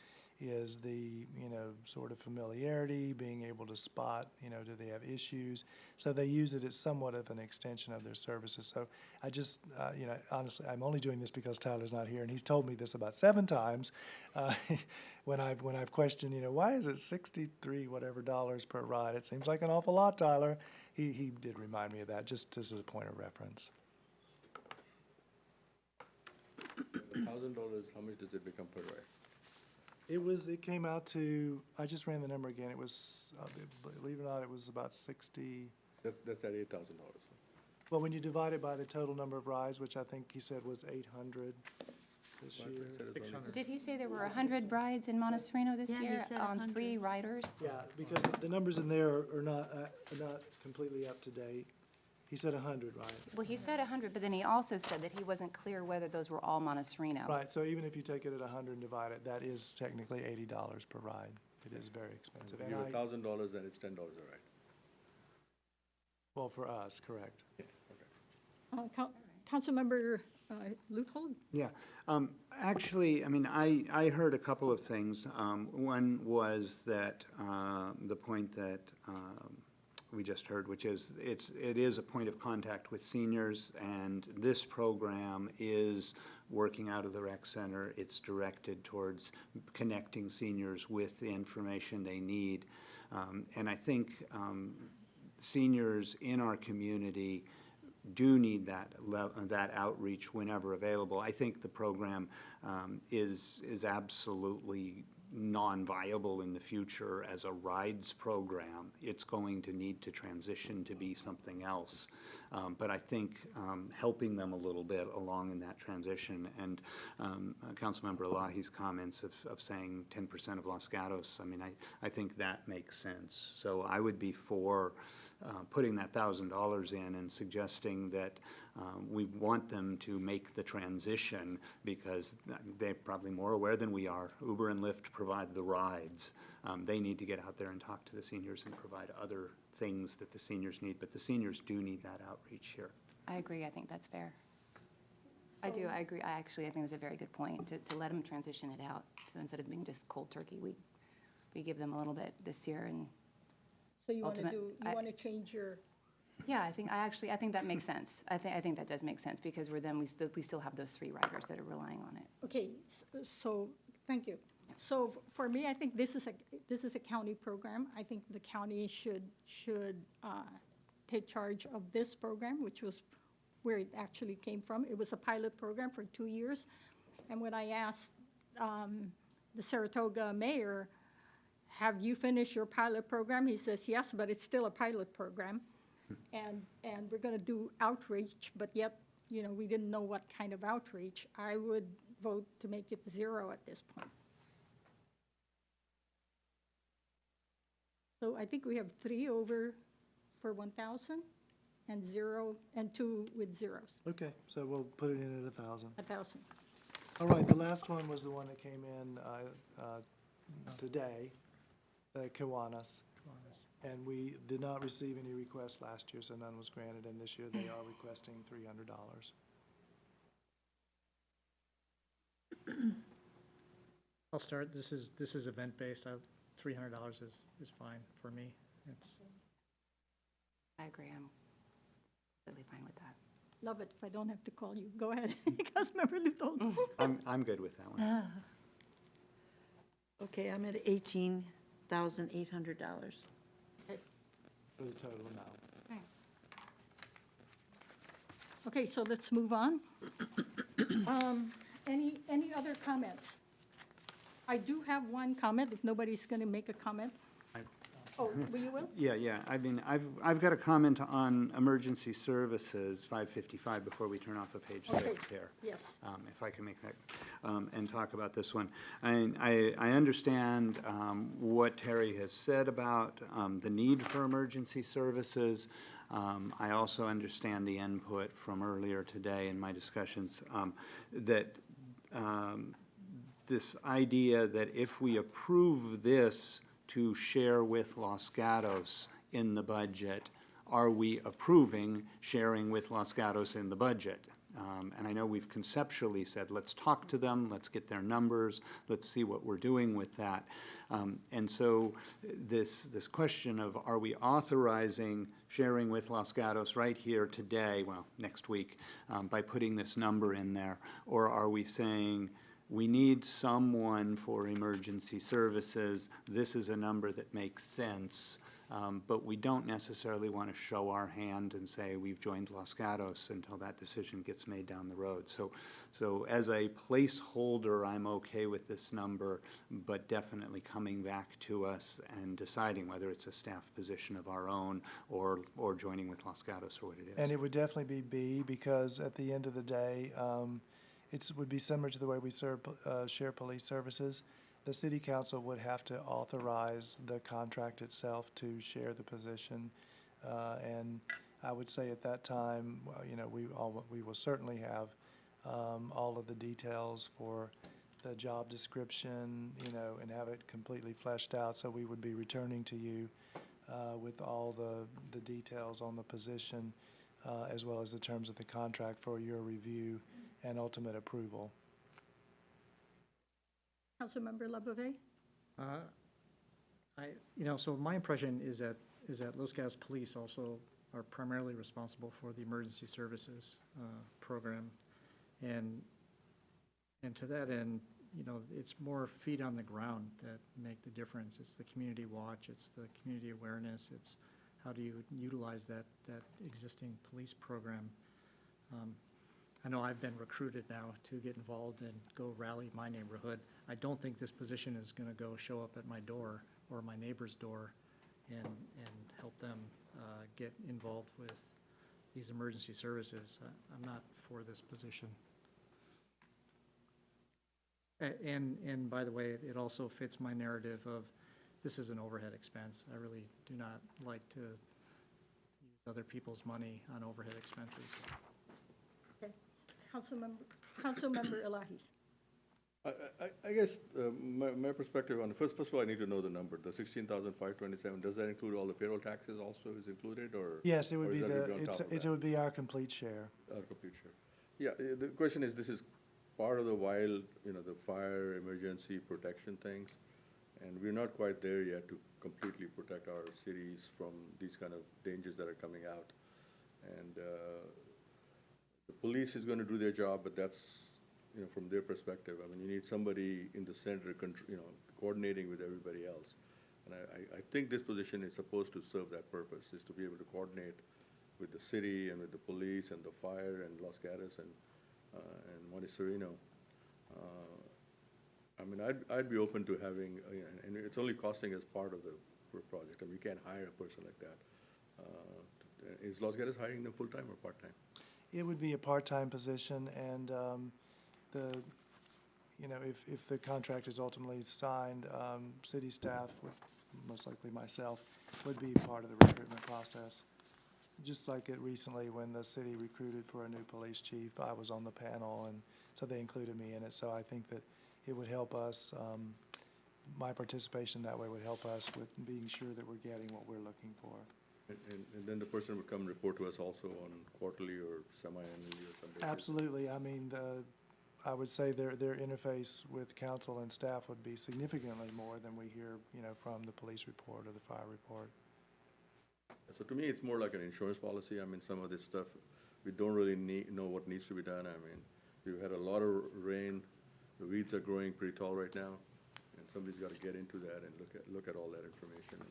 is the, you know, sort of familiarity, being able to spot, you know, do they have issues? So they use it as somewhat of an extension of their services. So I just, you know, honestly, I'm only doing this because Tyler's not here, and he's told me this about 7 times when I've questioned, you know, why is it $63 whatever per ride? It seems like an awful lot, Tyler. He did remind me of that, just as a point of reference. $1,000, how much does it become per ride? It came out to, I just ran the number again, it was, believe it or not, it was about 60. That's at $8,000. Well, when you divide it by the total number of rides, which I think he said was 800 this But year. it said it's only- Did he say there were 100 rides in Monte Sereno this Yeah, he year said on 100. 3 riders? Yeah, because the numbers in there are not completely up to date. He said 100, right? Well, he said 100, but then he also said that he wasn't clear whether those were all Monte Sereno. Right, so even if you take it at 100 and divide it, that is technically $80 per ride. It is very expensive. If And you I, give $1,000, then it's $10 a ride. well, for us, correct. Councilmember Luthold? Yeah, actually, I mean, I heard a couple of things. One was that, the point that we just heard, which is it is a point of contact with seniors, and this program is working out of the rec center. It's directed towards connecting seniors with the information they need. And I think seniors in our community do need that outreach whenever available. I think the program is absolutely non-viable in the future as a rides program. It's going to need to transition to be something else. But I think helping them a little bit along in that transition, and Councilmember Elahi's comments of saying 10% of Los Gatos, I mean, I think that makes sense. So I would be for putting that $1,000 in and suggesting that we want them to make the transition, because they're probably more aware than we are. Uber and Lyft provide the rides. They need to get out there and talk to the seniors and provide other things that the seniors need, but the seniors do need that outreach here. I agree, I think that's fair. I do, I agree. I think that's a very good point, to let them transition it out. So instead of being just cold turkey, we give them a little bit this year, and So you want to Ultimate- you want to change your, yeah, I think that makes sense. I think that does make sense, because we still have those 3 riders that are relying on it. okay, so, thank you. So for me, I think this is a county program. I think the county should take charge of this program, which was where it actually came from. It was a pilot program for 2 years. And when I asked the Saratoga mayor, have you finished your pilot program? He says, yes, but it's still a pilot program. And we're going to do outreach, but yet, we didn't know what kind of outreach. I would vote to make it 0 at this point. So I think we have 3 over for 1,000 and 0, and 2 with zeros, Okay, so we'll put it in at 1,000. 1,000. All right, the last one was the one that came in today, Kiwanis. And we did not receive any requests last year, so none was granted, and this year they are requesting $300. I'll start. This is event-based. $300 is fine for me. I agree, I'm completely fine with that. Love it if I don't have to call you. Go ahead, Councilmember Luthold. I'm good with that one. Okay, I'm at $18,800. For the total amount. Okay, so let's move on. Any other comments? I do have one comment, if nobody's going to make a comment. Oh, you will? Yeah. I mean, I've got a comment on emergency services, 555, before we turn off of page 6 here. Yes. If I can make that, and talk about this one. I understand what Terry has said about the need for emergency services. I also understand the input from earlier today in my discussions that this idea that if we approve this to share with Los Gatos in the budget, are we approving sharing with Los Gatos in the budget? And I know we've conceptually said, let's talk to them, let's get their numbers, let's see what we're doing with that. And so this question of, are we authorizing sharing with Los Gatos right here today, well, next week, by putting this number in there? Or are we saying, we need someone for emergency services, this is a number that makes sense, But we don't necessarily want to show our hand and say we've joined Los Gatos until that decision gets made down the road. So as a placeholder, I'm okay with this number, but definitely coming back to us and deciding whether it's a staff position of our own or joining with Los Gatos or what it is. And it would definitely be B, because at the end of the day, it would be similar to the way we share police services. The city council would have to authorize the contract itself to share the position. And I would say at that time, well, you know, we will certainly have all of the details for the job description, you know, and have it completely fleshed out. So we would be returning to you with all the details on the position, as well as the terms of the contract for your review and ultimate approval. Councilmember Labove? So my impression is that Los Gatos Police also are primarily responsible for the emergency services program. And to that end, you know, it's more feet on the ground that make the difference. It's the community watch, it's the community awareness, it's how do you utilize that existing police program. I know I've been recruited now to get involved and go rally my neighborhood. I don't think this position is going to go show up at my door or my neighbor's door and help them get involved with these emergency services. I'm not for this position. And by the way, it also fits my narrative of this is an overhead expense. I really do not like to use other people's money on overhead expenses. Okay. Councilmember Elahi. I guess my perspective on, first of all, I need to know the number, the 16,527. Does that include all the payroll taxes also is included, or? Yes, it would or be is that on top of it that? would be our complete share. Our complete share. Yeah, the question is, this is part of the wild, you know, the fire emergency protection things, and we're not quite there yet to completely protect our cities from these kind of dangers that are coming out. And the police is going to do their job, but that's, you know, from their perspective. I mean, you need somebody in the center, you know, coordinating with everybody else. And I think this position is supposed to serve that purpose, is to be able to coordinate with the city and with the police and the fire and Los Gatos and Monte Sereno. I mean, I'd be open to having, and it's only costing us part of the project, and we can't hire a person like that. Is Los Gatos hiring them full-time or part-time? It would be a part-time position, and if the contract is ultimately signed, city staff, with most likely myself, would be part of the recruitment process. Just like it recently when the city recruited for a new police chief, I was on the panel, and so they included me in it. So I think that it would help us, my participation that way would help us with being sure that we're getting what we're looking for. And then the person would come report to us also on quarterly or semi-annually or something? Absolutely. I mean, I would say their interface with council and staff would be significantly more than we hear, you know, from the police report or the fire report. So to me, it's more like an insurance policy. I mean, some of this stuff, we don't really know what needs to be done. I mean, we've had a lot of rain. The weeds are growing pretty tall right now, and somebody's got to get into that and look at all that information.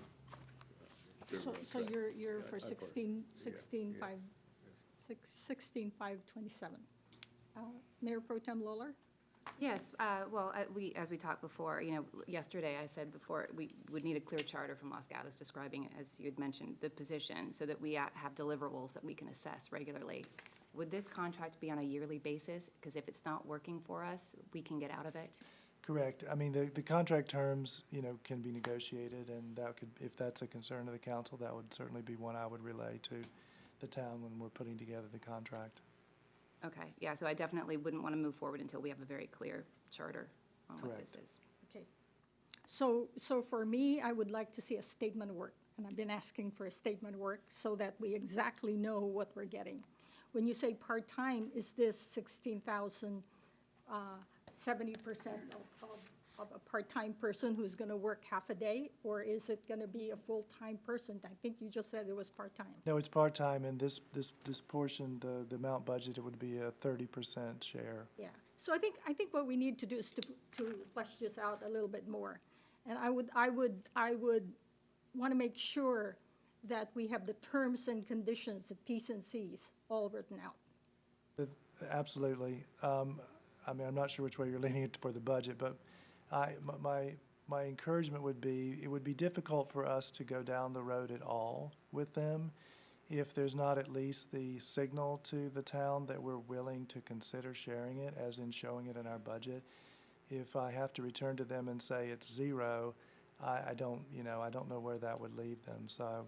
So you're for 16,527. Mayor Pro Tem Lawler? Yes, well, as we talked before, you know, yesterday I said before, we would need a clear charter from Los Gatos describing, as you had mentioned, the position, so that we have deliverables that we can assess regularly. Would this contract be on a yearly basis? Because if it's not working for us, we can get out of it? Correct. I mean, the contract terms, you know, can be negotiated, and that could, if that's a concern of the council, that would certainly be one I would relay to the town when we're putting together the contract. Okay, yeah, so I definitely wouldn't want to move forward until we have a very clear charter on what this is. Okay. So for me, I would like to see a statement of work, and I've been asking for a statement of work so that we exactly know what we're getting. When you say part-time, is this 16,000, 70% of a part-time person who's going to work half a day, or is it going to be a full-time person? I think you just said it was part-time. No, it's part-time, and this portion, the amount budgeted would be a 30% share. Yeah. So I think what we need to do is to flesh this out a little bit more. And I would want to make sure that we have the terms and conditions, the Ts and Cs, all written out. Absolutely. I mean, I'm not sure which way you're leaning it for the budget, but my encouragement would be, it would be difficult for us to go down the road at all with them if there's not at least the signal to the town that we're willing to consider sharing it, as in showing it in our budget. If I have to return to them and say it's zero, I don't know where that would leave them. So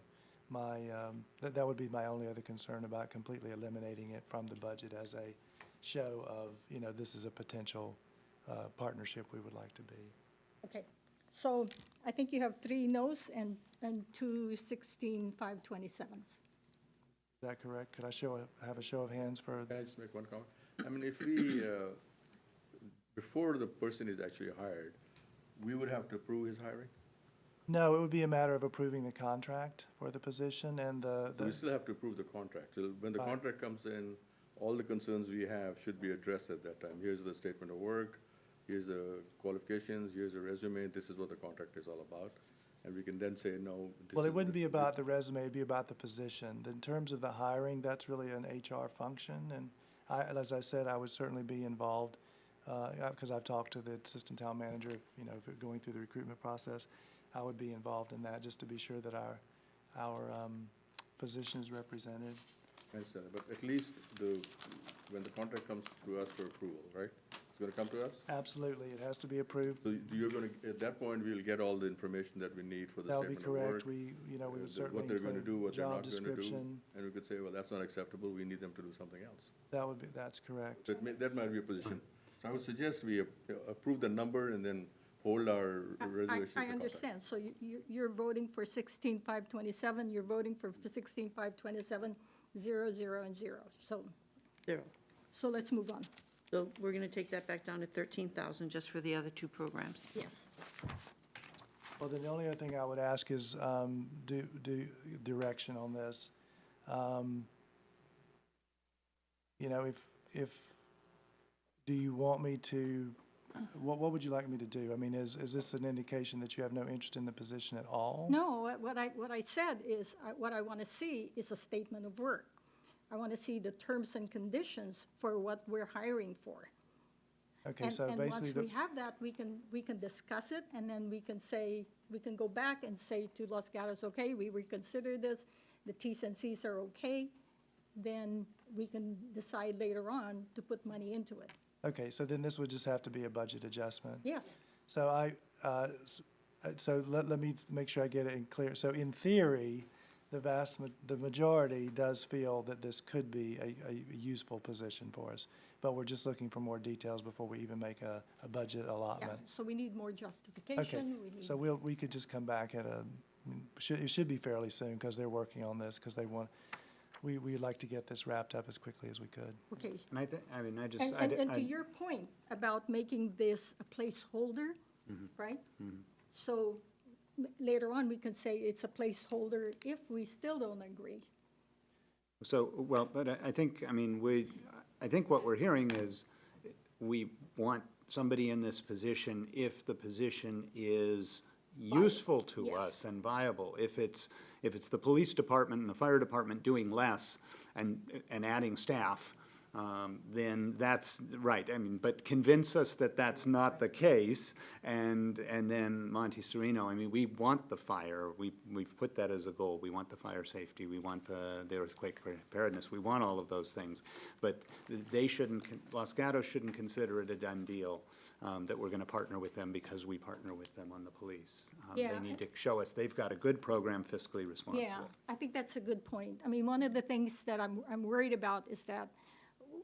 that would be my only other concern about completely eliminating it from the budget as a show of, this is a potential partnership we would like to be. Okay, so I think you have 3 no's and 2 16,527s. Is that correct? Could I have a show of hands for? Can I just make one comment? I mean, if we, before the person is actually hired, we would have to approve his hiring? No, it would be a matter of approving the contract for the position and We still have to approve the contract. So when the Right. contract comes in, all the concerns we have should be addressed at that time. Here's the statement of work, here's the qualifications, here's the resume, this is what the contract is all about. And we can then say, no. Well, it wouldn't be about the resume, it'd be about the position. In terms of the hiring, that's really an HR function, and as I said, I would certainly be involved, because I've talked to the assistant town manager, if we're going through the recruitment process, I would be involved in that, just to be sure that our position is represented. I understand, but at least when the contract comes to us for approval, right? It's gonna come to us? Absolutely, it has to be approved. So you're gonna, at that point, we'll get all the information that we need for the That would be statement of work. correct. We would certainly What they're gonna include do, what they're job not gonna do. description. And we could say, well, that's not acceptable, we need them to do something else. That's correct. So that might be a position. So I would suggest we approve the number and then hold our reservation to I contact. understand, so you're voting for 16,527, you're voting for 16,527, 0, 0, and 0. Zero. So let's move on. So we're going to take that back down to 13,000 just for the other 2 programs. Yes. Well, then the only other thing I would ask is do direction on this. If do you want me to? What would you like me to do? I mean, is this an indication that you have no interest in the position at all? No, what I said is, what I want to see is a statement of work. I want to see the terms and conditions for what we're hiring for. Okay, so basically, And once we have that, we can discuss it, and then we can go back and say to Los Gatos, okay, we reconsider this, the Ts and Cs are okay, then we can decide later on to put money into it. okay, so then this would just have to be a budget adjustment. Yes, So so let me make sure I get it in clear. So in theory, the majority does feel that this could be a useful position for us, but we're just looking for more details before we even make a budget yeah, allotment. so we need more Okay, justification, we need. so we could just come back at it should be fairly soon, because they're working on this, because we'd like to get this wrapped up as quickly as we could. Okay, And I just, and to your point about making this a placeholder, right? So later on, we can say it's a placeholder if we still don't agree. So, well, but I think, I think what we're hearing is we want somebody in this position if the position is useful to Yes. us and viable. If it's the police department and the fire department doing less and adding staff, then that's right. But convince us that that's not the case, and then Monte Sereno, we want the fire. We've put that as a goal. We want the fire safety. We want the earthquake preparedness. We want all of those things. But Los Gatos shouldn't consider it a done deal, that we're going to partner with them because we partner with them on the police. Yeah. They need to show us they've got a good program, fiscally responsible. Yeah, I think that's a good point. One of the things that I'm worried about is that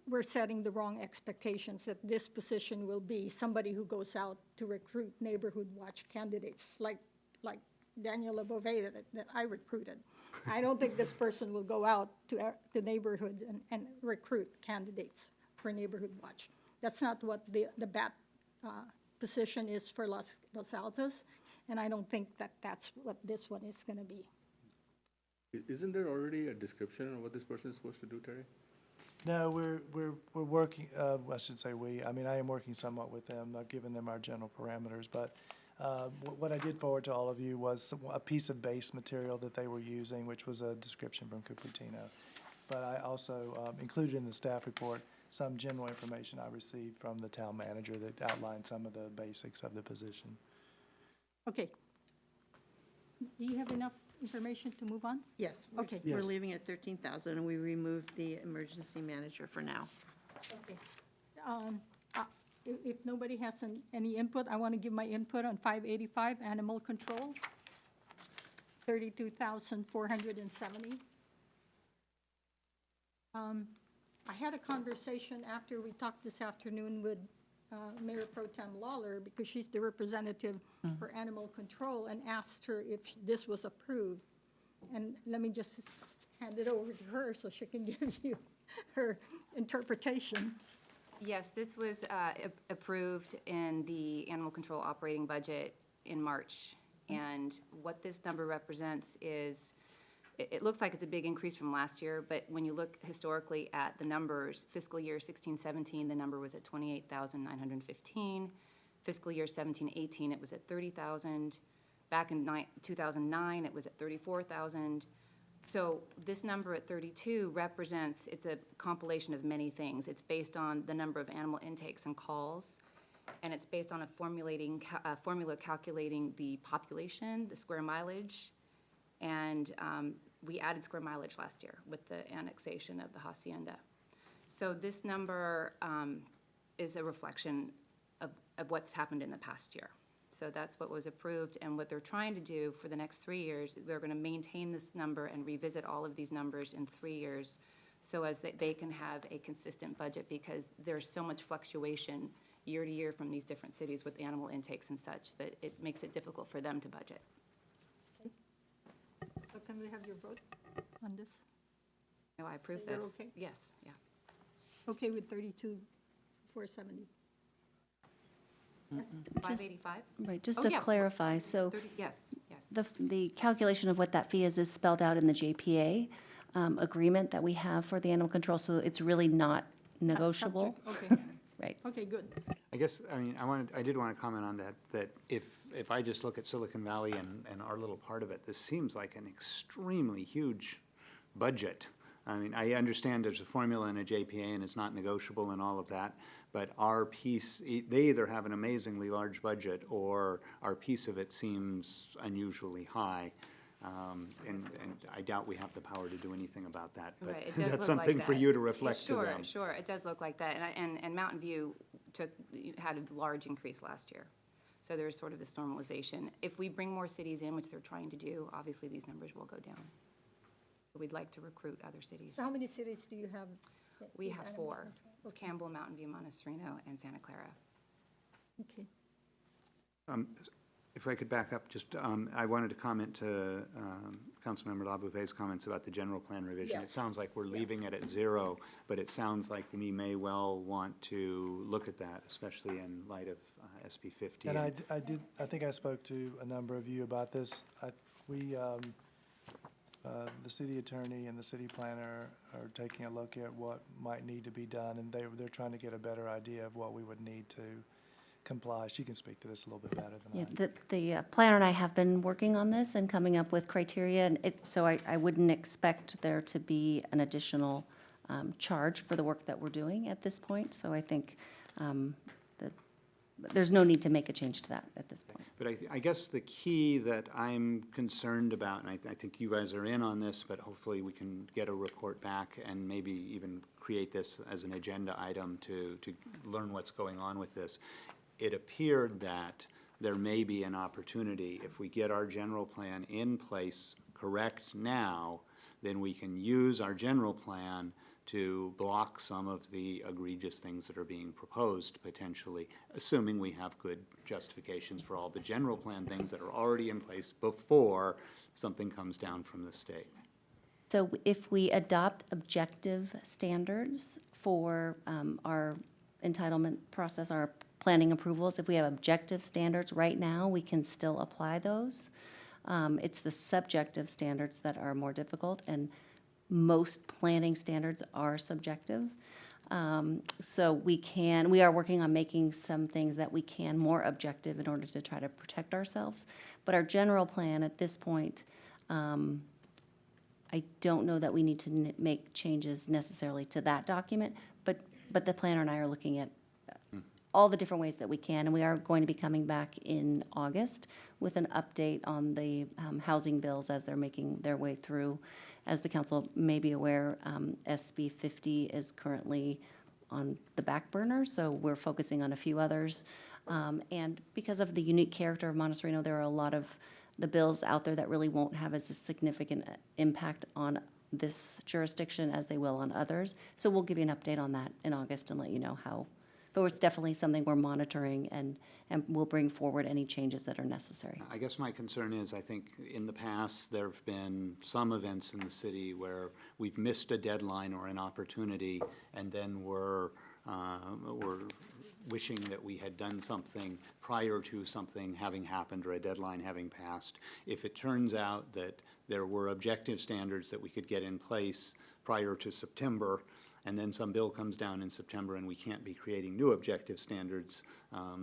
we're setting the wrong expectations, that this position will be somebody who goes out to recruit neighborhood watch candidates, like Daniel Bove that I recruited. I don't think this person will go out to the neighborhood and recruit candidates for neighborhood watch. That's not what the BAT position is for Los Altos, and I don't think that that's what this one is going to be. Isn't there already a description of what this person is supposed to do, Terry? No, we're working, I should say we, I am working somewhat with them, I've given them our general parameters, but What I did forward to all of you was a piece of base material that they were using, which was a description from Cupertino. But I also included in the staff report some general information I received from the town manager that outlined some of the basics of the position. Okay. Do you have enough information to move on? Yes. Okay. We're Yes. leaving it at 13,000, and we removed the emergency manager for now. Okay. If nobody has any input, I want to give my input on 585, animal control, 32,470. I had a conversation after we talked this afternoon with Mayor Pro Tem Lawler, because she's the representative for animal control, and asked her if this was approved. And let me just hand it over to her so she can give you her interpretation. Yes, this was approved in the animal control operating budget in March. And what this number represents is, it looks like it's a big increase from last year, but when you look historically at the numbers, fiscal year 16-17, the number was at 28,915. Fiscal year 17-18, it was at 30,000. Back in 2009, it was at 34,000. So this number at 32 represents, it's a compilation of many things. It's based on the number of animal intakes and calls, and it's based on a formula calculating the population, the square mileage, and we added square mileage last year with the annexation of the hacienda. So this number is a reflection of what's happened in the past year. So that's what was approved, and what they're trying to do for the next 3 years, they're going to maintain this number and revisit all of these numbers in 3 years so as they can have a consistent budget, because there's so much fluctuation year to year from these different cities with animal intakes and such that it makes it difficult for them to budget. So can we have your vote on this? No, I approve You're this. okay? Yes, yeah. Okay with 32,470? 585? Right, just Oh, to yeah. clarify, so 30, yes, yes. the calculation of what that fee is spelled out in the JPA agreement that we have for the animal control, so it's really not negotiable. Subject, okay. Right. Okay, good. I guess, I mean, I did want to comment on that if I just look at Silicon Valley and our little part of it, this seems like an extremely huge budget. I mean, I understand there's a formula in a JPA and it's not negotiable and all of that, but our piece, they either have an amazingly large budget or our piece of it seems unusually high. And I doubt we have the power to do anything about that, but Right, it does that's look something like for that. you to reflect to them. Sure, it does look like that. And Mountain View had a large increase last year. So there's sort of this normalization. If we bring more cities in, which they're trying to do, obviously these numbers will go down. So we'd like to recruit other cities. So how many cities do you have? that We do have animal 4. control? It's Okay. Campbell, Mountain View, Monte Sereno, and Santa Clara. Okay. If I could back up, just, I wanted to comment to Councilmember Lavouvet's comments about the general plan revision. It Yes. sounds like we're leaving it at 0, but it sounds like we may well want to look at that, especially in light of SB 50. And I think I spoke to a number of you about this. The city attorney and the city planner are taking a look at what might need to be done, and they're trying to get a better idea of what we would need to comply. She can speak to this a little bit better than Yeah, the planner and I have been working on this and coming up with criteria, and so I wouldn't expect there to be an additional charge for the work that we're doing at this point. So I think that there's no need to make a change to that at this point. But I guess the key that I'm concerned about, and I think you guys are in on this, but hopefully we can get a report back and maybe even create this as an agenda item to learn what's going on with this. It appeared that there may be an opportunity, if we get our general plan in place correct now, then we can use our general plan to block some of the egregious things that are being proposed potentially, assuming we have good justifications for all the general plan things that are already in place before something comes down from the state. So if we adopt objective standards for our entitlement process, our planning approvals, if we have objective standards right now, we can still apply those. It's the subjective standards that are more difficult, and most planning standards are subjective. So we are working on making some things that we can more objective in order to try to protect ourselves. But our general plan at this point, I don't know that we need to make changes necessarily to that document, but the planner and I are looking at all the different ways that we can, and we are going to be coming back in August with an update on the housing bills as they're making their way through. As the council may be aware, SB 50 is currently on the back burner, so we're focusing on a few others. And because of the unique character of Monte Sereno, there are a lot of the bills out there that really won't have as a significant impact on this jurisdiction as they will on others. So we'll give you an update on that in August and let you know how. But it's definitely something we're monitoring, and we'll bring forward any changes that are necessary. I guess my concern is, I think in the past, there have been some events in the city where we've missed a deadline or an opportunity, and then we're wishing that we had done something prior to something having happened or a deadline having passed. If it turns out that there were objective standards that we could get in place prior to September, and then some bill comes down in September and we can't be creating new objective standards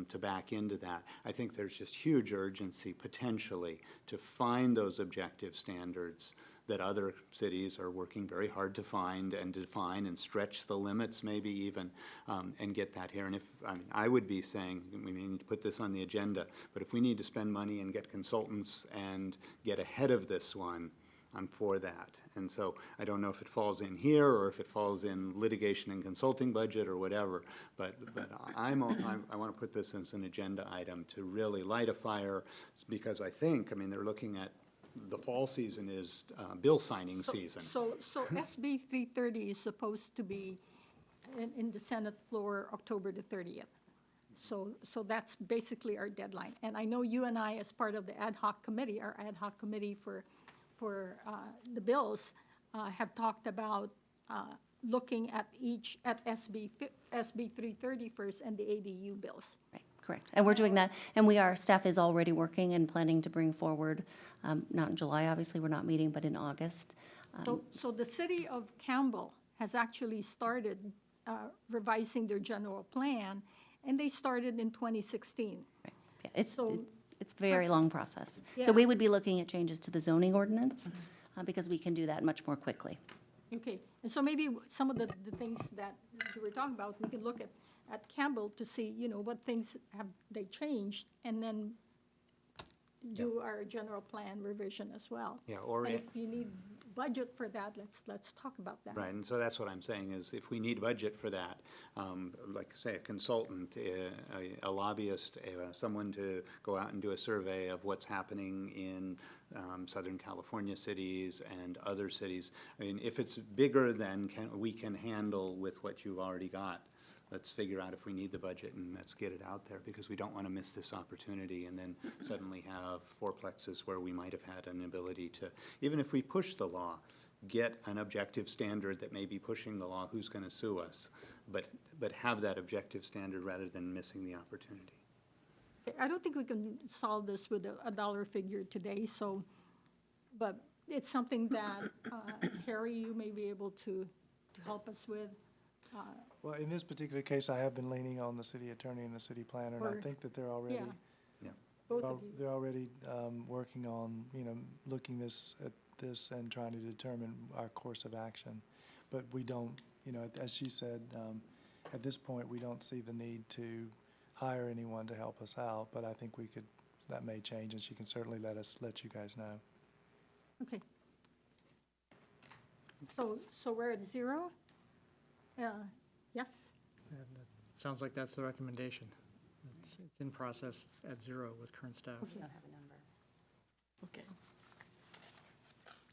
to back into that. I think there's just huge urgency potentially to find those objective standards that other cities are working very hard to find and define and stretch the limits maybe even, and get that here. And if, I would be saying, we need to put this on the agenda, but if we need to spend money and get consultants and get ahead of this one, I'm for that. And so I don't know if it falls in here or if it falls in litigation and consulting budget or whatever, but I want to put this as an agenda item to really light a fire, because I think, they're looking at the fall season is bill signing season. So SB 330 is supposed to be in the Senate floor October the 30th. So that's basically our deadline. And I know you and I, as part of the ad hoc committee, our ad hoc committee for the bills, have talked about looking at SB 330 first and the ADU bills. Right, correct. And we're doing that, and staff is already working and planning to bring forward, not in July, obviously, we're not meeting, but in August. So the city of Campbell has actually started revising their general plan, and they started in 2016. Right. Yeah, it's a very long process. Yeah. So we would be looking at changes to the zoning ordinance, because we can do that much more quickly. Okay, and so maybe some of the things that you were talking about, we can look at Campbell to see, what things have they changed, and then do our general plan revision as well. Yeah, or And if you need budget for that, let's talk about that. Right, and so that's what I'm saying is if we need budget for that, like say a consultant, a lobbyist, someone to go out and do a survey of what's happening in Southern California cities and other cities. If it's bigger than we can handle with what you've already got, let's figure out if we need the budget and let's get it out there, because we don't want to miss this opportunity and then suddenly have fourplexes where we might have had an ability to, even if we push the law, get an objective standard that may be pushing the law, who's going to sue us, but have that objective standard rather than missing the opportunity. I don't think we can solve this with a dollar figure today, but it's something that, Terry, you may be able to help us with. Well, in this particular case, I have been leaning on the city attorney and the city planner, and I think that they're already, Both of you. they're already working on, looking at this and trying to determine our course of action. But we don't, as she said, at this point, we don't see the need to hire anyone to help us out, but I think that may change, and she can certainly let you guys know. Okay. So we're at 0? Yes? Sounds like that's the recommendation. It's in process at 0 with current staff. Okay.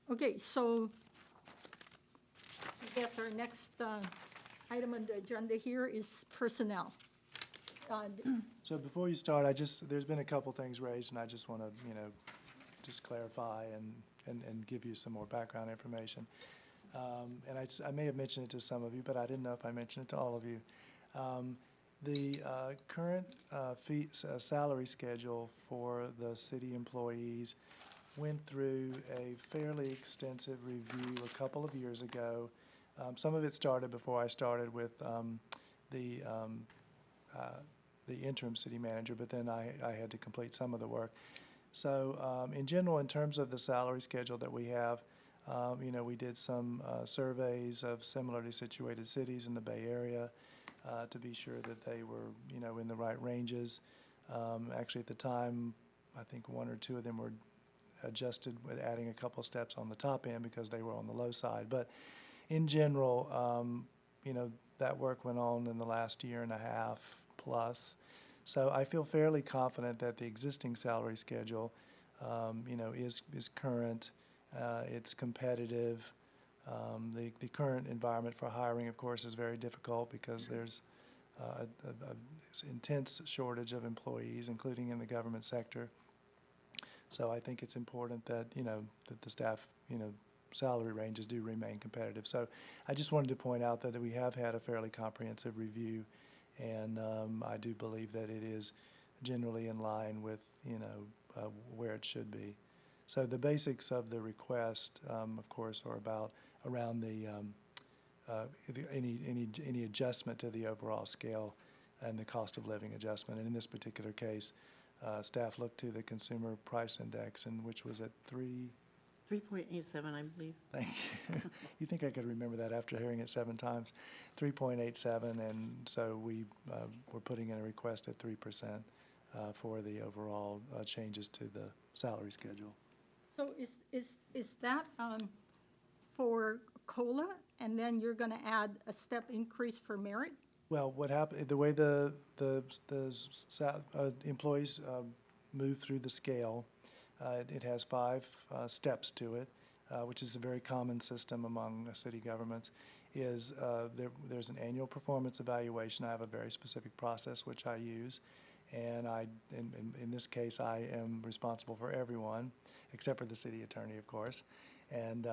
Okay, so I guess our next item on the agenda here is personnel. So before you start, there's been a couple things raised, and I just want to, just clarify and give you some more background information. And I may have mentioned it to some of you, but I didn't know if I mentioned it to all of you. The current salary schedule for the city employees went through a fairly extensive review a couple of years ago Some of it started before I started with the um, the interim city manager, but then I had to complete some of the work. So in general, in terms of the salary schedule that we have, we did some surveys of similarly situated cities in the Bay Area to be sure that they were, in the right ranges. Actually, at the time, I think one or two of them were adjusted with adding a couple steps on the top end because they were on the low side. But in general, that work went on in the last year and a half plus. So I feel fairly confident that the existing salary schedule, is current. It's competitive. The current environment for hiring, of course, is very difficult because there's a intense shortage of employees, including in the government sector. So I think it's important that, that the staff, salary ranges do remain competitive. So I just wanted to point out that we have had a fairly comprehensive review, and I do believe that it is generally in line with, where it should be. So the basics of the request, of course, are around any adjustment to the overall scale and the cost of living adjustment. And in this particular case, staff looked to the Consumer Price Index, and which was at 3.87, I believe. Thank you. You think I could remember that after hearing it 7 times? 3.87, and so we were putting in a request at 3% for the overall changes to the salary schedule. So is that for COLA, and then you're going to add a step increase for merit? Well, what happened, the way the employees move through the scale, it has 5 steps to it, which is a very common system among city governments, is there's an annual performance evaluation. I have a very specific process which I use, and in this case, I am responsible for everyone, except for the city attorney, of course. And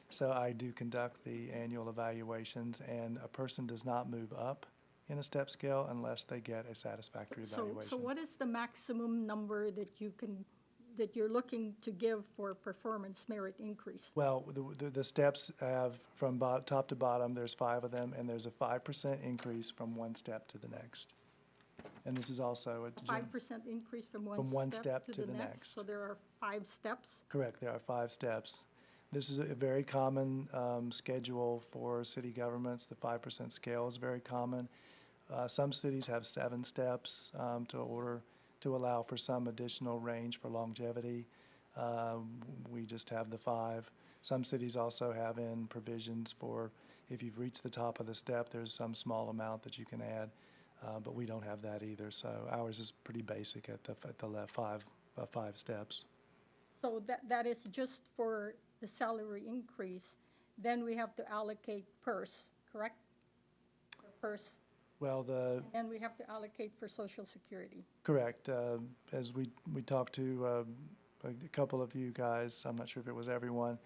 so I do conduct the annual evaluations, and a person does not move up in a step scale unless they get a satisfactory evaluation. So what is the maximum number that you're looking to give for performance merit increase? Well, the steps have from top to bottom, there's 5 of them, and there's a 5% increase from one step to the next. And this is also a 5% increase from one step to the next. So there are 5 steps? Correct, there are 5 steps. This is a very common schedule for city governments. The 5% scale is very common. Some cities have 7 steps to allow for some additional range for longevity. We just have the 5. Some cities also have in provisions for if you've reached the top of the step, there's some small amount that you can add, but we don't have that either. So ours is pretty basic at the 5 steps. So that is just for the salary increase. Then we have to allocate PERS, correct? PERS. Well, And we have to allocate for Social Security. Correct. As we talked to a couple of you guys, I'm not sure if it was everyone,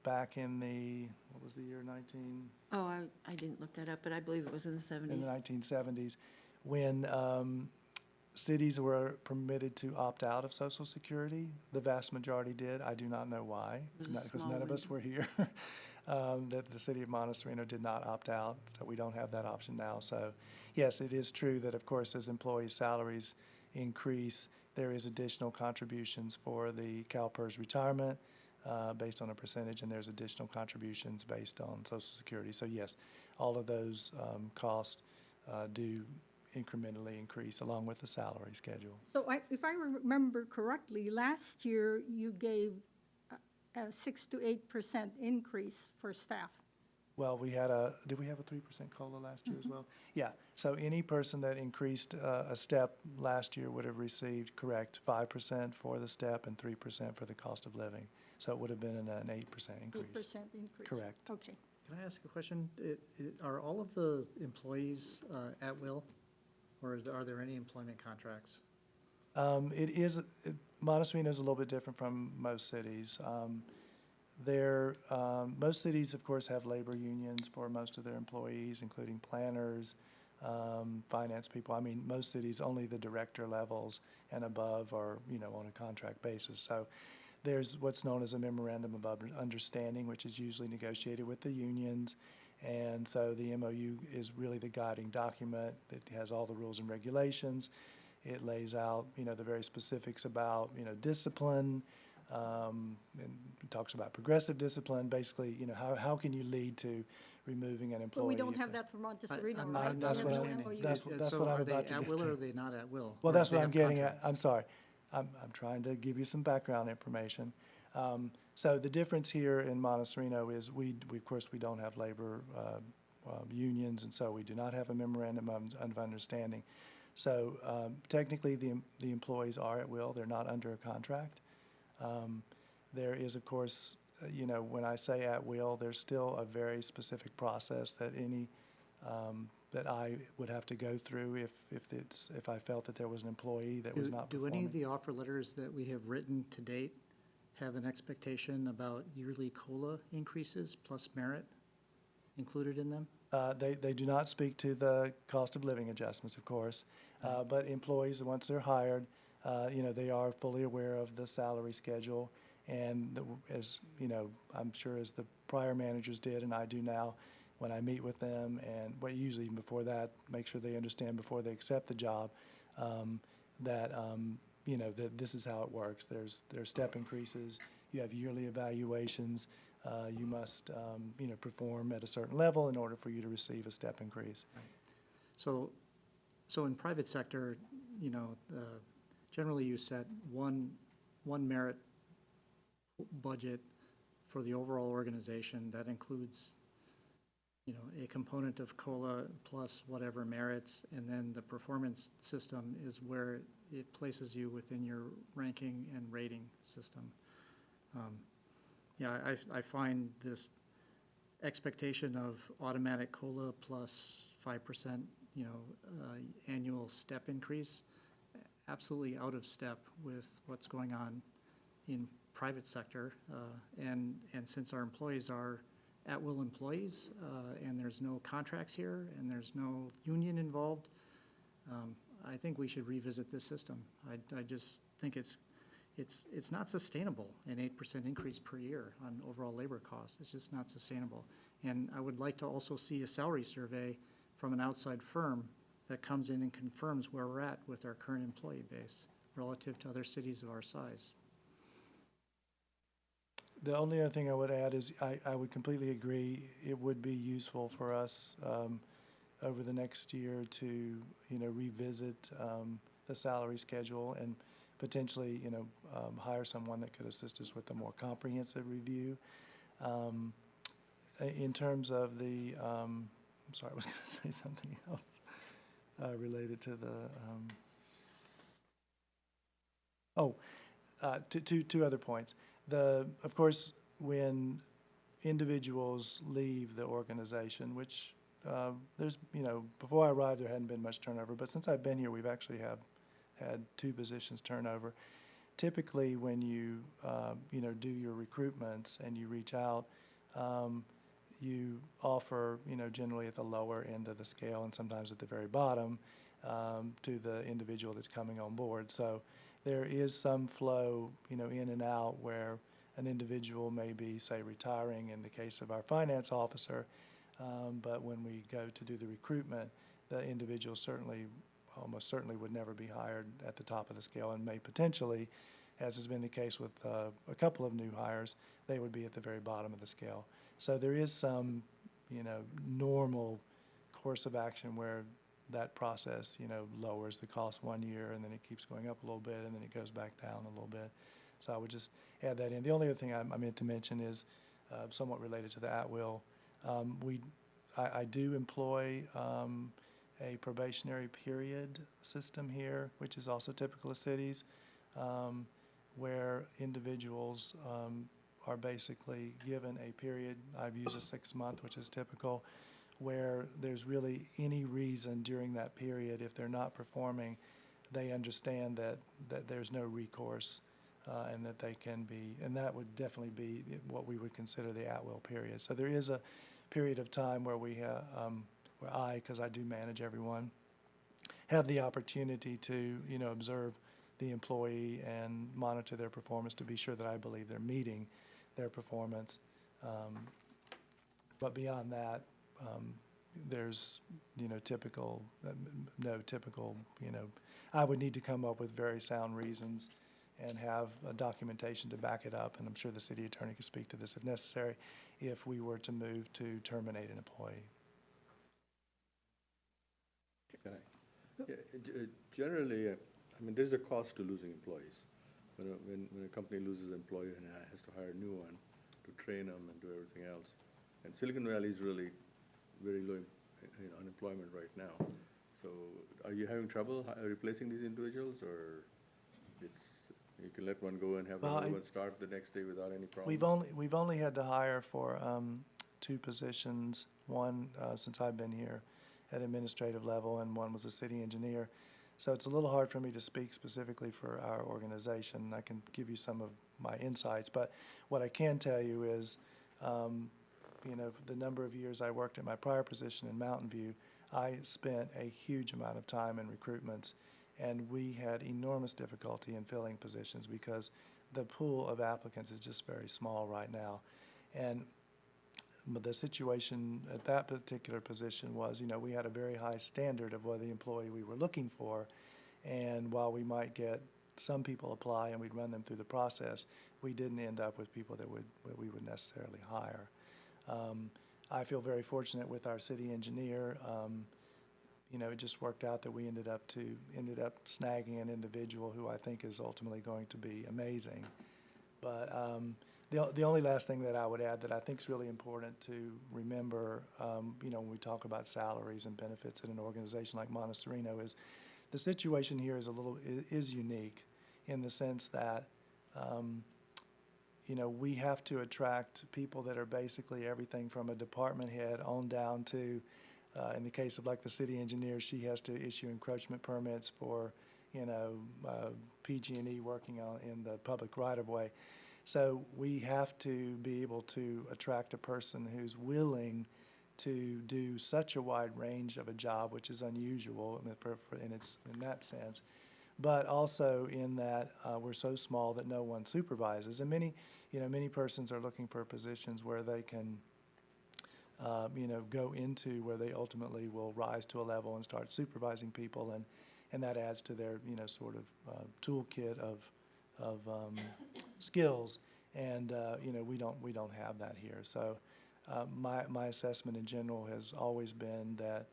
back in what was the year, 19? Oh, I didn't look that up, but I believe it was in the 70s. In the 1970s, when cities were permitted to opt out of Social Security. The vast majority did. I do not know why, because none of us were here. That the city of Monte Sereno did not opt out, so we don't have that option now. So, yes, it is true that, of course, as employees' salaries increase, there is additional contributions for the CalPERS retirement based on a percentage, and there's additional contributions based on Social Security. So, yes, all of those costs do incrementally increase along with the salary schedule. So if I remember correctly, last year you gave a 6 to 8% increase for staff. Well, did we have a 3% COLA last year as well? Yeah, so any person that increased a step last year would have received, correct, 5% for the step and 3% for the cost of living. So it would have been an 8% increase. 8% increase. Correct. Okay. Can I ask a question? Are all of the employees at will, or are there any employment contracts? Monte Sereno is a little bit different from most cities. Most cities, of course, have labor unions for most of their employees, including planners, finance people. I mean, most cities, only the director levels and above are, on a contract basis. So there's what's known as a memorandum of understanding, which is usually negotiated with the unions. And so the MOU is really the guiding document. It has all the rules and regulations. It lays out, the very specifics about, discipline, and it talks about progressive discipline. Basically, how can you lead to removing an employee? But we don't have that for Monte Sereno, I'm right? That's what So what I'm are they about to at get will to. or are they not at will? Well, Or that's do what they I'm have getting at. contracts? I'm sorry. I'm trying to give you some background information. So the difference here in Monte Sereno is we of course, we don't have labor unions, and so we do not have a memorandum of understanding. So technically, the employees are at will. They're not under a contract. There is, of course, when I say at will, there's still a very specific process that that I would have to go through if I felt that there was an employee that was not Do performing. any of the offer letters that we have written to date have an expectation about yearly COLA increases plus merit included in them? They do not speak to the cost of living adjustments, of course, but employees, once they're hired, they are fully aware of the salary schedule. And as, I'm sure as the prior managers did, and I do now, when I meet with them, and usually even before that, make sure they understand before they accept the job, that this is how it works. There's step increases. You have yearly evaluations. You must, perform at a certain level in order for you to receive a step increase. So in private sector, generally you set one merit budget for the overall organization that includes, a component of COLA plus whatever merits, and then the performance system is where it places you within your ranking and rating system. I find this expectation of automatic COLA plus 5%, annual step increase, absolutely out of step with what's going on in private sector. And since our employees are at-will employees, and there's no contracts here, and there's no union involved, I think we should revisit this system. I just think it's not sustainable, an 8% increase per year on overall labor costs. It's just not sustainable. And I would like to also see a salary survey from an outside firm that comes in and confirms where we're at with our current employee base relative to other cities of our size. The only other thing I would add is I would completely agree. It would be useful for us over the next year to, revisit the salary schedule and potentially, hire someone that could assist us with a more comprehensive review. In terms of the, I'm sorry, I was going to say something else related to the, two other points. Of course, when individuals leave the organization, which there's, before I arrived, there hadn't been much turnover, but since I've been here, we've actually had 2 positions turnover. Typically, when you, do your recruitments and you reach out, you offer, generally at the lower end of the scale and sometimes at the very bottom to the individual that's coming on board. So there is some flow, in and out where an individual may be, say, retiring in the case of our finance officer, but when we go to do the recruitment, the individual almost certainly would never be hired at the top of the scale and may potentially, as has been the case with a couple of new hires, they would be at the very bottom of the scale. So there is some, normal course of action where that process, lowers the cost 1 year and then it keeps going up a little bit and then it goes back down a little bit. So I would just add that in. The only other thing I meant to mention is somewhat related to the at-will. I do employ a probationary period system here, which is also typical of cities, where individuals are basically given a period. I've used a 6-month, which is typical, where there's really any reason during that period, if they're not performing, they understand that there's no recourse and that they can be, and that would definitely be what we would consider the at-will period. So there is a period of time where we have, where because I do manage everyone, have the opportunity to, observe the employee and monitor their performance to be sure that I believe they're meeting their performance. But beyond that, there's, no typical, I would need to come up with very sound reasons and have a documentation to back it up, and I'm sure the city attorney could speak to this if necessary, if we were to move to terminate an employee. Generally, I mean, there's a cost to losing employees. When a company loses an employee and has to hire a new one to train them and do everything else. And Silicon Valley is really very low, unemployment right now. So are you having trouble replacing these individuals, or you can let one go and have another one start the next day without any problem? We've only had to hire for 2 positions, one since I've been here at administrative level, and one was a city engineer. So it's a little hard for me to speak specifically for our organization. I can give you some of my insights, but what I can tell you is, the number of years I worked at my prior position in Mountain View, I spent a huge amount of time in recruitments, and we had enormous difficulty in filling positions because the pool of applicants is just very small right now. And the situation at that particular position was, we had a very high standard of what the employee we were looking for, and while we might get some people apply and we'd run them through the process, we didn't end up with people that we would necessarily hire. I feel very fortunate with our city engineer. It just worked out that we ended up snagging an individual who I think is ultimately going to be amazing. But the only last thing that I would add that I think is really important to remember, when we talk about salaries and benefits at an organization like Monte Sereno, is the situation here is unique in the sense that we have to attract people that are basically everything from a department head on down to, in the case of like the city engineer, she has to issue encroachment permits for, PG&E working in the public right-of-way. So we have to be able to attract a person who's willing to do such a wide range of a job, which is unusual in that sense, but also in that we're so small that no one supervises. And many persons are looking for positions where they can, go into where they ultimately will rise to a level and start supervising people, and that adds to their, sort of toolkit of skills. And we don't have that here. So my assessment in general has always been that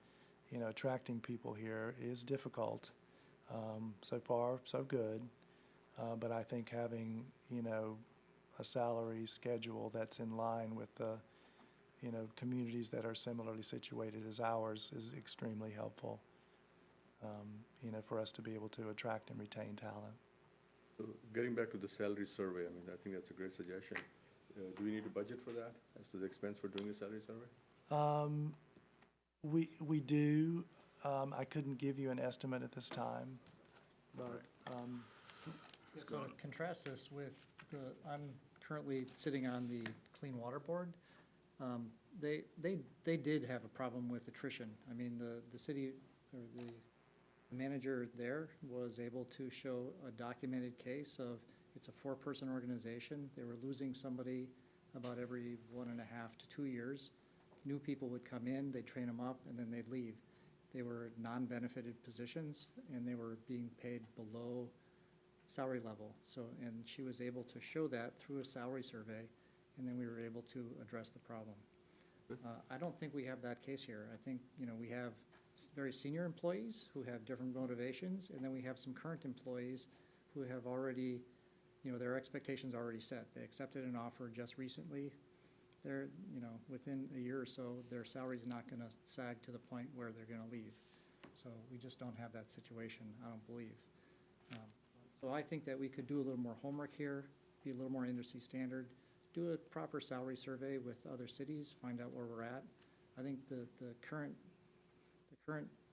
attracting people here is difficult. So far, so good. But I think having a salary schedule that's in line with the communities that are similarly situated as ours is extremely helpful. For us to be able to attract and retain talent. So getting back to the salary survey, I think that's a great suggestion. Do we need a budget for that, as to the expense for doing a salary survey? We do. I couldn't give you an estimate at this time, but. So to contrast this with I'm currently sitting on the Clean Water Board. They did have a problem with attrition. The city, or the manager there was able to show a documented case of, it's a 4-person organization. They were losing somebody about every 1.5 to 2 years. New people would come in, they'd train them up, and then they'd leave. They were non-benefited positions, and they were being paid below salary level. And she was able to show that through a salary survey, and then we were able to address the problem. I don't think we have that case here. I think, we have very senior employees who have different motivations, and then we have some current employees who have already, their expectations are already set. They accepted an offer just recently. They're, within a year or so, their salary's not going to sag to the point where they're going to leave. So we just don't have that situation, I don't believe. So I think that we could do a little more homework here, be a little more industry standard, do a proper salary survey with other cities, find out where we're at. I think the current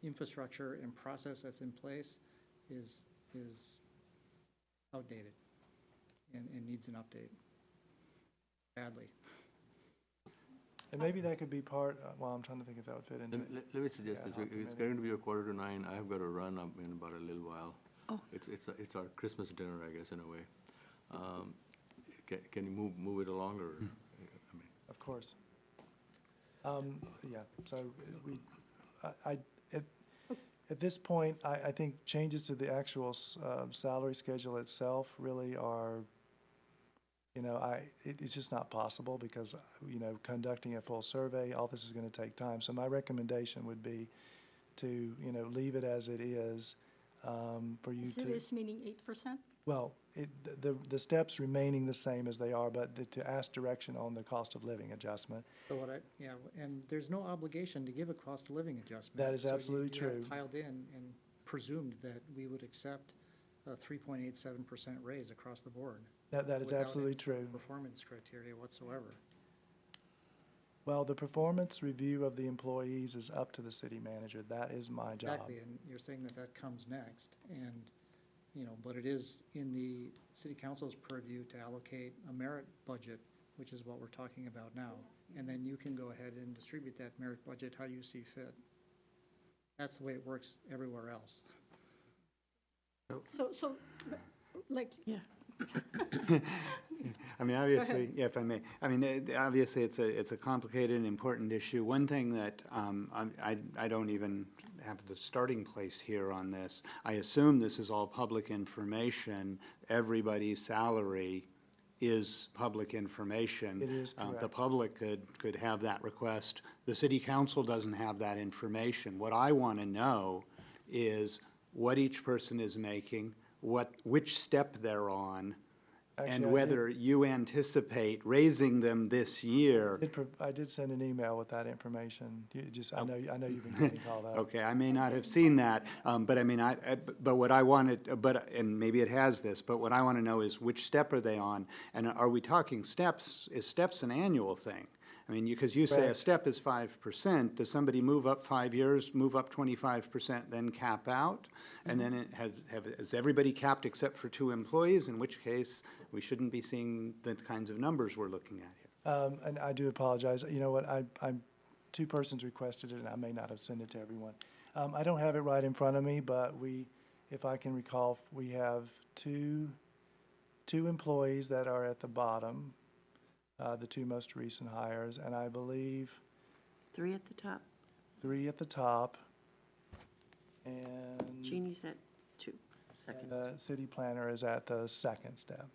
infrastructure and process that's in place is outdated and needs an update badly. And maybe that could be part, I'm trying to think if that would fit into. Let me suggest this. It's going to be 8:45. I have got to run up in about a little while. Oh. It's our Christmas dinner, I guess, in a way. Can you move it along, or, I mean? Of course. Yeah, so at this point, I think changes to the actual salary schedule itself really are, it's just not possible because, conducting a full survey, all this is going to take time. So my recommendation would be to, leave it as it is, for you So to. this meaning 8%? Well, the steps remaining the same as they are, but to ask direction on the cost of living adjustment. So and there's no obligation to give a cost of living adjustment. That is absolutely You true. have piled in and presumed that we would accept a 3.87% raise across the board. That is absolutely true. Performance criteria whatsoever. Well, the performance review of the employees is up to the city manager. That is my job. Exactly, and you're saying that that comes next, and, but it is in the city council's purview to allocate a merit budget, which is what we're talking about now, and then you can go ahead and distribute that merit budget how you see fit. That's the way it works everywhere else. So, like, Yeah. I mean, obviously, yeah, if I may, I mean, obviously, it's a complicated and important issue. One thing that I don't even have the starting place here on this. I assume this is all public information. Everybody's salary is public information. It is correct. The public could have that request. The city council doesn't have that information. What I want to know is what each person is making, which step they're on, Actually, and I whether you anticipate raising them this year. I did send an email with that information. I know you've been getting all that. Okay, I may not have seen that, but I mean, but what I wanted, and maybe it has this, but what I want to know is which step are they on? And are we talking steps? Is steps an annual thing? I mean, because you say a Correct. step is 5%, does somebody move up 5 years, move up 25%, then cap out? And then has everybody capped except for 2 employees, in which case we shouldn't be seeing the kinds of numbers we're looking at here? And I do apologize. You know what, I'm 2 persons requested it, and I may not have sent it to everyone. I don't have it right in front of me, but if I can recall, we have two employees that are at the bottom, the 2 most recent hires, and I believe 3 at the top. 3 at the top, and Jeannie's at 2, second. the city planner is at the second step.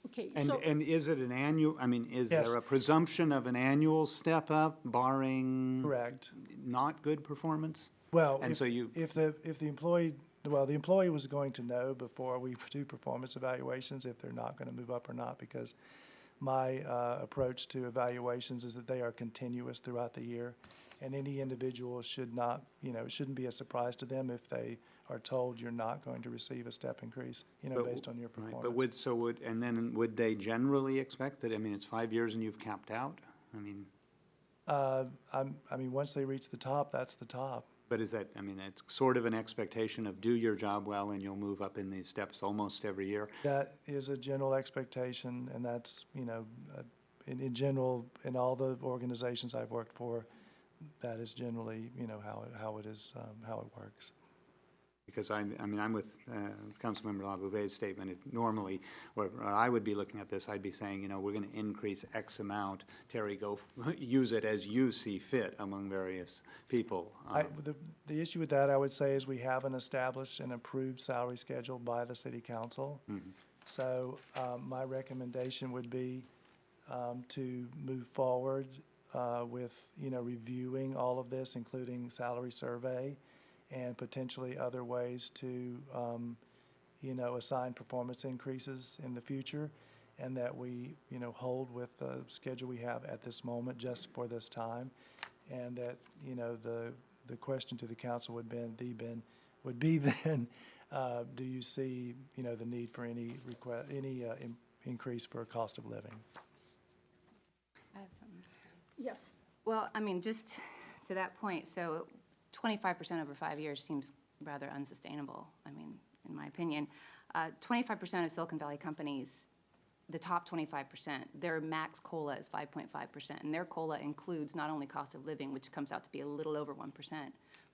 okay, And, so, and is it an annual, I mean, is Yes. there a presumption of an annual step up barring Correct. not good performance? Well, And if so you- the employee, the employee was going to know before we do performance evaluations if they're not going to move up or not, because my approach to evaluations is that they are continuous throughout the year, and any individual should not, it shouldn't be a surprise to them if they are told you're not going to receive a step increase, But- based on your Right, performance. but and then would they generally expect that, I mean, it's 5 years and you've capped out? I mean, I mean, once they reach the top, that's the top. but is that, I mean, it's sort of an expectation of do your job well and you'll move up in these steps almost every year? That is a general expectation, and that's, in general, in all the organizations I've worked for, that is generally, how it is, how it works. Because I'm with Councilmember LaBouvet's statement. Normally, where I would be looking at this, I'd be saying, we're going to increase X amount. Terry, go use it as you see fit among various people. The issue with that, I would say, is we haven't established an approved salary schedule by the city council. So my recommendation would be to move forward with, reviewing all of this, including salary survey, and potentially other ways to, assign performance increases in the future, and that we, hold with the schedule we have at this moment just for this time, and that, the question to the council would be then, do you see, the need for any increase for cost of living? I have something. yes. Well, I mean, just to that point, so 25% over 5 years seems rather unsustainable, I mean, in my opinion. 25% of Silicon Valley companies, the top 25%, their max COLA is 5.5%, and their COLA includes not only cost of living, which comes out to be a little over 1%,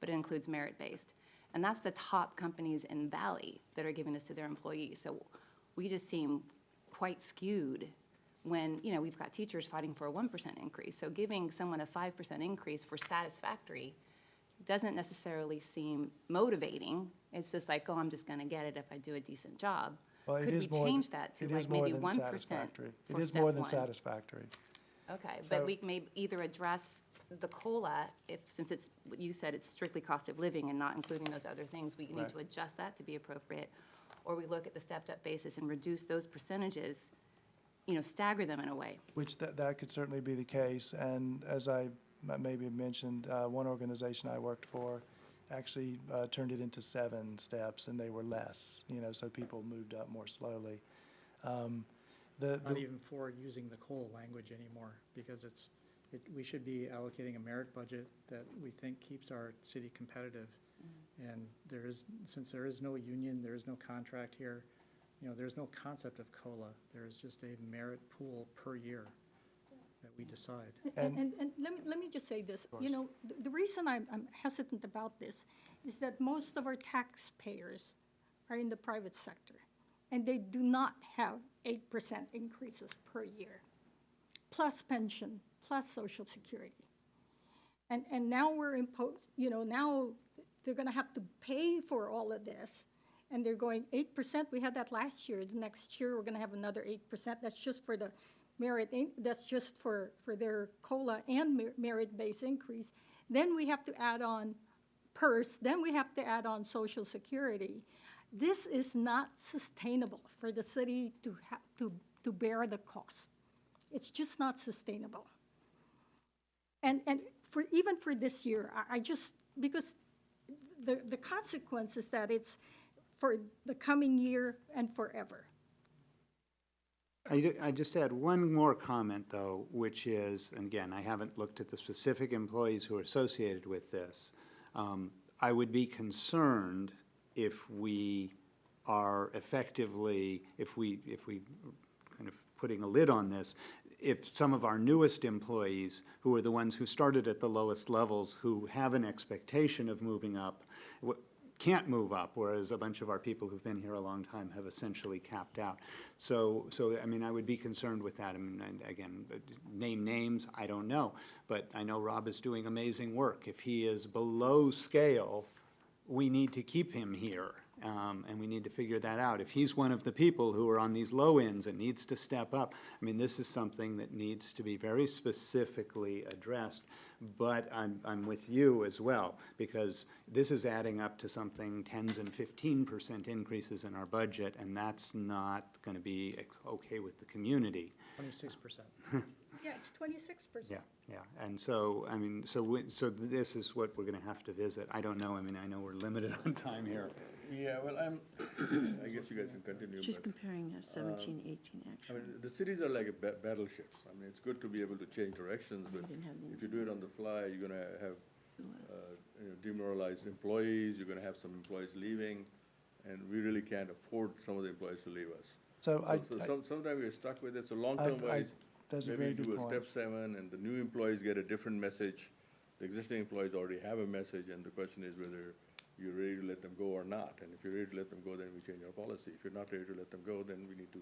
but it includes merit-based. And that's the top companies in Valley that are giving this to their employees. So we just seem quite skewed when, you know, we've got teachers fighting for a 1% increase. So giving someone a 5% increase for satisfactory doesn't necessarily seem motivating. It's just like, oh, I'm just going to get it if I do a decent job. Well, it Could we is more change th- that to it like is more maybe than 1% satisfactory. It for is step more than one? satisfactory. Okay, So- but we may either address the COLA, if, since it's, what you said, it's strictly cost of living and not including those other things, we need Right. to adjust that to be appropriate. Or we look at the stepped-up basis and reduce those percentages, you know, stagger them in a way. Which that could certainly be the case, and as I maybe mentioned, one organization I worked for actually turned it into 7 steps, and they were less, you know, so people moved up more slowly. Not even for using the COLA language anymore, because we should be allocating a merit budget that we think keeps our city competitive. And since there is no union, there is no contract here, you know, there's no concept of COLA. There is just a merit pool per year that we decide. And let me just say this, you know, the reason I'm hesitant about this is that most of our taxpayers are in the private sector, and they do not have 8% increases per year, plus pension, plus Social Security. And now we're imposed, you know, now they're gonna have to pay for all of this, and they're going 8%, we had that last year, the next year we're gonna have another 8%, that's just for the that's just for their COLA and merit-based increase. Then we have to add on PERS, then we have to add on Social Security. This is not sustainable for the city to bear the cost. It's just not sustainable. And even for this year, I just, because the consequence is that it's for the coming year and forever. I just add one more comment, though, which is, and again, I haven't looked at the specific employees who are associated with this. I would be concerned if we are effectively, if we kind of putting a lid on this, if some of our newest employees, who are the ones who started at the lowest levels, who have an expectation of moving up, can't move up, whereas a bunch of our people who've been here a long time have essentially capped out. So I mean, I would be concerned with that. I mean, and again, name names, I don't know, but I know Rob is doing amazing work. If he is below scale, we need to keep him here, and we need to figure that out. If he's one of the people who are on these low ends and needs to step up, I mean, this is something that needs to be very specifically addressed. But I'm with you as well, because this is adding up to something 10s and 15% increases in our budget, and that's not going to be okay with the community. 26%. Yeah, it's 26%. Yeah, and so, I mean, so this is what we're going to have to visit. I don't know, I mean, I know we're limited on time here. Yeah, well, I guess you guys can continue. She's but, comparing 17, 18, I actually. mean, the cities are like battleships. I mean, it's good to be able to change directions, but didn't have the if you do it on the fly, you're gonna have demoralized employees, you're gonna have some employees leaving, and we really can't afford some of the employees to leave us. So Sometimes we're stuck with it, so long-term wise, that's a maybe very you do good a point. step 7, and the new employees get a different message. The existing employees already have a message, and the question is whether you're ready to let them go or not. And if you're ready to let them go, then we change our policy. If you're not ready to let them go, then we need to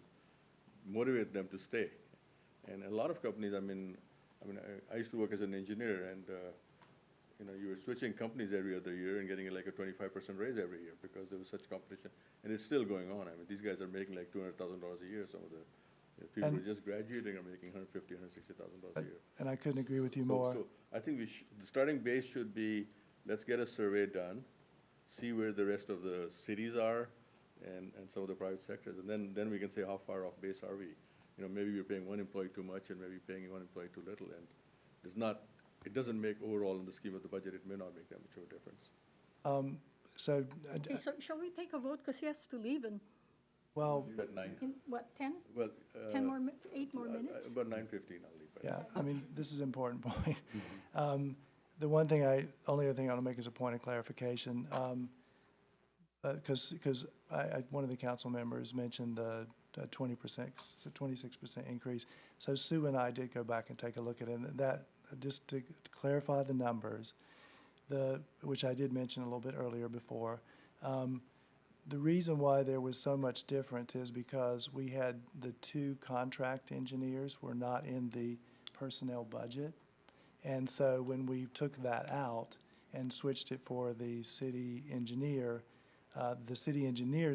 motivate them to stay. And a lot of companies, I used to work as an engineer, and you were switching companies every other year and getting like a 25% raise every year because there was such competition. And it's still going on. I mean, these guys are making like $200,000 a year. Some of the people who are just graduating are making $150,000, $160,000 a year. And I couldn't agree with you more. So I think the starting base should be, let's get a survey done, see where the rest of the cities are and some of the private sectors, and then we can say how far off base are we. You know, maybe we're paying one employee too much and maybe paying one employee too little, and it doesn't make overall in the scheme of the budget, it may not make that much of a difference. Okay, so shall we take a vote, because he has to leave in, Well, Leave at 9. in what, 10? Well, 10 more, 8 more minutes? about 9:15 I'll leave. yeah, I mean, this is an important point. The only other thing I want to make is a point of clarification, because one of the council members mentioned the 20%, 26% increase. So Sue and I did go back and take a look at it, and that, just to clarify the numbers, which I did mention a little bit earlier before. The reason why there was so much different is because we had the two contract engineers were not in the personnel budget. And so when we took that out and switched it for the city engineer's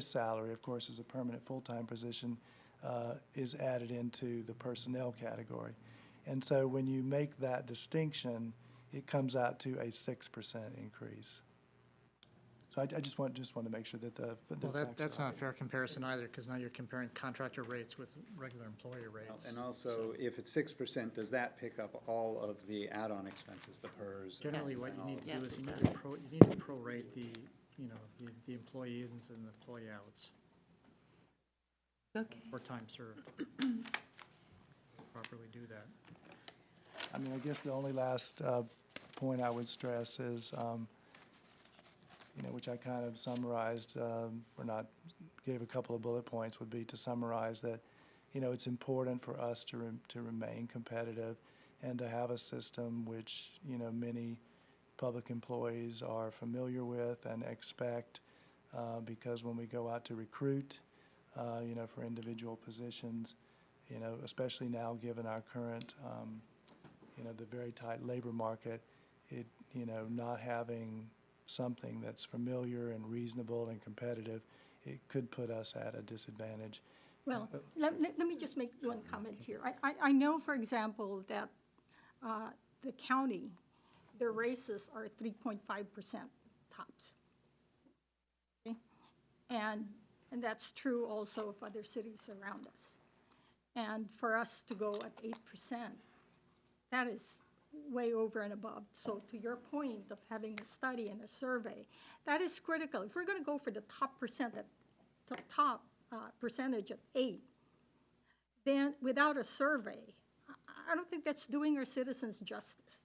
salary, of course, is a permanent full-time position, is added into the personnel category. And so when you make that distinction, it comes out to a 6% increase. So I just want to make sure that the Well, facts that's are not a right. fair comparison either, because now you're comparing contractor rates with regular employee rates. And also, if it's 6%, does that pick up all of the add-on expenses, the PERS? Generally, what and you all need of to do Yes, is it you does. need to prorate the employee ins and the employee outs Okay. for time served. Properly do that. I mean, I guess the only last point I would stress is, which I kind of summarized, gave a couple of bullet points, would be to summarize that, it's important for us to remain competitive and to have a system which, many public employees are familiar with and expect, because when we go out to recruit, for individual positions, especially now given our current, the very tight labor market, not having something that's familiar and reasonable and competitive, it could put us at a disadvantage. Well, let me just make one comment here. I know, for example, that the county, their raises are 3.5% tops. Okay? And that's true also of other cities around us. And for us to go at 8%, that is way over and above. So to your point of having a study and a survey, that is critical. If we're going to go for the top percentage at 8, then without a survey, I don't think that's doing our citizens justice.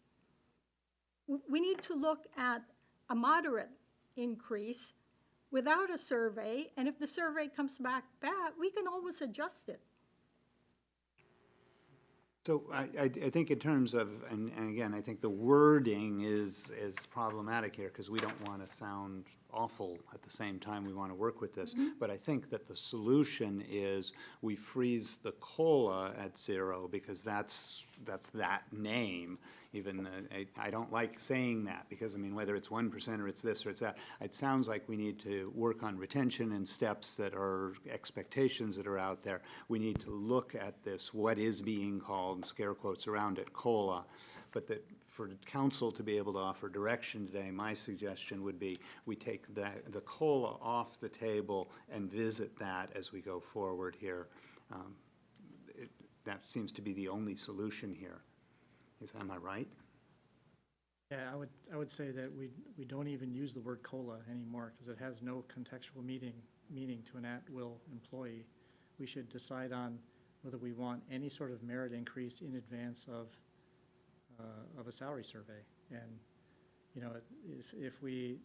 We need to look at a moderate increase without a survey, and if the survey comes back bad, we can always adjust it. So I think in terms of, and again, I think the wording is problematic here because we don't want to sound awful at the same time we want to work with this. But I think that the solution is we freeze the COLA at 0 because that's that name. Even I don't like saying that because, I mean, whether it's 1% or it's this or it's that, it sounds like we need to work on retention and steps that are expectations that are out there. We need to look at this, what is being called, scare quotes around it, COLA. But that for council to be able to offer direction today, my suggestion would be we take the COLA off the table and visit that as we go forward here. That seems to be the only solution here. Am I right? Yeah, I would say that we don't even use the word COLA anymore because it has no contextual meaning to an at-will employee. We should decide on whether we want any sort of merit increase in advance of a salary survey. And if we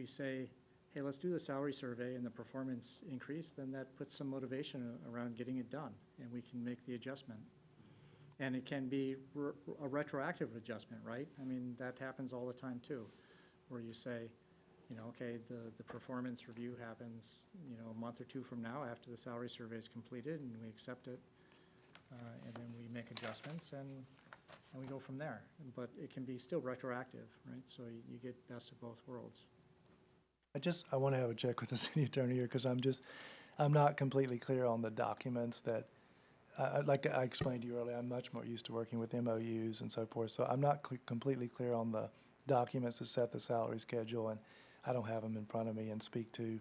say, hey, let's do the salary survey and the performance increase, then that puts some motivation around getting it done, and we can make the adjustment. And it can be a retroactive adjustment, right? I mean, that happens all the time too, where you say, okay, the performance review happens, a month or two from now after the salary survey is completed, and we accept it, and then we make adjustments, and we go from there. But it can be still retroactive, right? So you get best of both worlds. I want to have a check with the city attorney here because I'm not completely clear on the documents that, like I explained to you earlier, I'm much more used to working with MOUs and so forth. So I'm not completely clear on the documents that set the salary schedule, and I don't have them in front of me and speak to,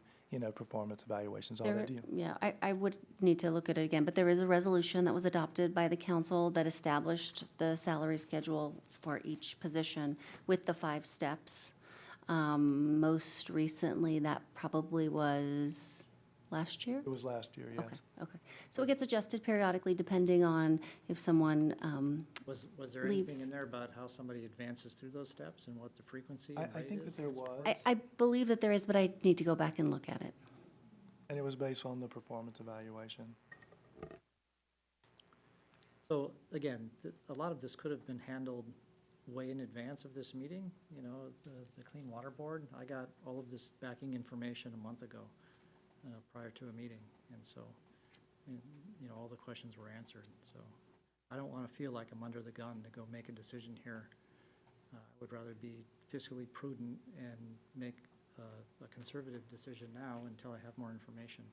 performance evaluations, all that. Yeah, I would need to look at it again, but there is a resolution that was adopted by the council that established the salary schedule for each position with the 5 steps. Most recently, that probably was last year? It was last year, yes. Okay. So it gets adjusted periodically depending on if someone Was there leaves. anything in there about how somebody advances through those steps and what the frequency I and rate think is? that there was, I believe that there is, but I need to go back and look at it. and it was based on the performance evaluation. So again, a lot of this could have been handled way in advance of this meeting, you know, the Clean Water Board. I got all of this backing information a month ago, prior to a meeting. And so, you know, all the questions were answered. So I don't want to feel like I'm under the gun to go make a decision here. I would rather be fiscally prudent and make a conservative decision now until I have more information.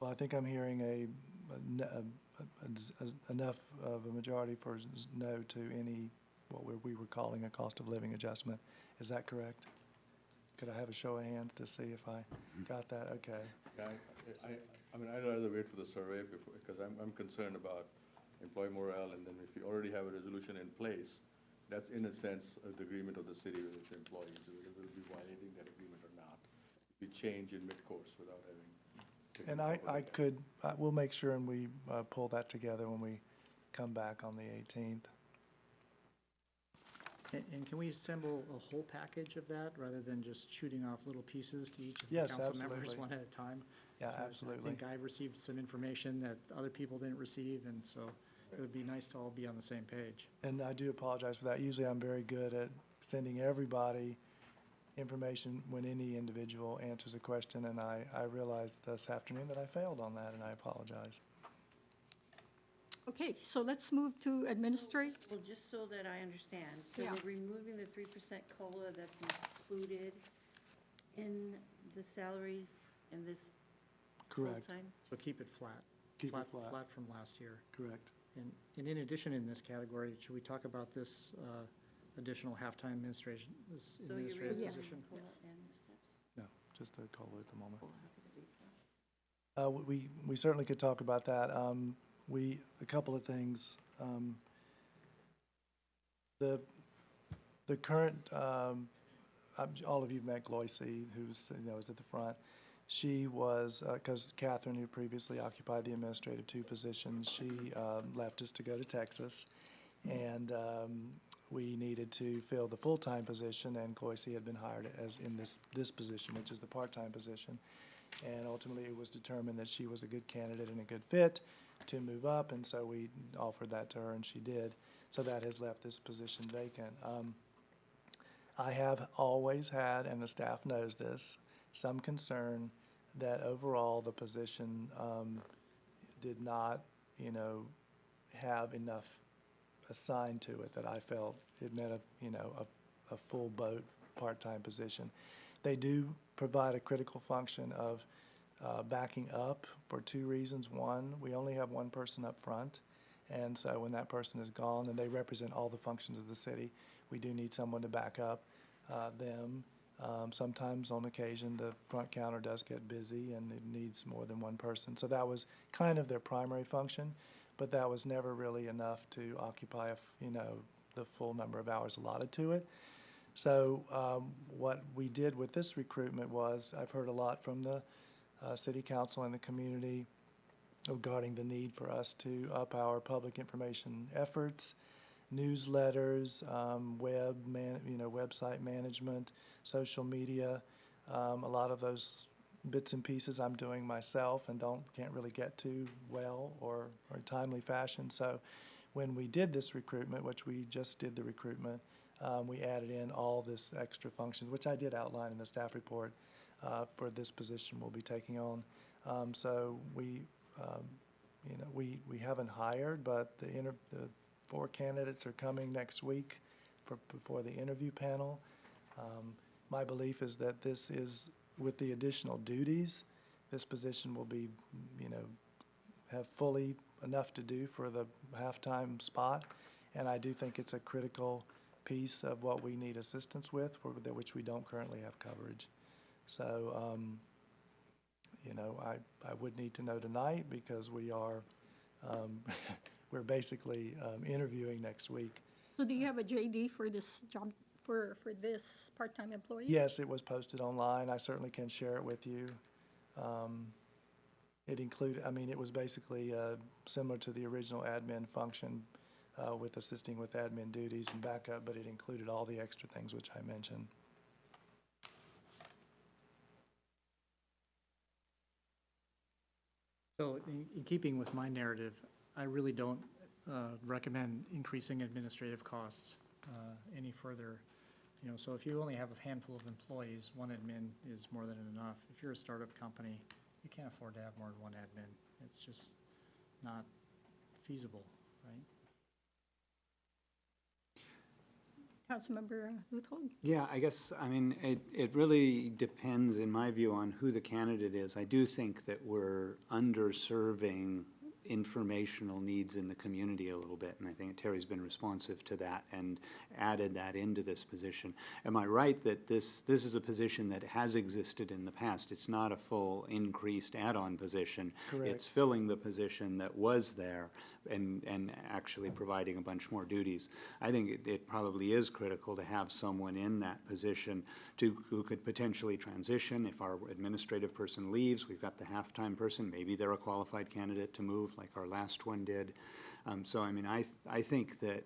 Well, I think I'm hearing enough of a majority for no to any, what we were calling a cost of living adjustment. Is that correct? Could I have a show of hands to see if I got that? Okay. Yeah, I mean, I'd rather wait for the survey before, because I'm concerned about employee morale, and then if you already have a resolution in place, that's in a sense the agreement of the city with its employees, whether we'll be violating that agreement or not. If we change in mid-course without having. And we'll make sure and we pull that together when we come back on the 18th. And can we assemble a whole package of that rather than just shooting off little pieces to each of the Yes, council members absolutely. one at a time? Yeah, So absolutely. I think I received some information that other people didn't receive, and so it would be nice to all be on the same page. And I do apologize for that. Usually I'm very good at sending everybody information when any individual answers a question, and I realized this afternoon that I failed on that, and I apologize. Okay, so let's move to administrate. Well, just so that I understand, so Yeah. we're removing the 3% COLA that's included in the salaries in this Correct. full-time? So keep it flat. Keep it flat. Flat from last year. Correct. And in addition, in this category, should we talk about this additional half-time administration, this So you're administrative removing position? COLA and the steps? No, just the COLA at the moment. We certainly could talk about that. A couple of things. The current, all of you've met Gloissy, who's, you know, is at the front. She was, because Catherine, who previously occupied the administrative 2 positions, she left us to go to Texas. And we needed to fill the full-time position, and Gloissy had been hired as in this position, which is the part-time position. And ultimately, it was determined that she was a good candidate and a good fit to move up, and so we offered that to her, and she did. So that has left this position vacant. I have always had, and the staff knows this, some concern that overall the position did not, you know, have enough assigned to it that I felt it meant a full boat part-time position. They do provide a critical function of backing up for 2 reasons. One, we only have 1 person up front, and so when that person is gone and they represent all the functions of the city, we do need someone to back up them. Sometimes on occasion the front counter does get busy and it needs more than 1 person. So that was kind of their primary function, but that was never really enough to occupy, the full number of hours allotted to it. So what we did with this recruitment was, I've heard a lot from the city council and the community regarding the need for us to up our public information efforts, newsletters, website management, social media. A lot of those bits and pieces I'm doing myself and can't really get to well or timely fashion. So when we did this recruitment, which we just did the recruitment, we added in all this extra functions, which I did outline in the staff report for this position we'll be taking on. So we haven't hired, but the 4 candidates are coming next week before the interview panel. My belief is that this is, with the additional duties, this position will be, have fully enough to do for the halftime spot. And I do think it's a critical piece of what we need assistance with, which we don't currently have coverage. So, I would need to know tonight because we are, we're basically interviewing next week. So do you have a JD for this job, for this part-time employee? Yes, it was posted online. I certainly can share it with you. It was basically similar to the original admin function with assisting with admin duties and backup, but it included all the extra things which I mentioned. So in keeping with my narrative, I really don't recommend increasing administrative costs any further. You know, so if you only have a handful of employees, one admin is more than enough. If you're a startup company, you can't afford to have more than one admin. It's just not feasible, right? Councilmember Leuthold? Yeah, I guess, I mean, it really depends, in my view, on who the candidate is. I do think that we're underserving informational needs in the community a little bit, and I think Terry's been responsive to that and added that into this position. Am I right that this is a position that has existed in the past? It's not a full increased add-on position. Correct. It's filling the position that was there and actually providing a bunch more duties. I think it probably is critical to have someone in that position who could potentially transition. If our administrative person leaves, we've got the half-time person, maybe they're a qualified candidate to move like our last one did. So, I mean, I think that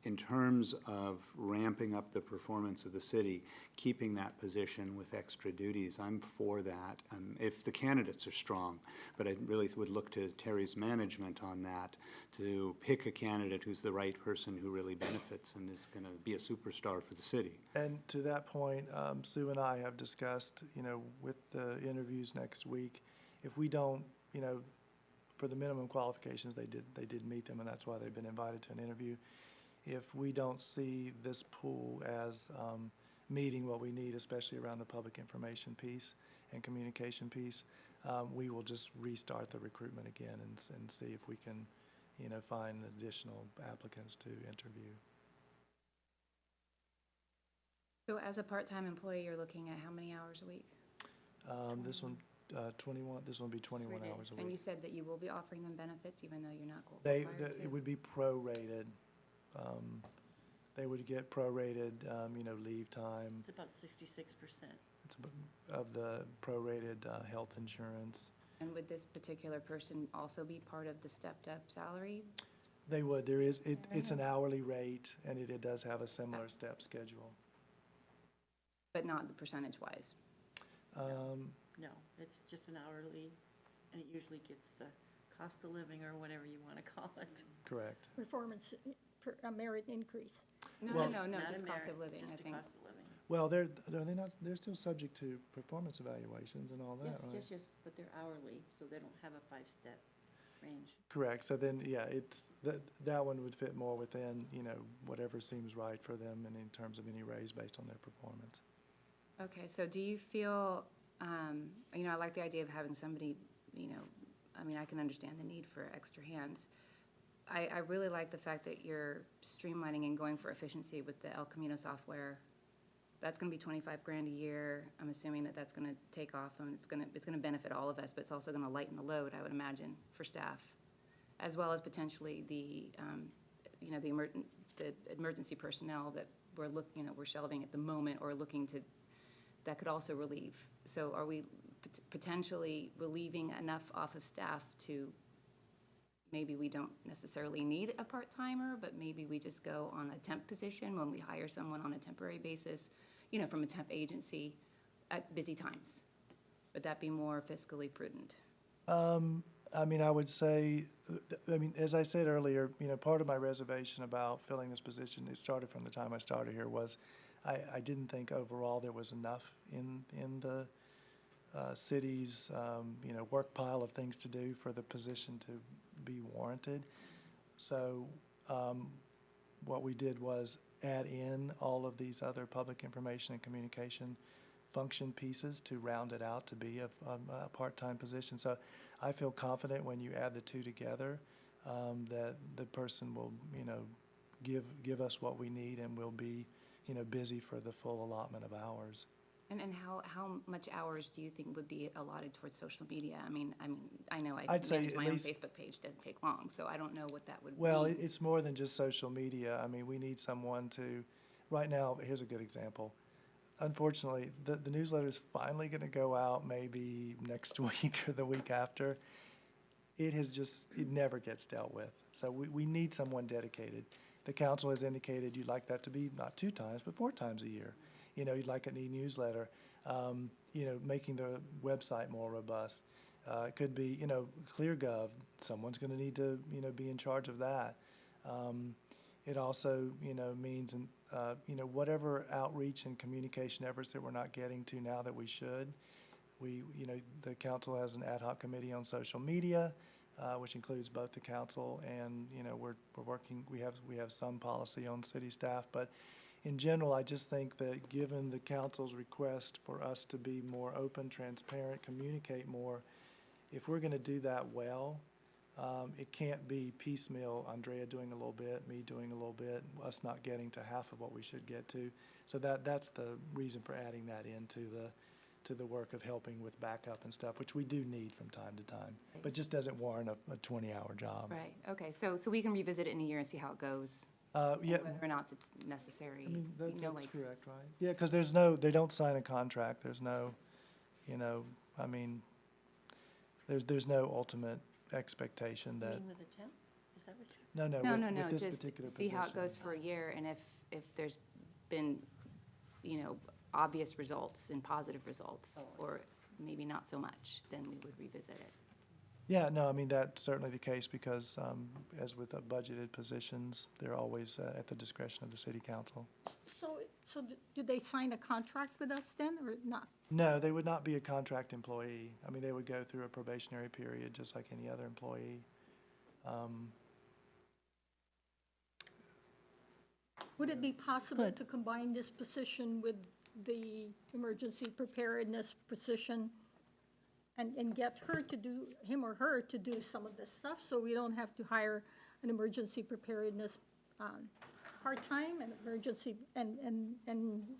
in terms of ramping up the performance of the city, keeping that position with extra duties, I'm for that, if the candidates are strong. But I really would look to Terry's management on that to pick a candidate who's the right person who really benefits and is going to be a superstar for the city. And to that point, Sue and I have discussed, you know, with the interviews next week, if we don't, you know, for the minimum qualifications, they did meet them, and that's why they've been invited to an interview. If we don't see this pool as meeting what we need, especially around the public information piece and communication piece, we will just restart the recruitment again and see if we can, you know, find additional applicants to interview. So as a part-time employee, you're looking at how many hours a week? This one, 21. This one will be 21 hours a And you week. said that you will be offering them benefits even though you're not required to? It would be prorated. They would get prorated, you know, leave time. It's about 66%. It's of the prorated health insurance. And would this particular person also be part of the stepped-up salary? They would. It's an hourly rate, and it does have a similar step schedule. But not the percentage-wise? No, it's just an hourly, and it usually gets the cost of living or whatever you want to call it. Correct. Performance, merit increase. Well- No, Not just a cost merit, of living, I just a think. cost of living. Well, they're still subject to performance evaluations and all that, right? Yes, but they're hourly, so they don't have a 5-step range. Correct. So then, yeah, that one would fit more within, you know, whatever seems right for them and in terms of any raise based on their performance. Okay, so do you feel, you know, I like the idea of having somebody, you know, I mean, I can understand the need for extra hands. I really like the fact that you're streamlining and going for efficiency with the El Camino software. That's gonna be 25 grand a year. I'm assuming that that's gonna take off and it's gonna benefit all of us, but it's also gonna lighten the load, I would imagine, for staff, as well as potentially the, you know, the emergency personnel that we're shelving at the moment or looking to, that could also relieve. So are we potentially relieving enough off of staff to, maybe we don't necessarily need a part-timer, but maybe we just go on a temp position when we hire someone on a temporary basis, you know, from a temp agency at busy times? Would that be more fiscally prudent? I mean, I would say, as I said earlier, you know, part of my reservation about filling this position, it started from the time I started here, was I didn't think overall there was enough in the city's, you know, work pile of things to do for the position to be warranted. So what we did was add in all of these other public information and communication function pieces to round it out to be a part-time position. So I feel confident when you add the two together that the person will, you know, give us what we need and will be, you know, busy for the full allotment of hours. And how much hours do you think would be allotted towards social media? I mean, I know I I'd say manage at my own least- Facebook page, doesn't take long, so I don't know what that would Well, mean. it's more than just social media. I mean, we need someone to, right now, here's a good example. Unfortunately, the newsletter is finally going to go out maybe next week or the week after. It never gets dealt with. So we need someone dedicated. The council has indicated you'd like that to be not 2 times, but 4 times a year. You know, you'd like an e-newsletter, you know, making the website more robust. It could be, ClearGov, someone's going to need to, be in charge of that. It also, means, whatever outreach and communication efforts that we're not getting to now that we should, the council has an ad hoc committee on social media, which includes both the council and, we're working, we have some policy on city staff, but in general, I just think that given the council's request for us to be more open, transparent, communicate more, if we're going to do that well, it can't be piecemeal, Andrea doing a little bit, me doing a little bit, us not getting to half of what we should get to. So that's the reason for adding that into the work of helping with backup and stuff, which we do need from time to time, but just doesn't warrant a 20-hour job. Right, okay, so we can revisit it in a year and see how it goes, Yeah, and whether or not it's necessary. I mean, You know, that's like, correct, right? Yeah, because they don't sign a contract, there's no, I mean, there's no ultimate expectation You that, mean with a temp? Is that what you're? no, with this just particular see position. how it goes for a year, and if there's been, obvious results and positive results, or maybe not so much, then we would revisit it. Yeah, no, I mean, that's certainly the case because, as with the budgeted positions, they're always at the discretion of the city council. So do they sign a contract with us then, or not? No, they would not be a contract employee. I mean, they would go through a probationary period just like any other employee. Would it be possible to combine this position with the emergency preparedness position and get her to do, him or her to do some of this stuff, so we don't have to hire an emergency preparedness part-time and emergency, and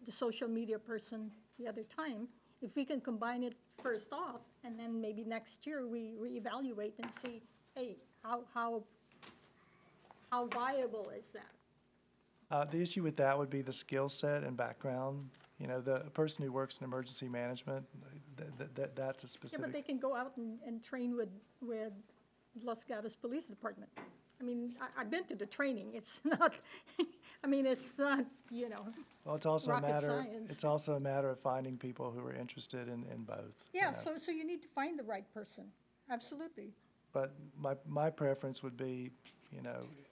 the social media person the other time? If we can combine it first off, and then maybe next year we reevaluate and see, hey, how viable is that? The issue with that would be the skill set and background. The person who works in emergency management, that's a Yeah, specific. but they can go out and train with Los Gatos Police Department. I mean, I've been to the training. It's not, I mean, it's not, Well, it's also a rocket matter, science. it's also a matter of finding people who are interested in both. Yeah, so you need to find the right person. Absolutely. But my preference would be,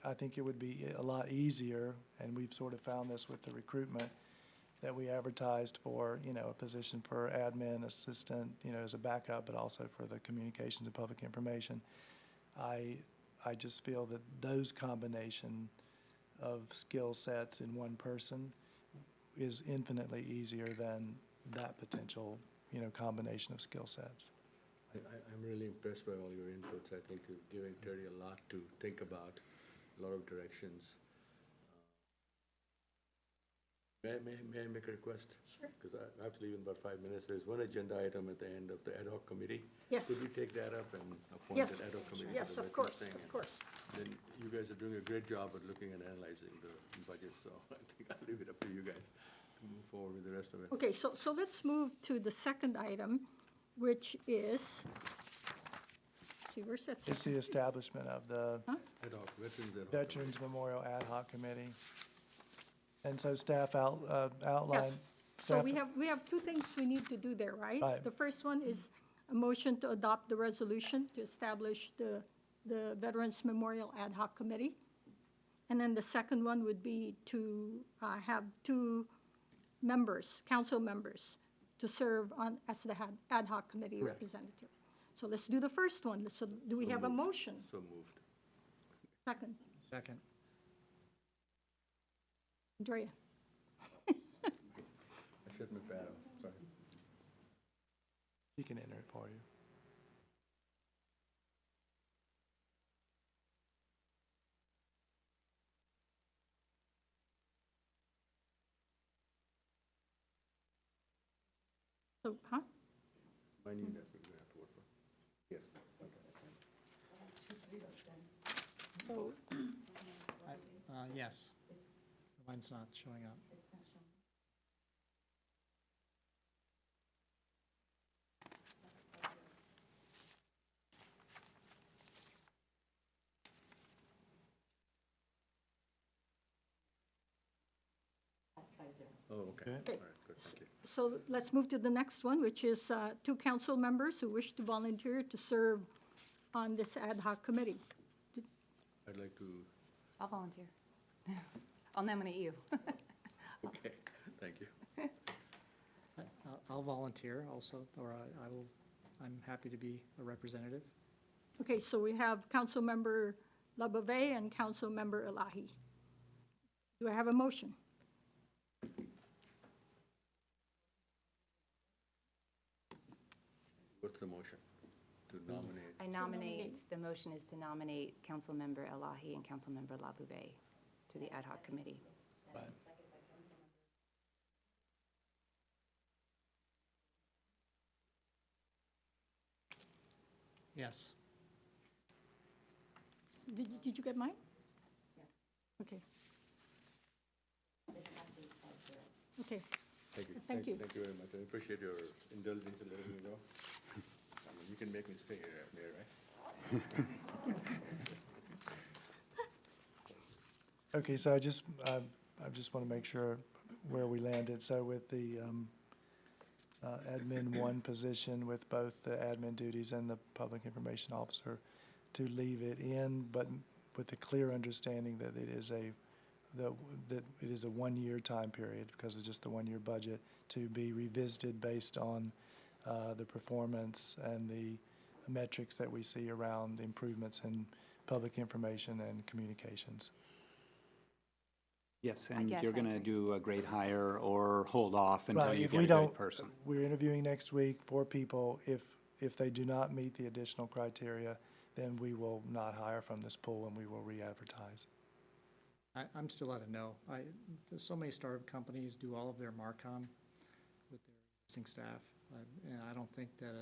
I think it would be a lot easier, and we've sort of found this with the recruitment, that we advertised for, a position for admin assistant, as a backup, but also for the communications and public information. I just feel that those combination of skill sets in one person is infinitely easier than that potential, combination of skill sets. I'm really impressed by all your inputs. I think you're giving Terry a lot to think about, a lot of directions. May I make a request? Sure. Because I have to leave in about 5 minutes. There's one agenda item at the end of the ad hoc committee. Yes. Could we take that up and appoint Yes. an ad hoc committee? Yes, for the of course, veterans thing? of course. Then you guys are doing a great job at looking and analyzing the budget, so I think I'll leave it up to you guys to move forward with the rest of it. Okay, so let's move to the second item, which is, see, where's that? It's the establishment of the Ad hoc, veterans ad hoc. Veterans Memorial Ad Hoc Committee. And so staff outlined. Yes. So we have two things we need to do there, right? Right. The first one is a motion to adopt the resolution to establish the Veterans Memorial Ad Hoc Committee. And then the second one would be to have two members, council members, to serve on as the ad hoc committee Correct. representative. So let's do the first one. So do we have a motion? So moved. Second. Second. Andrea? I shouldn't have bad, sorry. He can enter it for you. So, Mine you guys are going to have to work for. Yes. So, Yes. Mine's not showing up. That's 5-0. Oh, okay. All right, good, thank you. So let's move to the next one, which is 2 council members who wish to volunteer to serve on this ad hoc committee. I'd like to, I'll volunteer. I'll nominate you. okay, thank you. I'll volunteer also, or I'm happy to be a representative. Okay, so we have Councilmember Labave and Councilmember Elahi. Do I have a motion? What's the motion? To nominate? I nominate, the motion is to nominate Councilmember Elahi and Councilmember Labube to the ad hoc committee. Yes. Did you get mine? Yes. Okay. Okay. Thank you. Thank you. Thank you very much. I appreciate your indulgence in letting me know. I mean, you can make me stay here, Mayor, right? Okay, so I just want to make sure where we landed. So with the admin 1 position with both the admin duties and the public information officer, to leave it in, but with the clear understanding that it is a 1-year time period because it's just the 1-year budget to be revisited based on the performance and the metrics that we see around improvements in public information and communications. Yes, I and guess you're I going to agree. do a grade hire or hold off until Right, you if get we a don't, good person. we're interviewing next week 4 people. If they do not meet the additional criteria, then we will not hire from this pool and we will re-advertise. I'm still at a no. There's so many startup companies do all of their MarCom with their existing staff. And I don't think that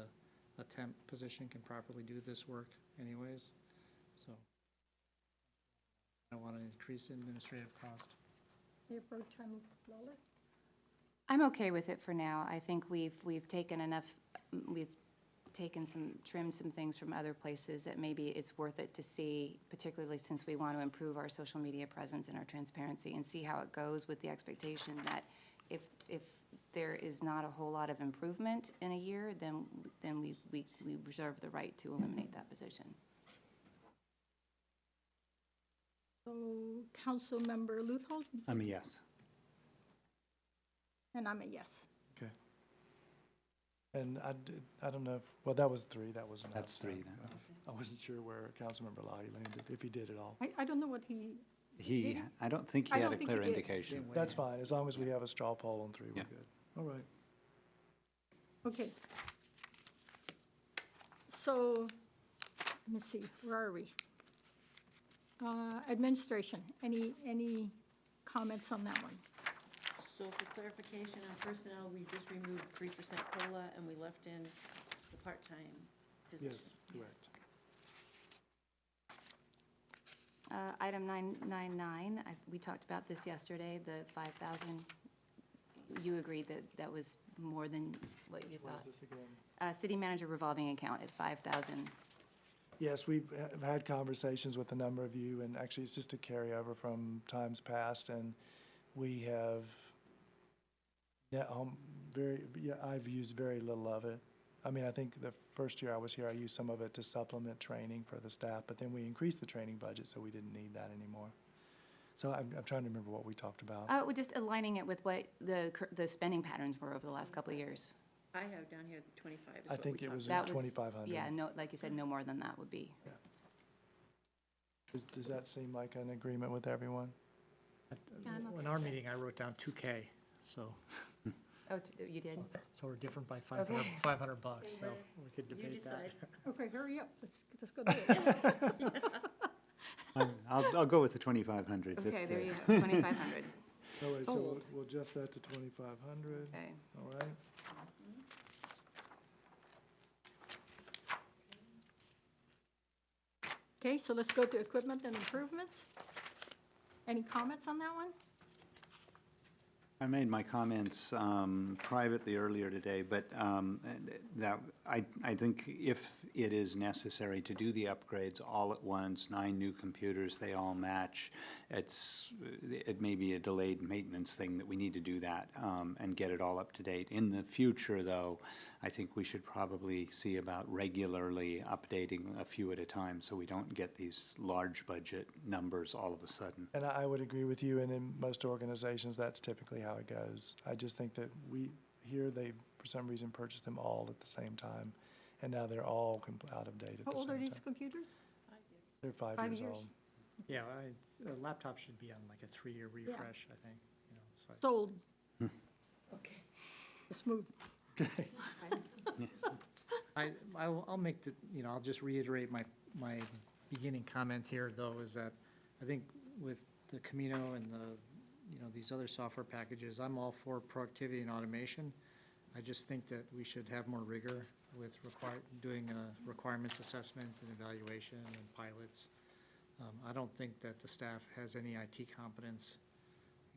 a temp position can properly do this work anyways. So I don't want to increase administrative cost. Mayor Pro Tem Lawler? I'm okay with it for now. I think we've taken enough, we've trimmed some things from other places that maybe it's worth it to see, particularly since we want to improve our social media presence and our transparency and see how it goes with the expectation that if there is not a whole lot of improvement in a year, then we reserve the right to eliminate that position. So Councilmember Luthold? I'm a yes. And I'm a yes. Okay. And I don't know if, well, that was 3, that was enough. That's 3 so, then. I wasn't sure where Councilmember Lottie landed, if he did at all. I don't know what he, I don't think he I had don't a think clear he did. indication. That's fine, as long as we have a straw poll on 3, we're Yeah. good. All right. okay. So, let me see, where are we? Administration, any comments on that one? So for clarification on personnel, we just removed 3% COLA and we left in the part-time position. Yes, correct. Item 999, we talked about this yesterday, the 5,000. You agreed that that was more than what you What thought. is this again? City manager revolving account at 5,000. Yes, we've had conversations with a number of you, and actually it's just a carryover from times past, and we have, I've used very little of it. I mean, I think the first year I was here, I used some of it to supplement training for the staff, but then we increased the training budget, so we didn't need that anymore. So I'm trying to remember what we talked about. We're just aligning it with what the spending patterns were over the last couple of years. I have down here 25 is I what we think it talked was That at was- 2,500. Yeah, no, like you said, no more than that would be. Does that seem like an agreement with everyone? I'm okay In our with it. meeting, I wrote down 2K, so, Oh, you did? so we're different by Okay. $500 bucks, so we could You debate that. decide. Okay, hurry up, let's go do it. I'll go with the 2,500. just Okay, to- there you go, 2,500. Oh, wait, so Sold. we'll adjust that to 2,500, Okay. all right? Okay, so let's go to equipment and improvements. Any comments on that one? I made my comments privately earlier today, but that I think if it is necessary to do the upgrades all at once, 9 new computers, they all match it may be a delayed maintenance thing that we need to do that and get it all up to date. In the future, though, I think we should probably see about regularly updating a few at a time so we don't get these large budget numbers all of a sudden. And I would agree with you, and in most organizations, that's typically how it goes. I just think that they, for some reason, purchased them all at the same time, and now they're all out of date at How the old are same these time. computers? They're 5 5 years years. old. Yeah, a laptop should be on like a 3-year refresh, I think, you know, it's like. Sold. Okay. Let's move. I'll make the, you know, I'll just reiterate my beginning comment here, though, is that I think with the Camino and these other software packages, I'm all for productivity and automation. I just think that we should have more rigor with doing a requirements assessment and evaluation and pilots. I don't think that the staff has any IT competence,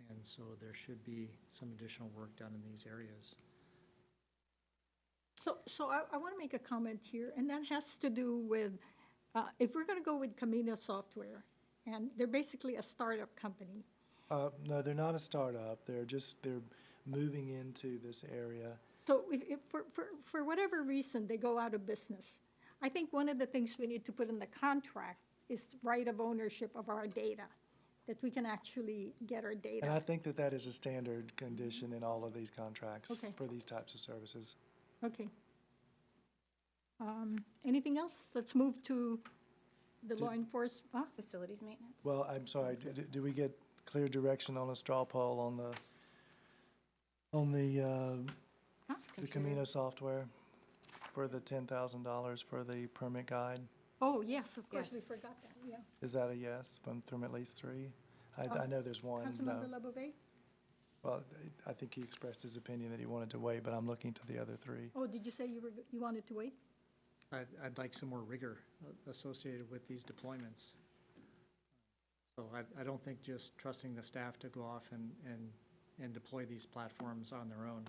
and so there should be some additional work done in these areas. So I want to make a comment here, and that has to do with, if we're going to go with Camino Software, and they're basically a startup company. No, they're not a startup. They're moving into this area. So if for whatever reason they go out of business, I think one of the things we need to put in the contract is right of ownership of our data, that we can actually get our data. And I think that is a standard condition in all of these contracts Okay. for these types of services. Okay. Anything else? Let's move to the law enforcement. Facilities maintenance? Well, I'm sorry, do we get clear direction on a straw poll on the Camino software for the $10,000 for the permit guide? Oh, yes, of course, we Yes. forgot that, yeah. Is that a yes from at least 3? I know there's one no. Councilmember Labouvet? Well, I think he expressed his opinion that he wanted to wait, but I'm looking to the other 3. Oh, did you say you wanted to wait? I'd like some more rigor associated with these deployments. So I don't think just trusting the staff to go off and deploy these platforms on their own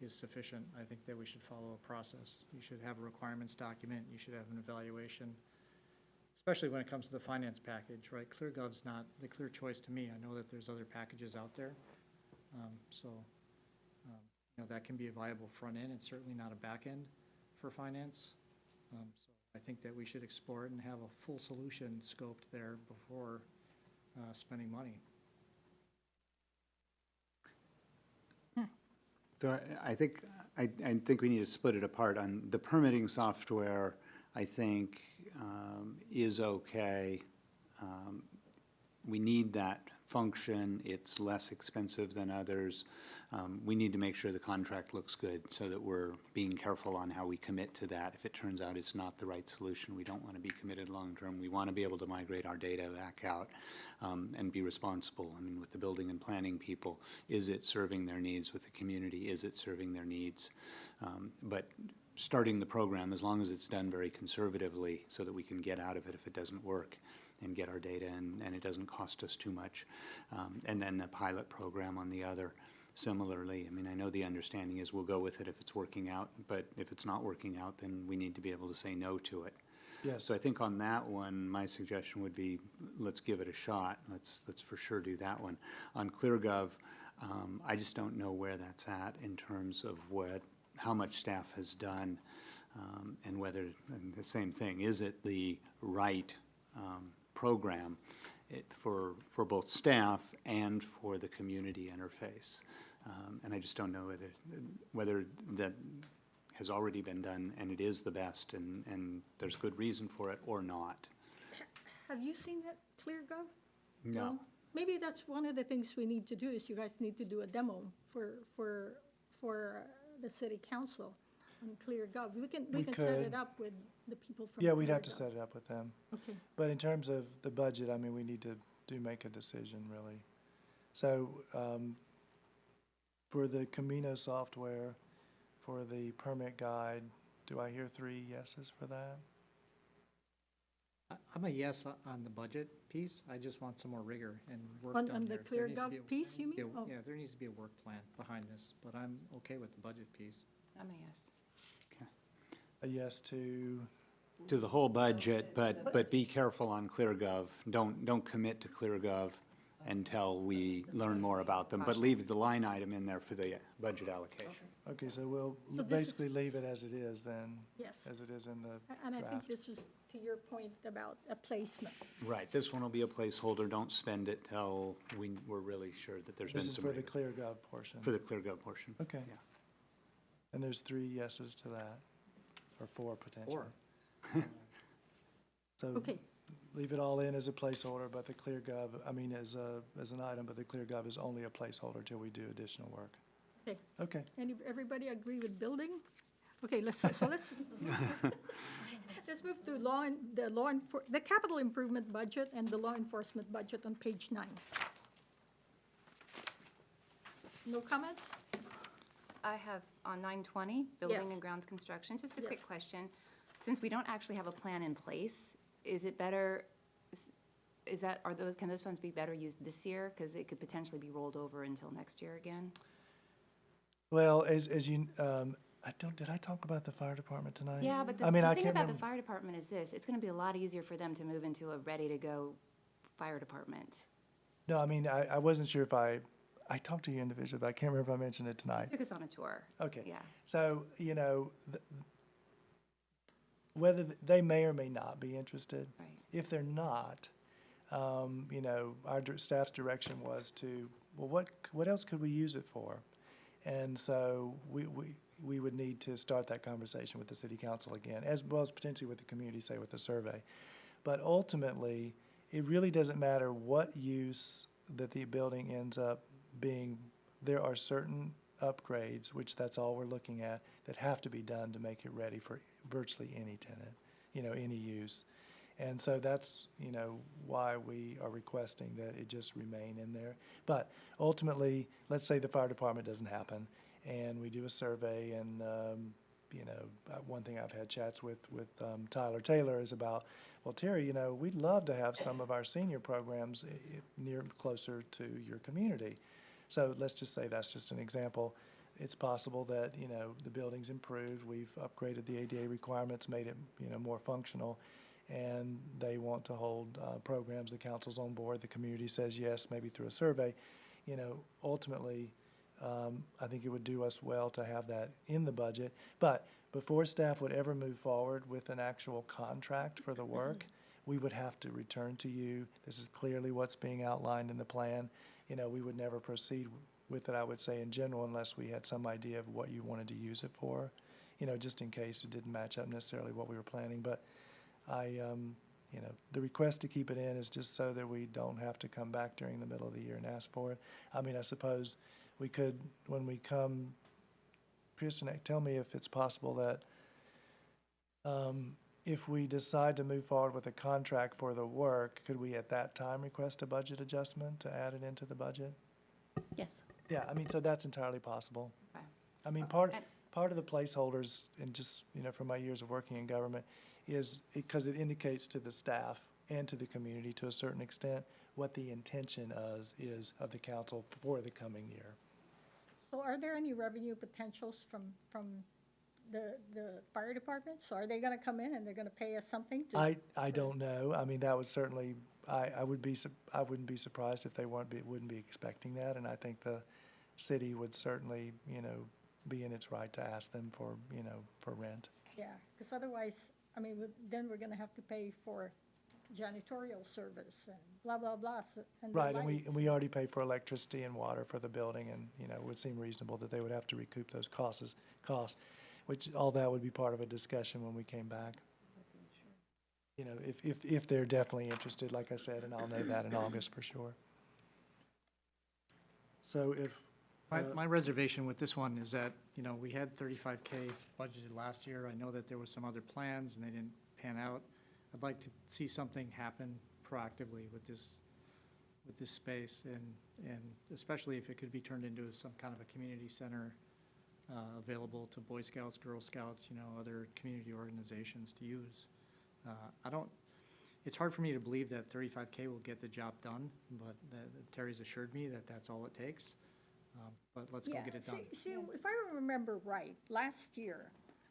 is sufficient. I think that we should follow a process. You should have a requirements document, you should have an evaluation, especially when it comes to the finance package, right? ClearGov's not the clear choice to me. I know that there's other packages out there. That can be a viable front end. It's certainly not a back end for finance. So I think that we should explore it and have a full solution scoped there before spending money. So I think we need to split it apart. On the permitting software, I think is okay. We need that function. It's less expensive than others. We need to make sure the contract looks good so that we're being careful on how we commit to that. If it turns out it's not the right solution, we don't want to be committed long-term. We want to be able to migrate our data back out and be responsible. I mean, with the building and planning people, is it serving their needs? With the community, is it serving their needs? But starting the program, as long as it's done very conservatively so that we can get out of it if it doesn't work and get our data and it doesn't cost us too much. And then the pilot program on the other. Similarly, I mean, I know the understanding is we'll go with it if it's working out, but if it's not working out, then we need to be able to say no to it. Yes. So I think on that one, my suggestion would be, let's give it a shot. Let's for sure do that one. On ClearGov, I just don't know where that's at in terms of how much staff has done, and whether, and the same thing, is it the right program for both staff and for the community interface? And I just don't know whether that has already been done and it is the best and there's good reason for it or not. Have you seen that ClearGov? No. Maybe that's one of the things we need to do is you guys need to do a demo for the city council on ClearGov. We can set it could. up with the people from Yeah, we'd have to ClearGov. set it up with them. Okay. But in terms of the budget, I mean, we need to make a decision, really. So for the Camino software, for the permit guide, do I hear 3 yeses for that? I'm a yes on the budget piece. I just want some more rigor and work On done the there. There needs to ClearGov be a- piece, you there needs to be mean? a- Oh. Yeah, there needs to be a work plan behind this, but I'm okay with the budget piece. I'm a yes. A yes to, To the whole budget, but be careful on ClearGov. Don't commit to ClearGov until we learn more about them, but leave the line item in there for the budget allocation. Okay, so we'll So this is- basically leave it as it is then? Yes. As it is in the And I think draft? this is to your point about a placement. Right, this one will be a placeholder, don't spend it till we're really sure that there's been This is some. for the regular- ClearGov portion? For the ClearGov portion. Okay. Yeah. And there's 3 yeses to that, or 4 potentially? 4. So Okay. leave it all in as a placeholder, but the ClearGov, I mean, as an item, but the ClearGov is only a placeholder till we do additional work. Okay. Okay. Everybody agree with building? Okay, let's let's move to the capital improvement budget and the law enforcement budget on page 9. No comments? I have on 920, building Yes. and grounds construction, just a Yes. quick question. Since we don't actually have a plan in place, is it better, can those funds be better used this year? Because it could potentially be rolled over until next year again? Well, as you, did I talk about the fire department tonight? Yeah, but I mean, the I thing can't about the remember. fire department is this, it's gonna be a lot easier for them to move into a ready-to-go fire department. No, I mean, I wasn't sure if I talked to you individually, but I can't remember if I mentioned it tonight. Took us on a tour. Okay. Yeah. So, whether they may or may not be interested. Right. If they're not, our staff's direction was to, well, what else could we use it for? And so we would need to start that conversation with the city council again, as well as potentially with the community, say with the survey. But ultimately, it really doesn't matter what use that the building ends up being. There are certain upgrades, which that's all we're looking at, that have to be done to make it ready for virtually any tenant, any use. And so that's, why we are requesting that it just remain in there. But ultimately, let's say the fire department doesn't happen, and we do a survey, and, one thing I've had chats with Tyler Taylor is about, well, Terry, we'd love to have some of our senior programs closer to your community. So let's just say that's just an example. It's possible that, the building's improved, we've upgraded the ADA requirements, made it, more functional, and they want to hold programs, the council's on board, the community says yes, maybe through a survey. Ultimately, I think it would do us well to have that in the budget. But before staff would ever move forward with an actual contract for the work, we would have to return to you. This is clearly what's being outlined in the plan. We would never proceed with it, I would say, in general, unless we had some idea of what you wanted to use it for, just in case it didn't match up necessarily what we were planning. But the request to keep it in is just so that we don't have to come back during the middle of the year and ask for it. I mean, I suppose we could, when we come, Kristen, tell me if it's possible that if we decide to move forward with a contract for the work, could we at that time request a budget adjustment to add it into the budget? Yes. Yeah, I mean, so that's entirely possible. Okay. I mean, part of the placeholders, and just, from my years of working in government, is because it indicates to the staff and to the community to a certain extent what the intention is of the council for the coming year. So are there any revenue potentials from the fire department? So are they gonna come in and they're gonna pay us something to? I don't know. I mean, that would certainly, I wouldn't be surprised if they wouldn't be expecting that, and I think the city would certainly, be in its right to ask them for, for rent. Yeah, because otherwise, I mean, then we're gonna have to pay for janitorial service and blah, blah, blah, and the Right, and lights. we already pay for electricity and water for the building, and, it would seem reasonable that they would have to recoup those costs, which all that would be part of a discussion when we came back. If they're definitely interested, like I said, and I'll know that in August for sure. So if, My reservation with this one is that, we had 35K budgeted last year. I know that there were some other plans and they didn't pan out. I'd like to see something happen proactively with this space, and especially if it could be turned into some kind of a community center available to Boy Scouts, Girl Scouts, other community organizations to use. It's hard for me to believe that 35K will get the job done, but Terry's assured me that that's all it takes. But let's go get it done. See, if I remember right, last year,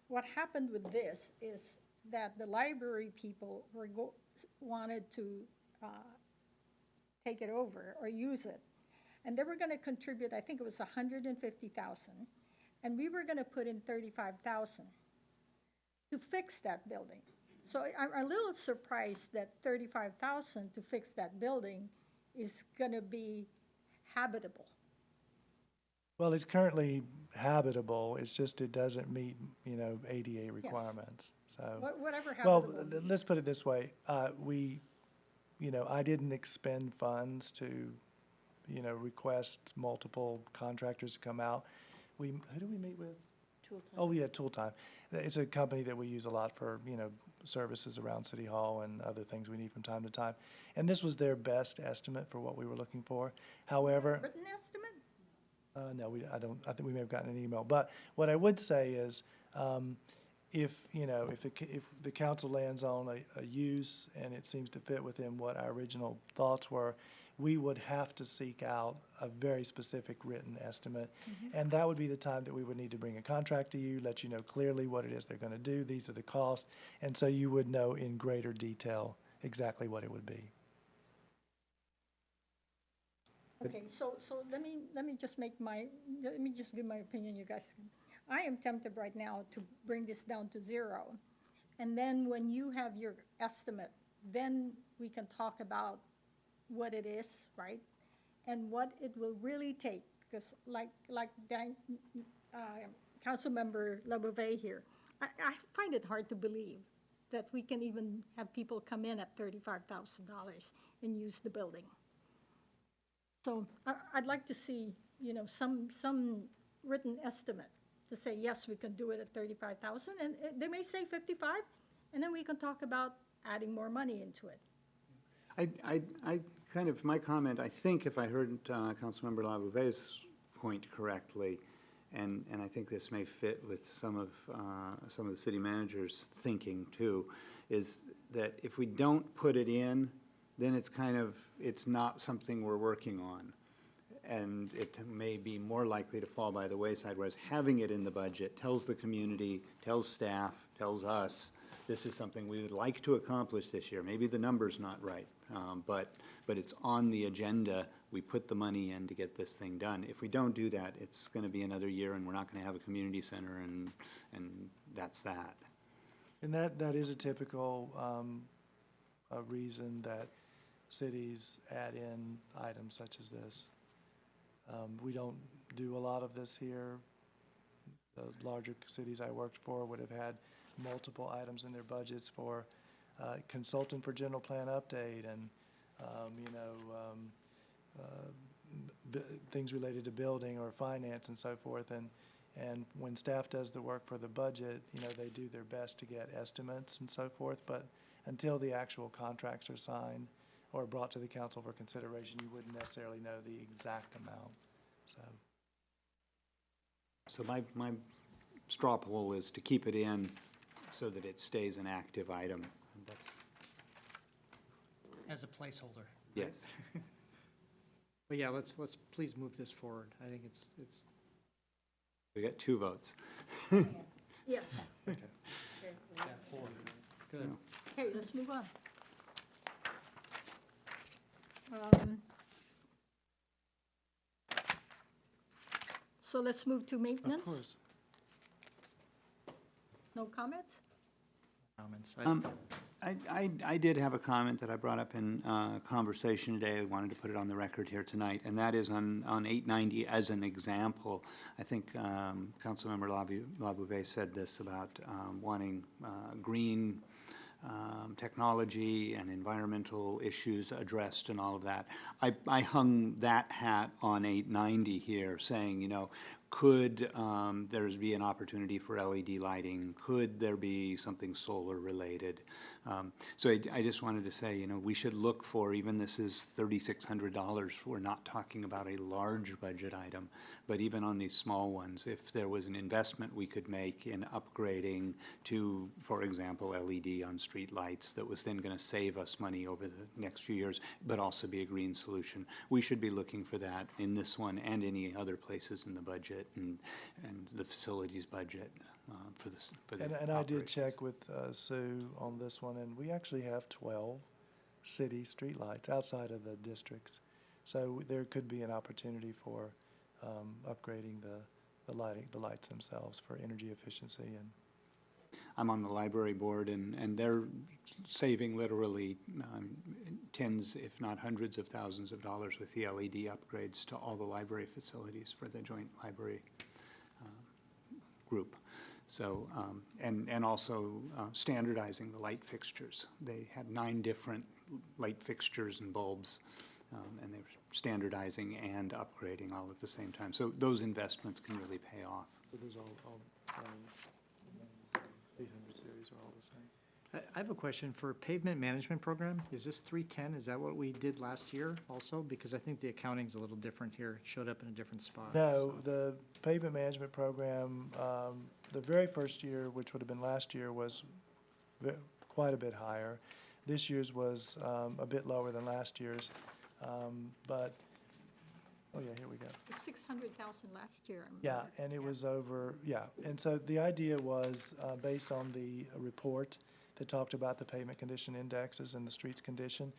what happened with this is that the library people wanted to take it over or use it. And they were going to contribute, I think it was 150,000, and we were going to put in 35,000 to fix that building. So I'm a little surprised that 35,000 to fix that building is going to be habitable. Well, it's currently habitable, it's just it doesn't meet, you know, ADA requirements, so. Whatever Well, habitable means. let's put it this way, you know, I didn't expend funds to, you know, request multiple contractors to come out. Who do we meet with? Tool time. Oh, yeah, Tool Time. It's a company that we use a lot for, you know, services around City Hall and other things we need from time to time. And this was their best estimate for what we were looking for. However, Written estimate? no, I think we may have gotten an email. But what I would say is, if, you know, if the council lands on a use and it seems to fit within what our original thoughts were, we would have to seek out a very specific written estimate. And that would be the time that we would need to bring a contract to you, let you know clearly what it is they're gonna do, these are the costs, and so you would know in greater detail exactly what it would be. Okay, so let me just give my opinion, you guys. I am tempted right now to bring this down to 0. And then when you have your estimate, then we can talk about what it is, right? And what it will really take, because like Councilmember LaBouvet here, I find it hard to believe that we can even have people come in at $35,000 and use the building. So I'd like to see, you know, some written estimate to say, yes, we can do it at 35,000, and they may say 55, and then we can talk about adding more money into it. I kind of, my comment, I think if I heard Councilmember LaBouvet's point correctly, and I think this may fit with some of the city manager's thinking too, is that if we don't put it in, then it's kind of, it's not something we're working on. And it may be more likely to fall by the wayside, whereas having it in the budget tells the community, tells staff, tells us, this is something we would like to accomplish this year. Maybe the number's not right, but it's on the agenda. We put the money in to get this thing done. If we don't do that, it's going to be another year, and we're not going to have a community center, and that's that. And that is a typical reason that cities add in items such as this. We don't do a lot of this here. The larger cities I worked for would have had multiple items in their budgets for consultant for general plan update and, you know, things related to building or finance and so forth. And when staff does the work for the budget, you know, they do their best to get estimates and so forth. But until the actual contracts are signed or brought to the council for consideration, you wouldn't necessarily know the exact amount. So my straw poll is to keep it in so that it stays an active item. That's, As a placeholder. yes. But yeah, let's please move this forward. I think it's. We got 2 votes. Yes. Yeah, 4. Good. Okay, let's move on. So let's move to maintenance. Of course. No comments? Comments. I did have a comment that I brought up in conversation today. I wanted to put it on the record here tonight, and that is on 890 as an example. I think Councilmember LaBouvet said this about wanting green technology and environmental issues addressed and all of that. I hung that hat on 890 here, saying, you know, could there be an opportunity for LED lighting? Could there be something solar related? So I just wanted to say, you know, we should look for, even this is $3,600, we're not talking about a large budget item, but even on these small ones, if there was an investment we could make in upgrading to, for example, LED on street lights that was then going to save us money over the next few years, but also be a green solution, we should be looking for that in this one and any other places in the budget and the facilities budget. For this, for the And I did operations. check with Sue on this one, and we actually have 12 city streetlights outside of the districts. So there could be an opportunity for upgrading the lights themselves for energy efficiency. And I'm on the library board, and they're saving literally tens, if not hundreds of thousands of dollars with the LED upgrades to all the library facilities for the joint library group. So, and also standardizing the light fixtures. They had 9 different light fixtures and bulbs, and they were standardizing and upgrading all at the same time. So those investments can really pay off. so those all 800 series are all the same. I have a question for pavement management program. Is this 310? Is that what we did last year also? Because I think the accounting's a little different here. It showed up in a different spot. No, the pavement management program, the very first year, which would have been last year, was quite a bit higher. This year's was a bit lower than last year's, but, oh yeah, here we go. It was 600,000 last year. Yeah, and it was over, yeah. And so the idea was, based on the report that talked about the pavement condition indexes and the streets condition,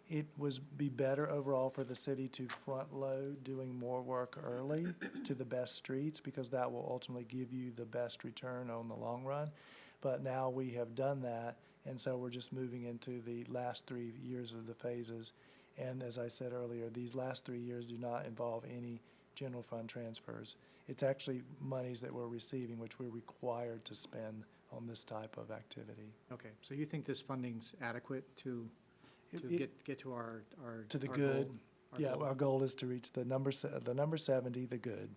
it was be better overall for the city to front load doing more work early to the best streets, because that will ultimately give you the best return on the long run. But now we have done that, and so we're just moving into the last 3 years of the phases. And as I said earlier, these last 3 years do not involve any general fund transfers. It's actually monies that we're receiving, which we're required to spend on this type of activity. Okay, so you think this funding's adequate to get to our To the our good. goal? Yeah, goal? our goal is to reach the number 70, the good.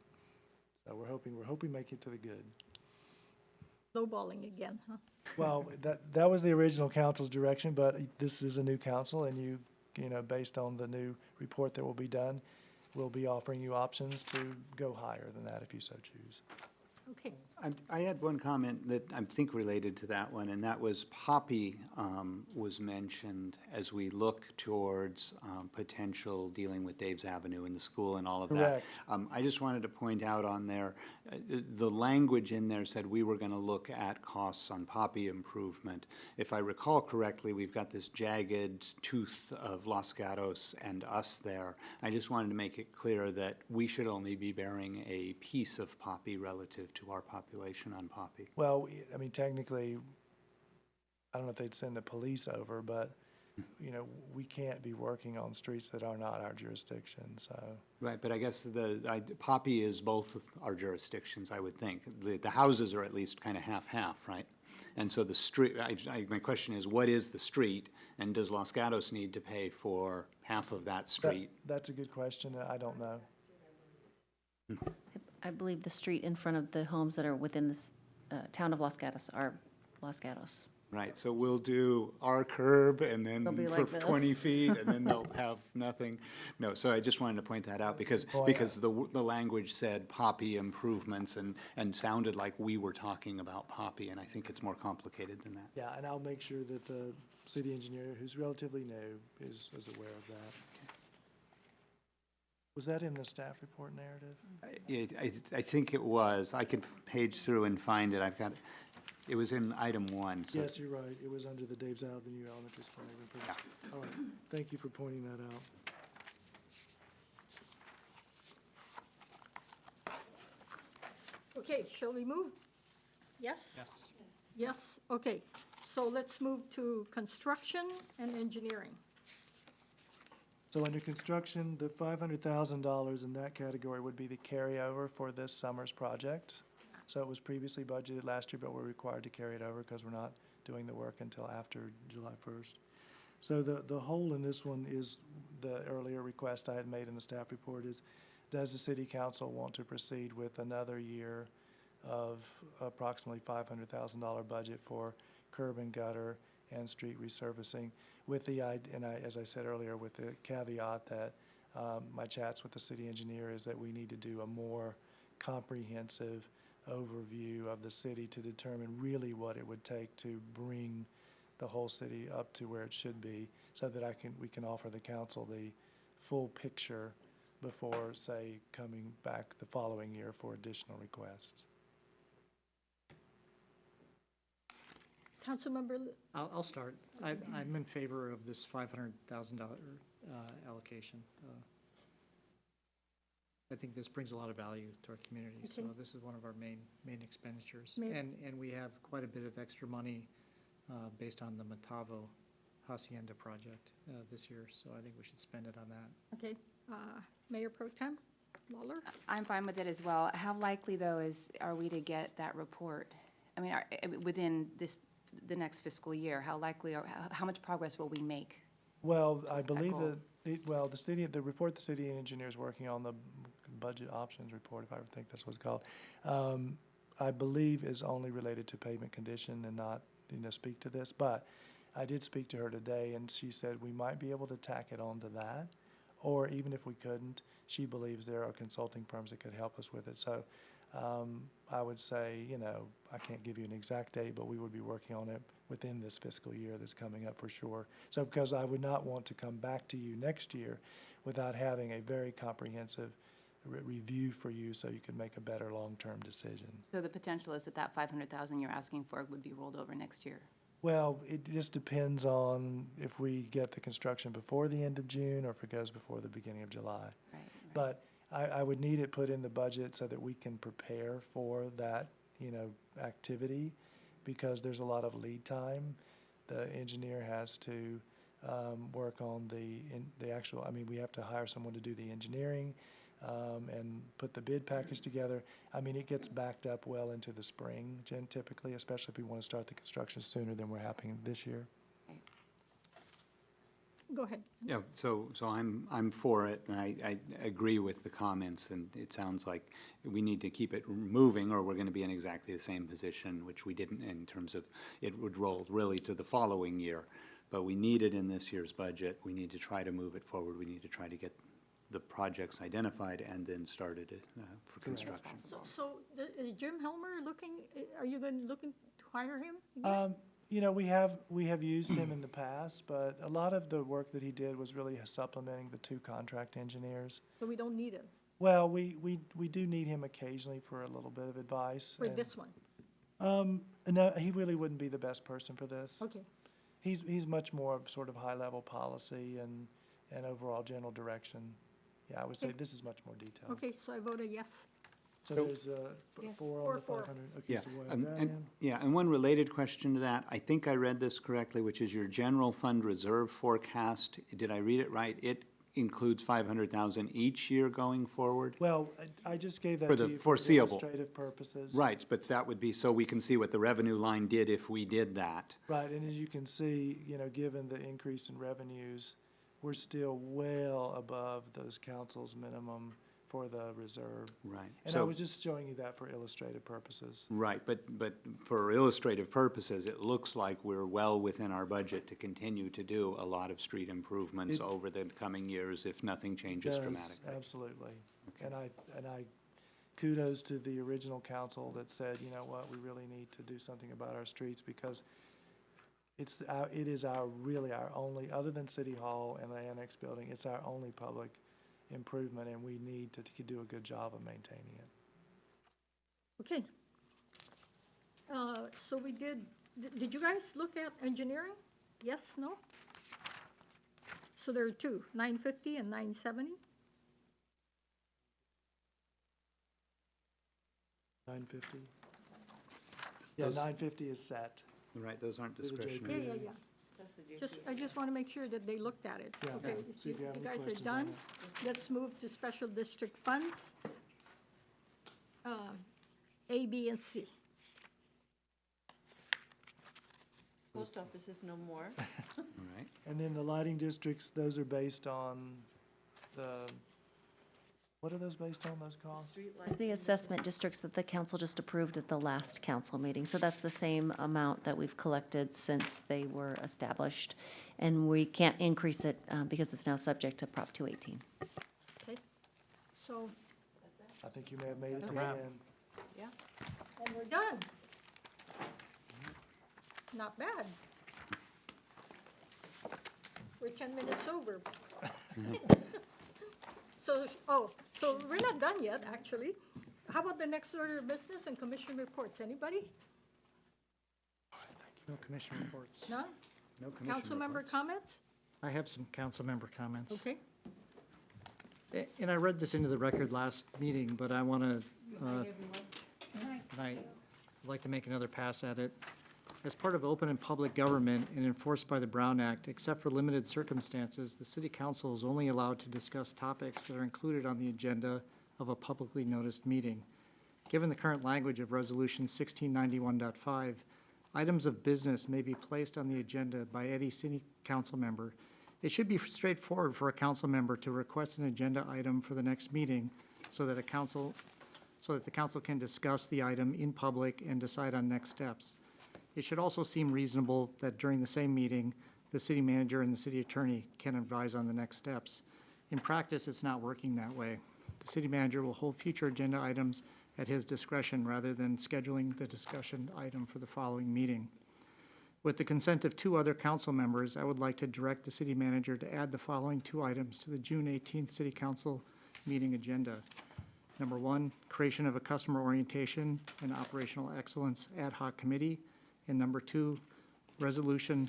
So we're hoping we make it to the good. Lowballing again, huh? Well, that was the original council's direction, but this is a new council, and you know, based on the new report that will be done, we'll be offering you options to go higher than that if you so choose. Okay. I had one comment that I think related to that one, and that was Poppy was mentioned as we look towards potential dealing with Dave's Avenue and the school and all of that. Correct. I just wanted to point out on there, the language in there said we were going to look at costs on Poppy improvement. If I recall correctly, we've got this jagged tooth of Los Gatos and us there. I just wanted to make it clear that we should only be bearing a piece of Poppy relative to our population on Poppy. Well, I mean, technically, I don't know if they'd send the police over, but, you know, we can't be working on streets that are not our jurisdiction, so. Right, but I guess Poppy is both our jurisdictions, I would think. The houses are at least kind of half-half, right? And so the street, my question is, what is the street, and does Los Gatos need to pay for half of that street? That's a good question, I don't know. I believe the street in front of the homes that are within this town of Los Gatos are Los Gatos. Right, so we'll do our curb and They'll then be for like this. 20 feet, and then they'll have nothing. No, so I just wanted to point that out because the language said Poppy improvements and sounded like we were talking about Poppy, and I think it's more complicated than that. Yeah, and I'll make sure that the city engineer, who's relatively new, is aware of that. Was that in the staff report narrative? I think it was. I could page through and find it. It was in item 1. So. Yes, you're right. It was under the Dave's Avenue Elementary School neighborhood improvements. All right, thank you for pointing that out. Okay, shall we move? Yes? Yes. Yes, okay. So let's move to construction and engineering. So under construction, the $500,000 in that category would be the carryover for this summer's project. So it was previously budgeted last year, but we're required to carry it over because we're not doing the work until after July 1st. So the hole in this one is the earlier request I had made in the staff report is, does the city council want to proceed with another year of approximately $500,000 budget for curb and gutter and street resurfacing, with the, as I said earlier, with the caveat that my chats with the city engineer is that we need to do a more comprehensive overview of the city to determine really what it would take to bring the whole city up to where it should be, so that we can offer the council the full picture before, say, coming back the following year for additional requests. Councilmember, I'll start. I'm in favor of this $500,000 allocation. I think this brings a lot of value to our community, so Okay. this is one of our main expenditures. Mayor- And we have quite a bit of extra money based on the Matavo Hacienda project this year, so I think we should spend it on that. okay, Mayor Pro Tem Lawler? I'm fine with it as well. How likely, though, are we to get that report? I mean, within the next fiscal year, how likely, or how much progress will we make? Well, I What's that believe goal? the report the city engineer is working on, the budget options report, if I think that's what it's called, I believe is only related to pavement condition and not, speak to this. But I did speak to her today, and she said we might be able to tack it onto that, or even if we couldn't, she believes there are consulting firms that could help us with it. So I would say, I can't give you an exact date, but we would be working on it within this fiscal year that's coming up for sure. So because I would not want to come back to you next year without having a very comprehensive review for you so you can make a better long-term decision. So the potential is that 500,000 you're asking for would be rolled over next year? Well, it just depends on if we get the construction before the end of June or if it goes before the beginning of July. Right. But I would need it put in the budget so that we can prepare for that, activity, because there's a lot of lead time. The engineer has to work on the actual, we have to hire someone to do the engineering and put the bid package together. It gets backed up well into the spring, typically, especially if we want to start the construction sooner than we're happening this year. Go ahead. Yeah, so I'm for it, and I agree with the comments, and it sounds like we need to keep it moving, or we're going to be in exactly the same position, which we didn't in terms of it would roll really to the following year. But we need it in this year's budget. We need to try to move it forward. We need to try to get the projects identified and then started for construction. So is Jim Helmer are you looking to hire him again? We have used him in the past, but a lot of the work that he did was really supplementing the two contract engineers. So we don't need him Well, we do need him occasionally for a little bit of advice. for and, this one? No, he really wouldn't be the best person for this. Okay, He's much more of sort of high-level policy and overall general direction. Yeah, I would say Okay. this is much more detailed. okay, so I vote a yes. So there's Yes. 4 Four, on the four. 500. Okay, Yeah, so we'll have that in. and one related question to that, I think I read this correctly, which is your general fund reserve forecast. Did I read it right? It includes 500,000 each year going forward? Well, I just gave that For to the you for foreseeable. illustrative purposes. Right, but that would be so we can see what the revenue line did if we did that. Right, and as you can see, given the increase in revenues, we're still well above those council's minimum for the reserve. Right. And I So- was just showing you that for illustrative purposes. Right, but for illustrative purposes, it looks like we're well within our budget to continue to do a lot of street improvements It over the coming years if nothing changes Does, dramatically. absolutely. Okay. And I kudos to the original council that said, you know what, we really need to do something about our streets because it is really our only, other than City Hall and the Annex Building, it's our only public improvement, and we need to do a good job of maintaining it. Okay. So we did you guys look at engineering? Yes, no? So there are two, 950 and 970? 950? Yeah, Those- 950 is set. Right, those aren't Through the discretionary. Yeah. I just want to make sure that they looked at it. Yeah. Okay, See if if you have you any guys are questions on done, let's move to special district funds. A, B, and C. Post office is no more. All right. And then the lighting districts, those are based on what are those based on, those costs? It's the assessment districts that the council just approved at the last council meeting. So that's the same amount that we've collected since they were established. And we can't increase it because it's now subject to Prop 218. Okay, so, I think you may have made it to the Okay. end. and we're done. Not bad. We're 10 minutes over. So we're not done yet, actually. How about the next order of business and commission reports? Anybody? No commission reports. None? No commission Council member reports. comments? I have some council member comments. Okay. And I read this into the record last meeting, but I want to, I'd like to make another pass at it. As part of open and public government and enforced by the Brown Act, except for limited circumstances, the city council is only allowed to discuss topics that are included on the agenda of a publicly noticed meeting. Given the current language of Resolution 1691.5, items of business may be placed on the agenda by any city council member. It should be straightforward for a council member to request an agenda item for the next meeting so that the council can discuss the item in public and decide on next steps. It should also seem reasonable that during the same meeting, the city manager and the city attorney can advise on the next steps. In practice, it's not working that way. The city manager will hold future agenda items at his discretion rather than scheduling the discussion item for the following meeting. With the consent of 2 other council members, I would like to direct the city manager to add the following 2 items to the June 18th city council meeting agenda. Number 1, creation of a customer orientation and operational excellence ad hoc committee. And number 2, revision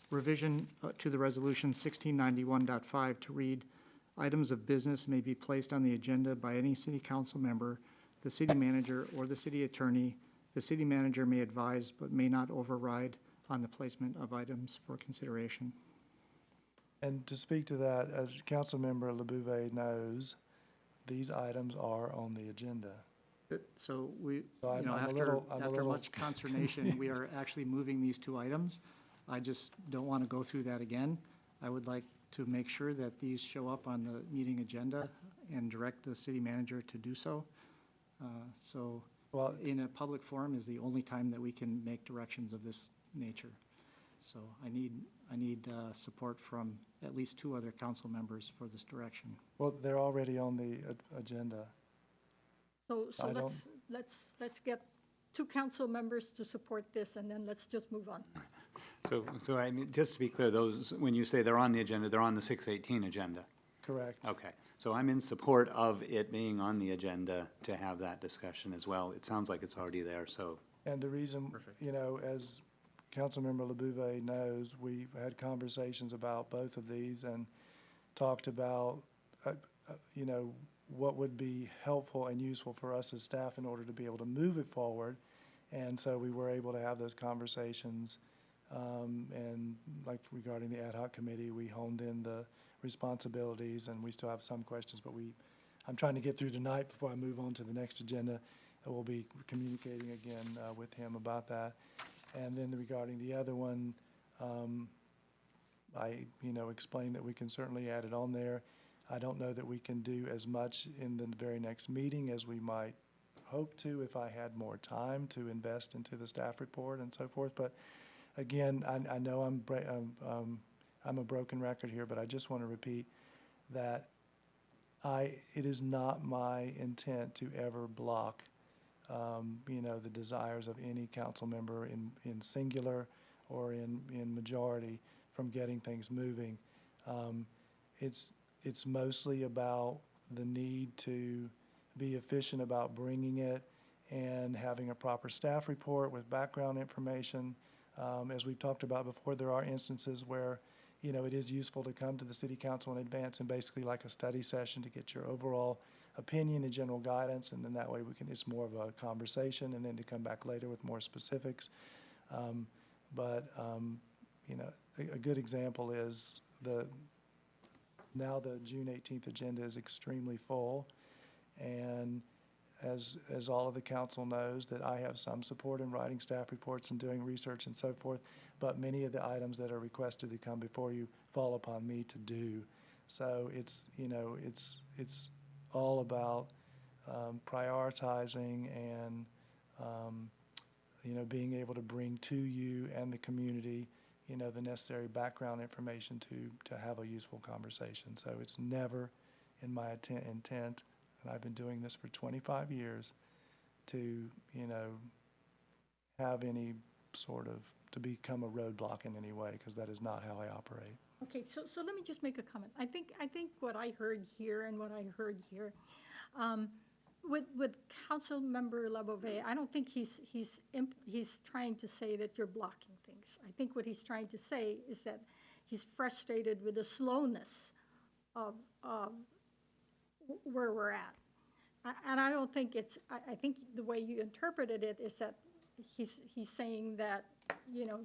to the resolution 1691.5 to read, items of business may be placed on the agenda by any city council member, the city manager, or the city attorney. The city manager may advise but may not override on the placement of items for consideration. And to speak to that, as Councilmember LeBouvet knows, these items are on the agenda. So we, So I'm a after little- much consternation, we are actually moving these 2 items. I just don't want to go through that again. I would like to make sure that these show up on the meeting agenda and direct the city manager to do so. So Well, in a public forum is the only time that we can make directions of this nature. So I need support from at least 2 other council members for this direction. well, they're already on the agenda. So I don't- let's get 2 council members to support this, and then let's just move on. So I mean, just to be clear, those, when you say they're on the agenda, they're on the 618 agenda? Correct. Okay, so I'm in support of it being on the agenda to have that discussion as well. It sounds like it's already there, so. And the reason, as Councilmember LeBouvet knows, we had conversations about both of these and talked about, what would be helpful and useful for us as staff in order to be able to move it forward. And so we were able to have those conversations. And like regarding the ad hoc committee, we honed in the responsibilities, and we still have some questions, but I'm trying to get through tonight before I move on to the next agenda. And we'll be communicating again with him about that. And then regarding the other one, I explained that we can certainly add it on there. I don't know that we can do as much in the very next meeting as we might hope to if I had more time to invest into the staff report and so forth. But again, I know I'm a broken record here, but I just want to repeat that it is not my intent to ever block, the desires of any council member in singular or in majority from getting things moving. It's mostly about the need to be efficient about bringing it and having a proper staff report with background information. As we've talked about before, there are instances where, it is useful to come to the city council in advance and basically like a study session to get your overall opinion and general guidance, and then that way it's more of a conversation, and then to come back later with more specifics. A good example is now the June 18th agenda is extremely full, and as all of the council knows, that I have some support in writing staff reports and doing research and so forth, but many of the items that are requested to come before you fall upon me to do. So it's all about prioritizing and being able to bring to you and the community the necessary background information to have a useful conversation. So it's never in my intent, and I've been doing this for 25 years, to have any sort of, to become a roadblock in any way, because that is not how I operate. Okay, so let me just make a comment. I think what I heard here and what I heard here, with Councilmember Labové, I don't think he's trying to say that you're blocking things. I think what he's trying to say is that he's frustrated with the slowness of where we're at. And I don't think it's, I think the way you interpreted it is that he's saying that, you know,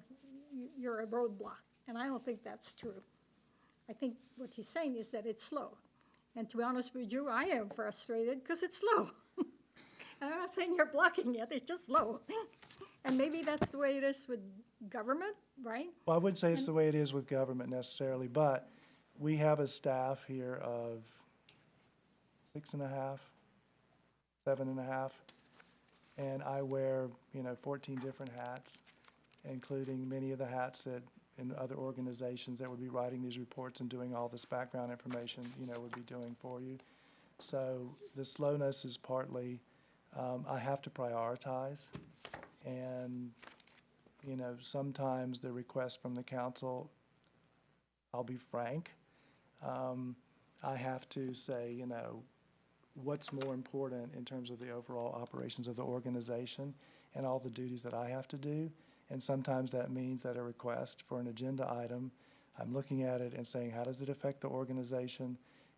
you're a roadblock. And I don't think that's true. I think what he's saying is that it's slow. And to be honest with you, I am frustrated because it's slow. And I'm not saying you're blocking it, it's just slow. And maybe that's the way it is with government, right? Well, I wouldn't say it's the way it is with government necessarily, but we have a staff here of 6.5, 7.5, and I wear, 14 different hats, including many of the hats that in other organizations that would be writing these reports and doing all this background information, would be doing for you. So the slowness is partly, I have to prioritize, and, sometimes the request from the council, I'll be frank, I have to say, what's more important in terms of the overall operations of the organization and all the duties that I have to do. And sometimes that means that a request for an agenda item, I'm looking at it and saying, how does it affect the organization?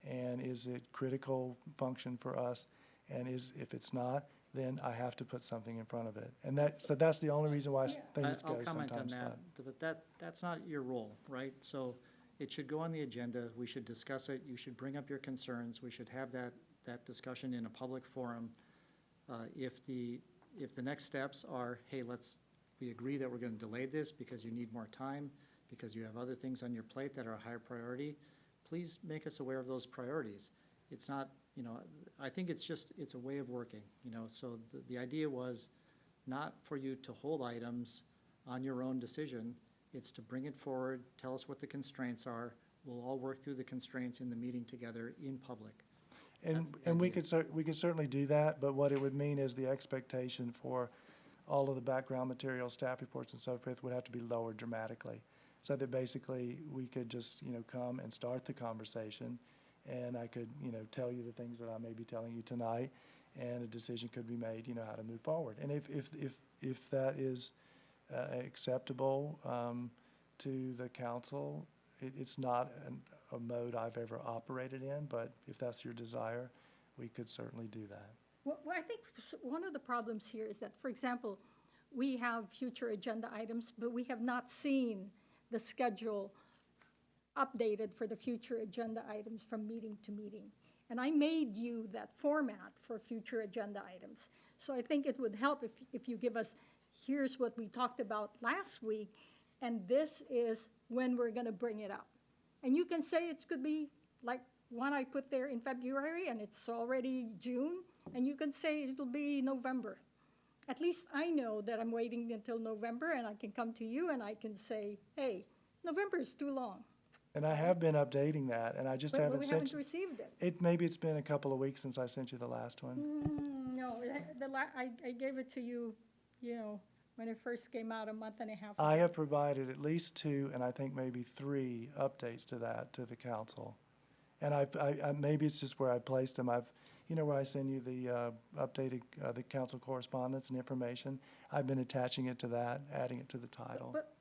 And is it critical function for us? And if it's not, then I have to put something in front of it. And so that's the only reason why things I'll go comment on sometimes slow. that, but that's not your role, right? So it should go on the agenda, we should discuss it, you should bring up your concerns, we should have that discussion in a public forum. If the next steps are, hey, we agree that we're gonna delay this because you need more time, because you have other things on your plate that are a higher priority, please make us aware of those priorities. It's not, I think it's a way of working, so the idea was not for you to hold items on your own decision, it's to bring it forward, tell us what the constraints are, we'll all work through the constraints in the meeting together in public. And we could certainly do that, but what it would mean is the expectation for all of the background material, staff reports and so forth would have to be lowered dramatically. So that basically we could just, come and start the conversation, and I could, tell you the things that I may be telling you tonight, and a decision could be made, how to move forward. And if that is acceptable to the council, it's not a mode I've ever operated in, but if that's your desire, we could certainly do that. Well, I think one of the problems here is that, for example, we have future agenda items, but we have not seen the schedule updated for the future agenda items from meeting to meeting. And I made you that format for future agenda items. So I think it would help if you give us, here's what we talked about last week, and this is when we're gonna bring it up. And you can say it could be like one I put there in February and it's already June, and you can say it'll be November. At least I know that I'm waiting until November, and I can come to you and I can say, hey, November is too long. And I have been updating that, and I just But haven't we sent haven't you. received it. Maybe it's been a couple of weeks since I sent you the last one. No, I gave it to you, when it first came out a month and a half ago. I have provided at least 2, and I think maybe 3 updates to that to the council. And I maybe it's just where I placed them. Where I send you the updated, the council correspondence and information, I've been attaching it to that, adding it to the title. But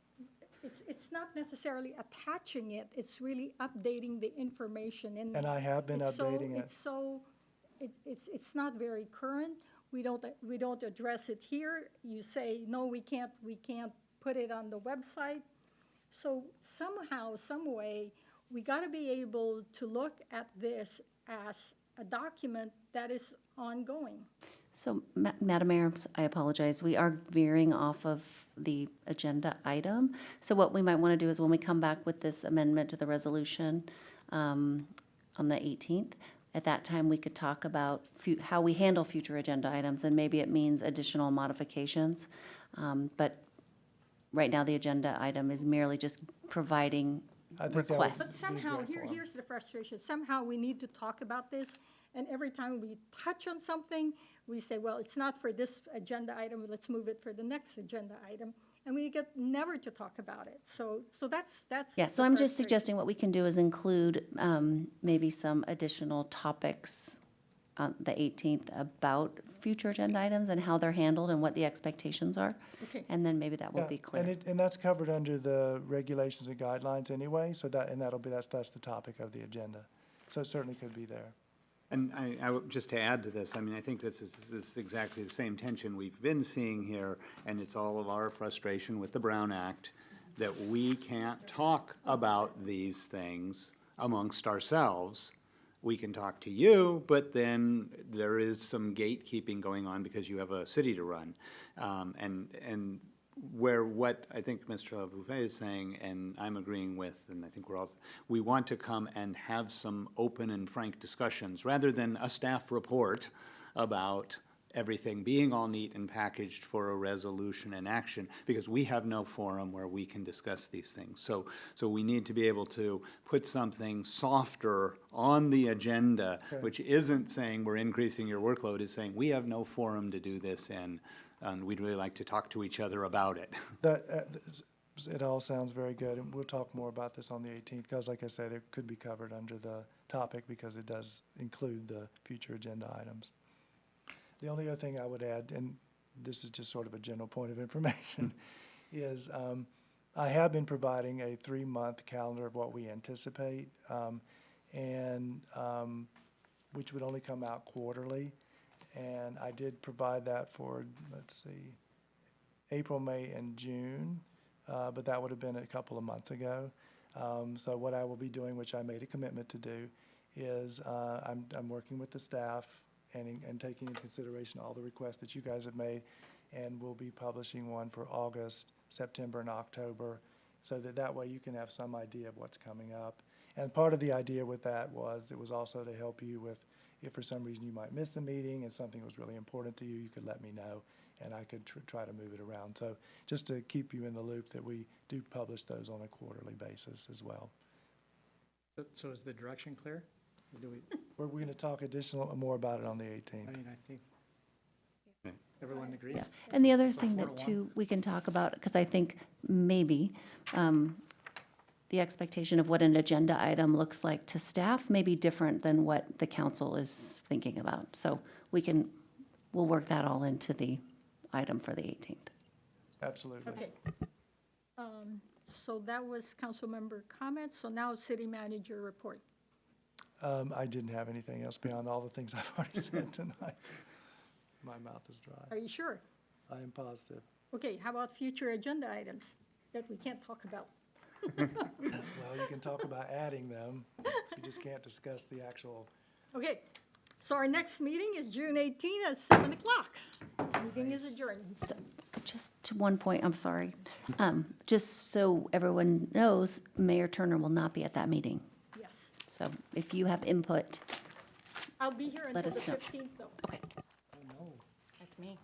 it's not necessarily attaching it, it's really updating the information in there. And I have been updating it. It's not very current. We don't address it here. You say, no, we can't put it on the website. So somehow, some way, we gotta be able to look at this as a document that is ongoing. So, Madam Mayor, I apologize. We are veering off of the agenda item. So what we might want to do is when we come back with this amendment to the resolution on the 18th, at that time we could talk about how we handle future agenda items, and maybe it means additional modifications. But right now, the agenda item is merely just providing requests. But somehow, here's the frustration. Somehow we need to talk about this, and every time we touch on something, we say, well, it's not for this agenda item, let's move it for the next agenda item, and we get never to talk about it. So that's Yeah, so I'm just suggesting what we can do is include maybe some additional topics on the 18th about future agenda items and how they're handled and what the expectations are. Okay. And then maybe that will Yeah, be clear. And that's covered under the regulations and guidelines anyway, so that's the topic of the agenda. So it certainly could be there. And just to add to this, I mean, I think this is exactly the same tension we've been seeing here, and it's all of our frustration with the Brown Act, that we can't talk about these things amongst ourselves. We can talk to you, but then there is some gatekeeping going on because you have a city to run. And where what I think Mr. LaBouffet is saying, and I'm agreeing with, and I think we want to come and have some open and frank discussions rather than a staff report about everything being all neat and packaged for a resolution and action, because we have no forum where we can discuss these things. So we need to be able to put something softer on the agenda, which isn't saying we're increasing your workload, is saying we have no forum to do this in, and we'd really like to talk to each other about it. It all sounds very good, and we'll talk more about this on the 18th, because like I said, it could be covered under the topic because it does include the future agenda items. The only other thing I would add, and this is just sort of a general point of information, is I have been providing a 3-month calendar of what we anticipate, which would only come out quarterly. And I did provide that for, let's see, April, May, and June, but that would have been a couple of months ago. So what I will be doing, which I made a commitment to do, is I'm working with the staff and taking into consideration all the requests that you guys have made, and we'll be publishing one for August, September, and October, so that way you can have some idea of what's coming up. And part of the idea with that was, it was also to help you with, if for some reason you might miss a meeting and something was really important to you, you could let me know, and I could try to move it around. So just to keep you in the loop that we do publish those on a quarterly basis as well. So is the direction clear? Or do we, We're going to talk more about it on the I 18th. mean, I think everyone agrees? Yeah. And the other So thing 4 that to 1? too, we can talk about, because I think maybe the expectation of what an agenda item looks like to staff may be different than what the council is thinking about. So we'll work that all into the item for the 18th. Absolutely. Okay. So that was council member comments. So now city manager report. I didn't have anything else beyond all the things I've already said tonight. My mouth is dry. Are you sure? I am positive. Okay, how about future agenda items that we can't talk about? Well, you can talk about adding them. You just can't discuss the actual. Okay, so our next meeting is June 18 at 7 o'clock. Meeting is adjourned. So just to one point, I'm sorry. Just so everyone knows, Mayor Turner will not be at that meeting. Yes. So if you have input, I'll be here Let until the us know. 15th, though. okay. That's me.